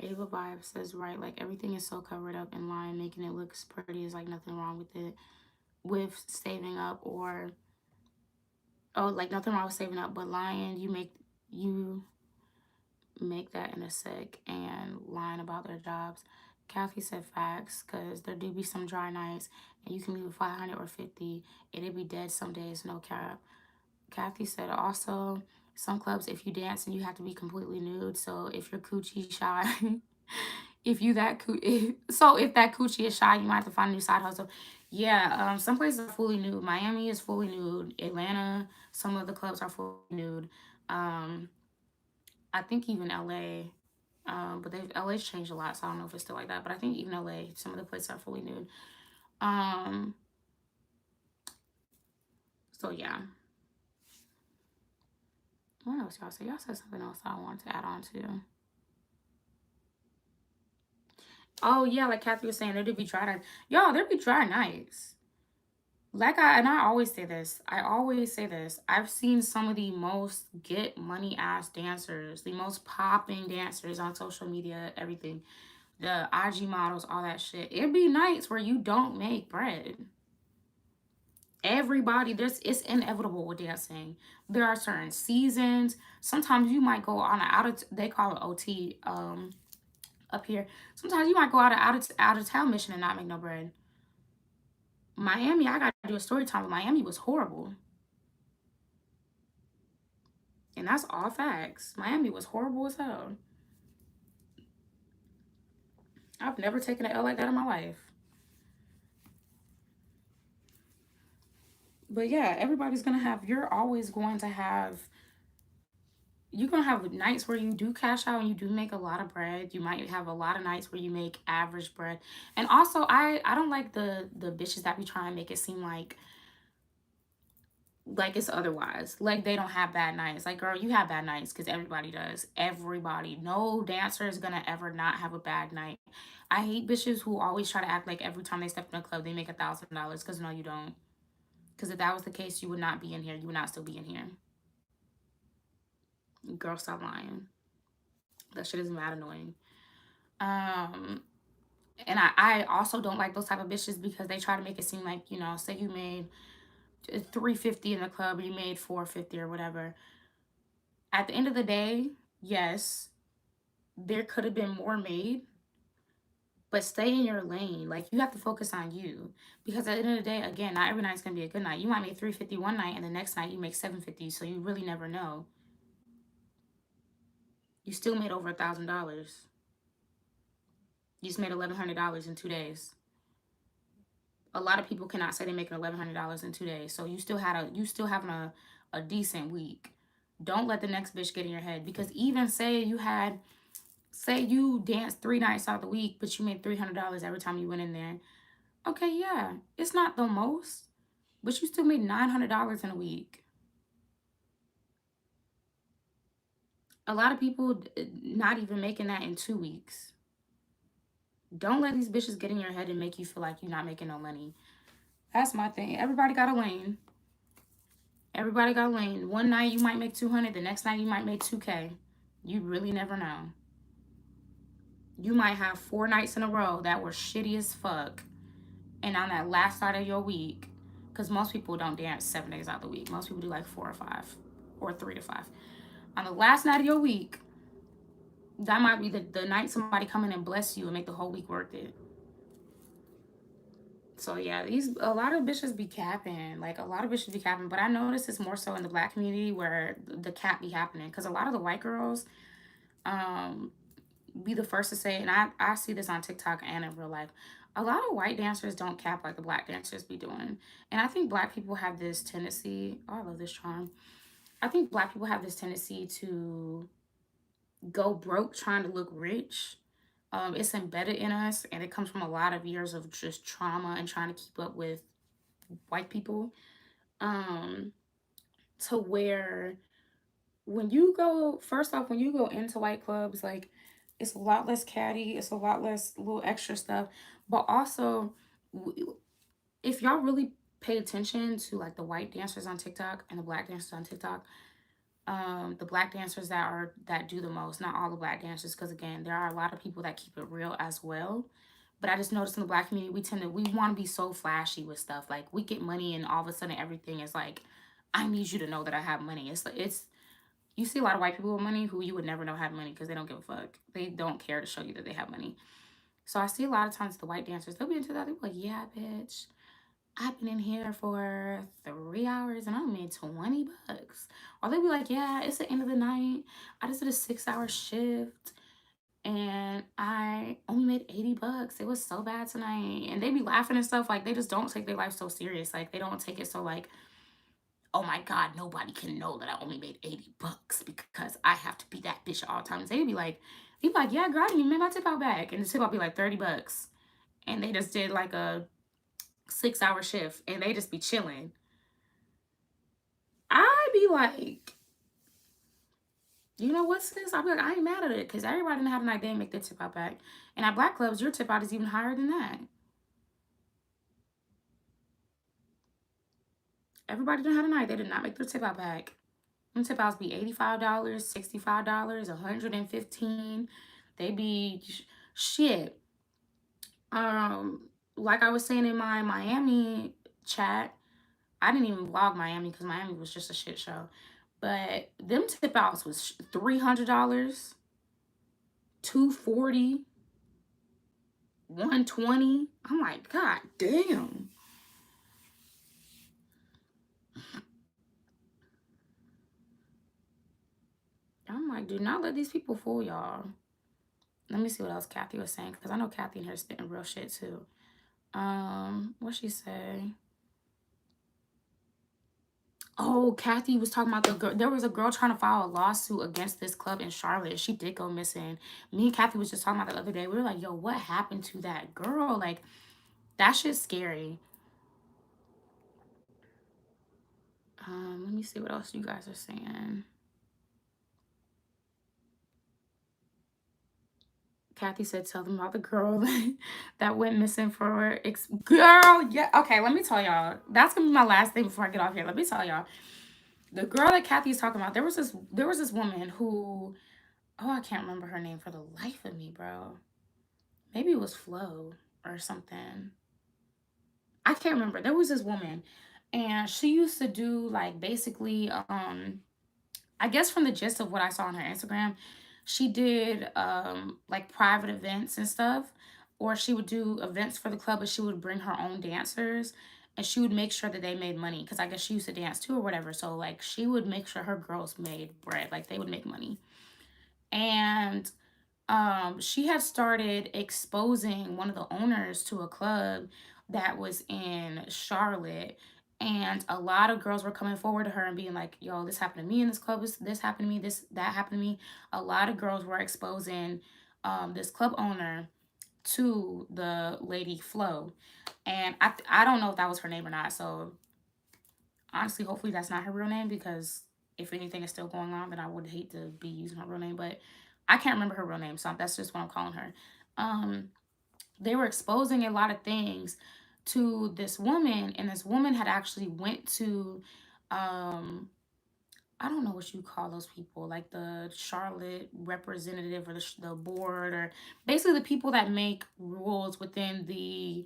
Speaker 1: Ava Vibe says right, like everything is so covered up in line, making it look pretty is like nothing wrong with it. With saving up or oh, like nothing wrong with saving up, but lying, you make that in a sec and lying about their jobs. Cathy said facts, cause there do be some dry nights and you can leave with 500 or 50, and it be dead some days, no cap. Cathy said also some clubs if you dance and you have to be completely nude. So if you're coochie shy, if you that so if that coochie is shy, you might have to find a new side hustle. Yeah, some places are fully nude. Miami is fully nude. Atlanta, some of the clubs are fully nude. Um, I think even LA. But LA's changed a lot, so I don't know if it's still like that. But I think even LA, some of the places are fully nude. Um, so yeah. What else y'all say? Y'all said something else I wanted to add on to. Oh yeah, like Cathy was saying, there'd be dry nights. Y'all, there'd be dry nights. I always say this. I always say this. I've seen some of the most get money ass dancers, the most popping dancers on social media, everything. The IG models, all that shit. It'd be nights where you don't make bread. Everybody, it's inevitable with dancing. There are certain seasons. Sometimes you might go on an they call it OT, up here. Sometimes you might go out of town mission and not make no bread. Miami, I gotta do a story time. Miami was horrible. And that's all facts. Miami was horrible as hell. I've never taken an L like that in my life. But yeah, you're always going to have, you're going to have nights where you do cash out and you do make a lot of bread. You might have a lot of nights where you make average bread. And also, I don't like the bitches that be trying to make it seem like it's otherwise, like they don't have bad nights. Like, girl, you have bad nights because everybody does. Everybody, no dancer is gonna ever not have a bad night. I hate bitches who always try to act like every time they step in a club they make $1,000, because no, you don't. Because if that was the case, you would not be in here. You would not still be in here. Girl, stop lying. That shit is mad annoying. um and I also don't like those type of bitches because they try to make it seem like, say you made 350 in the club or you made 450 or whatever. At the end of the day, yes, there could have been more made, but stay in your lane. Like, you have to focus on you, because at the end of the day, again, not every night's gonna be a good night. You might make 350 one night and the next night you make 750, so you really never know. You still made over $1,000. You just made $1,100 in 2 days. A lot of people cannot say they make $1,100 in 2 days, so you still having a decent week. Don't let the next bitch get in your head, because even say you danced 3 nights out of the week, but you made $300 every time you went in there. Okay, yeah, it's not the most, but you still made $900 in a week. A lot of people not even making that in 2 weeks. Don't let these bitches get in your head and make you feel like you're not making no money. That's my thing. Everybody got a lane. Everybody got a lane. One night you might make 200, the next night you might make 2K. You really never know. You might have 4 nights in a row that were shitty as fuck. And on that last night of your week, because most people don't dance 7 days out of the week. Most people do like 4 or 5 or 3 to 5. On the last night of your week, that might be the night somebody come in and bless you and make the whole week worth it. So yeah, a lot of bitches be capping. Like a lot of bitches be capping, but I notice it's more so in the black community where the cap be happening. Cause a lot of the white girls, um, be the first to say, and I see this on TikTok and in real life. A lot of white dancers don't cap like the black dancers be doing. And I think black people have this tendency, oh, I love this charm. I think black people have this tendency to go broke trying to look rich. It's embedded in us, and it comes from a lot of years of just trauma and trying to keep up with white people. Um, to where when you go, first off, when you go into white clubs, like it's a lot less catty, it's a lot less little extra stuff, but also if y'all really pay attention to like the white dancers on TikTok and the black dancers on TikTok, the black dancers that do the most, not all the black dancers, because again there are a lot of people that keep it real as well, but I just noticed in the black community we want to be so flashy with stuff. Like we get money and all of a sudden everything is like, I need you to know that I have money. It's like it's you see a lot of white people with money who you would never know have money because they don't give a fuck. They don't care to show you that they have money. So I see a lot of times the white dancers, they'll be into that, they'll be like, yeah bitch, I've been in here for 3 hours and I made 20 bucks. Or they'll be like, yeah, it's the end of the night. I just did a 6 hour shift and I only made 80 bucks. It was so bad tonight. And they be laughing and stuff. Like they just don't take their life so serious. Like they don't take it so like, oh my God, nobody can know that I only made 80 bucks because I have to be that bitch at all times. They'd be like, yeah, girl, I didn't even make my tip out back. And the tip out be like 30 bucks. And they just did like a 6 hour shift and they just be chilling. I'd be like, you know what's this? I'd be like, I ain't mad at it because everybody didn't have a night they make their tip out back. And at black clubs, your tip out is even higher than that. Everybody didn't have a night they did not make their tip out back. Them tip outs be $85, $65, $115. They be shit. Um, like I was saying in my Miami chat, I didn't even vlog Miami because Miami was just a shit show. But them tip outs was $300, 240, 120. I'm like, God damn. I'm like, do not let these people fool y'all. Let me see what else Cathy was saying because I know Cathy in here spitting real shit too. What she say? Oh, Cathy was talking about the girl. There was a girl trying to file a lawsuit against this club in Charlotte. She did go missing. Me and Cathy was just talking about the other day. We were like, yo, what happened to that girl? Like, that shit's scary. Let me see what else you guys are saying. Cathy said, tell them about the girl that went missing for girl. Yeah. Okay, let me tell y'all. That's gonna be my last thing before I get off here. Let me tell y'all. The girl that Cathy's talking about, there was this woman who, oh, I can't remember her name for the life of me, bro. Maybe it was Flo or something. I can't remember. There was this woman and she used to do like basically I guess from the gist of what I saw on her Instagram, she did like private events and stuff, or she would do events for the club, but she would bring her own dancers and she would make sure that they made money because I guess she used to dance too or whatever. So like she would make sure her girls made bread, like they would make money. And she had started exposing one of the owners to a club that was in Charlotte, and a lot of girls were coming forward to her and being like, yo, this happened to me in this club, this happened to me, this that happened to me. A lot of girls were exposing this club owner to the lady Flo, and I don't know if that was her name or not, so honestly hopefully that's not her real name because if anything is still going on, then I would hate to be using her real name, but I can't remember her real name, so that's just what I'm calling her. Um, they were exposing a lot of things to this woman, and this woman had actually went to um I don't know what you call those people, like the Charlotte representative or the board, or basically the people that make rules within the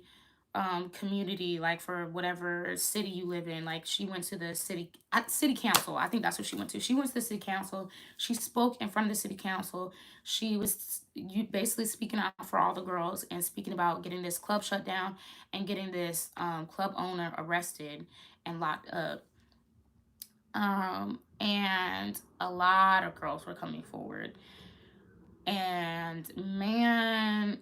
Speaker 1: community, like for whatever city you live in. Like she went to the city council. I think that's what she went to. She went to the city council. She spoke in front of the city council. She was you basically speaking out for all the girls and speaking about getting this club shut down and getting this club owner arrested and locked up. And a lot of girls were coming forward. And man,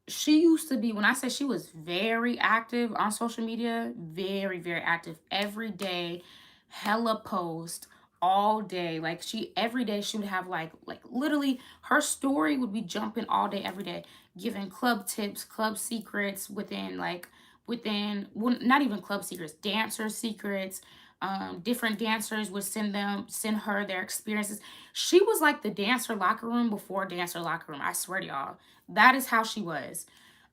Speaker 1: she used to be, when I say she was very active on social media, very, very active every day, hella post all day. Like she every day she would have like literally her story would be jumping all day, every day, giving club tips, club secrets within well, not even club secrets, dancer secrets. Different dancers would send her their experiences. She was like the dancer locker room before dancer locker room. I swear to y'all, that is how she was.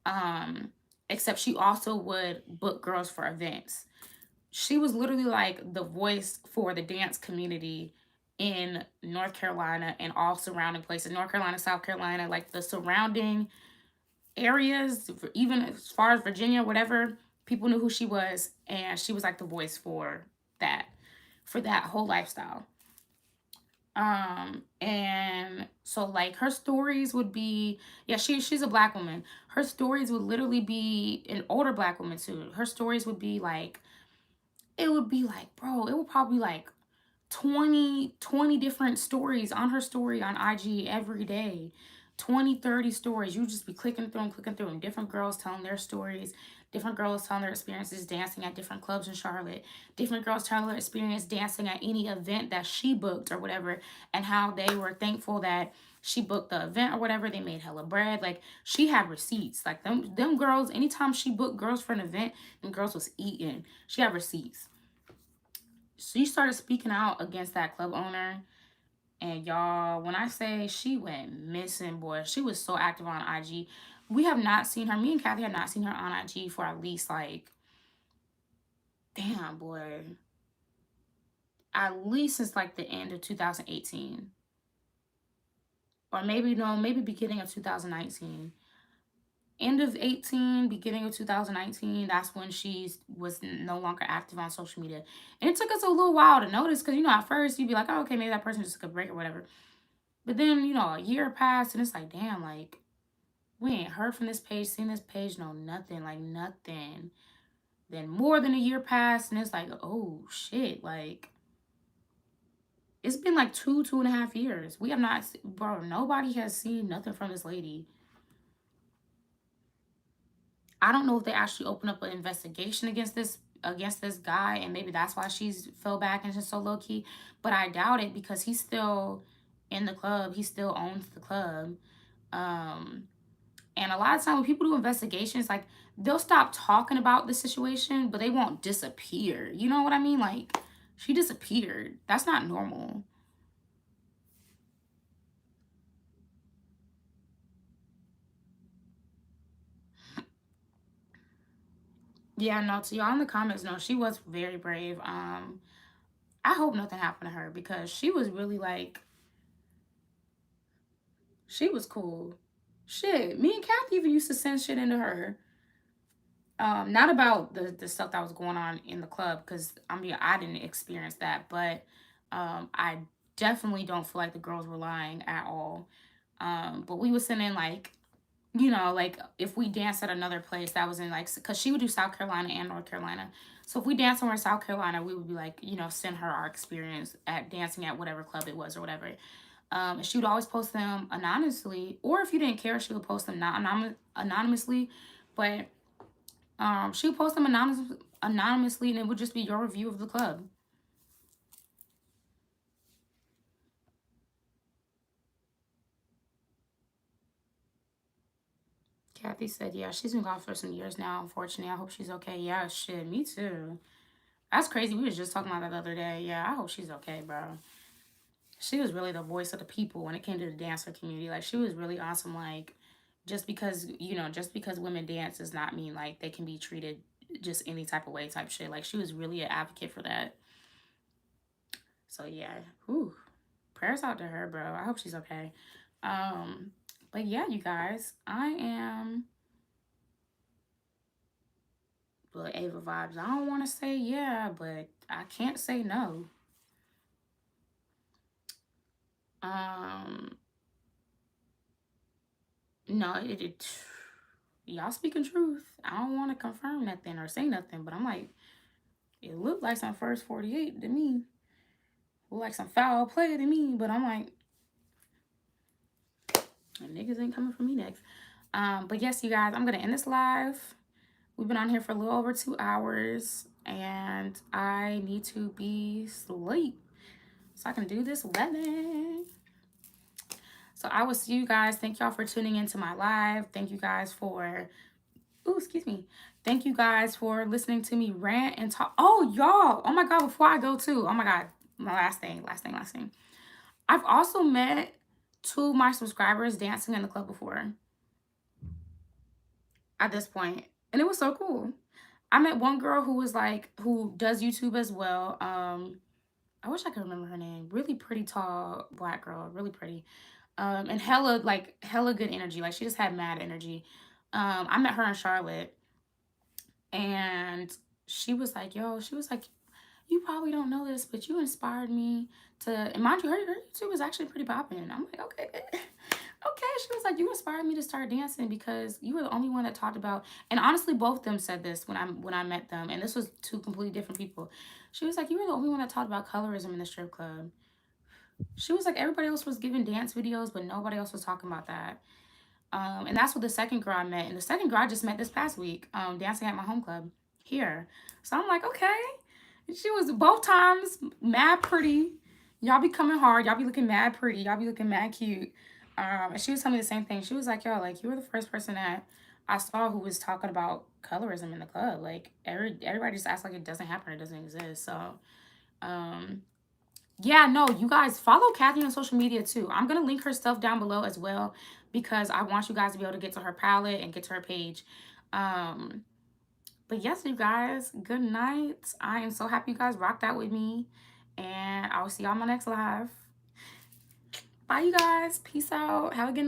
Speaker 1: Um, Except she also would book girls for events. She was literally like the voice for the dance community in North Carolina and all surrounding places. North Carolina, South Carolina, like the surrounding areas, even as far as Virginia, whatever, people knew who she was, and she was like the voice that for that whole lifestyle. And so like her stories would be, yeah, she's a black woman. Her stories would literally be an older black woman too. Her stories would be like, it would be like, bro, it would probably like 20 different stories on her story on IG every day. 20, 30 stories. You just be clicking through them. Different girls telling their stories, different girls telling their experiences dancing at different clubs in Charlotte, different girls telling their experience dancing at any event that she booked or whatever, and how they were thankful that she booked the event or whatever. They made hella bread. Like she had receipts. Like them girls, anytime she booked girls for an event, them girls was eating. She had receipts. She started speaking out against that club owner. And y'all, when I say she went missing, boy, she was so active on IG. We have not seen her. Me and Cathy have not seen her on IG for at least like, damn, boy, at least since like the end of 2018. Or maybe, no, maybe beginning of 2019. End of 18, beginning of 2019, that's when she was no longer active on social media. And it took us a little while to notice because, at first you'd be like, oh, okay, maybe that person just took a break or whatever. But then, a year passed and it's like, damn, like, we ain't heard from this page, seen this page, no nothing, like nothing. Then more than a year passed and it's like, oh shit, like, it's been like 2.5 years. We have not, bro, nobody has seen nothing from this lady. I don't know if they actually opened up an investigation against this guy, and maybe that's why she's fell back and just so low key. But I doubt it because he's still in the club. He still owns the club. Um, and a lot of times when people do investigations, like they'll stop talking about the situation, but they won't disappear. You know what I mean? Like she disappeared. That's not normal. Yeah, no, to y'all in the comments, no, she was very brave. I hope nothing happened to her because she was really like, she was cool. Shit, me and Kathy even used to send shit into her. Not about the stuff that was going on in the club, because I mean I didn't experience that, but I definitely don't feel like the girls were lying at all. But we would send in like, like if we danced at another place that was in like, because she would do South Carolina and North Carolina. So if we danced somewhere in South Carolina, we would be like, send her our experience at dancing at whatever club it was or whatever. And she would always post them anonymously, or if you didn't care, she would post them not anonymously. But she would post them anonymously, and it would just be your review of the club. Kathy said, yeah, she's been gone for some years now, unfortunately. I hope she's okay. Yeah, shit, me too. That's crazy. We was just talking about that the other day. Yeah, I hope she's okay, bro. She was really the voice of the people when it came to the dancer community. Like, she was really awesome. Like, just because, just because women dance does not mean like they can be treated just any type of way type shit. Like, she was really an advocate for that. So yeah, whew. Prayers out to her, bro. I hope she's okay. Um, but yeah, you guys, I am but Ava vibes. I don't want to say yeah, but I can't say no. Um, no, y'all speaking truth. I don't want to confirm nothing or say nothing, but I'm like, it looked like some first 48 to me. Looked like some foul play to me, but I'm like, niggas ain't coming for me next. But yes, you guys, I'm gonna end this live. We've been on here for a little over 2 hours, and I need to be asleep so I can do this wedding. So I will see you guys. Thank y'all for tuning into my live. Thank you guys for, excuse me. Thank you guys for listening to me rant and talk. Oh, y'all. Oh my God, before I go too. Oh my God. My last thing. I've also met 2 of my subscribers dancing in the club before at this point. And it was so cool. I met one girl who was like, who does YouTube as well. I wish I could remember her name. Really pretty tall black girl, really pretty. And hella good energy. Like, she just had mad energy. I met her in Charlotte, and she was like, you probably don't know this, but you inspired me to, and mind you, her YouTube was actually pretty popping. I'm like, okay. Okay. She was like, you inspired me to start dancing because you were the only one that talked about, and honestly, both of them said this when I met them, and this was 2 completely different people. She was like, you were the only one that talked about colorism in the strip club. She was like, everybody else was giving dance videos, but nobody else was talking about that. And that's what the second girl I met. And the second girl I just met this past week, dancing at my home club here. So I'm like, okay. She was both times mad pretty. Y'all be coming hard. Y'all be looking mad pretty. Y'all be looking mad cute. And she was telling me the same thing. She was like, yo, like, you were the first person that I saw who was talking about colorism in the club. Like, everybody just acts like it doesn't happen. It doesn't exist. So, um, yeah, no, you guys follow Cathy on social media too. I'm going to link her stuff down below as well because I want you guys to be able to get to her palette and get to her page. Um, but yes, you guys, good night. I am so happy you guys rocked out with me, and I'll see y'all on my next live. Bye, you guys. Peace out. Have a good night.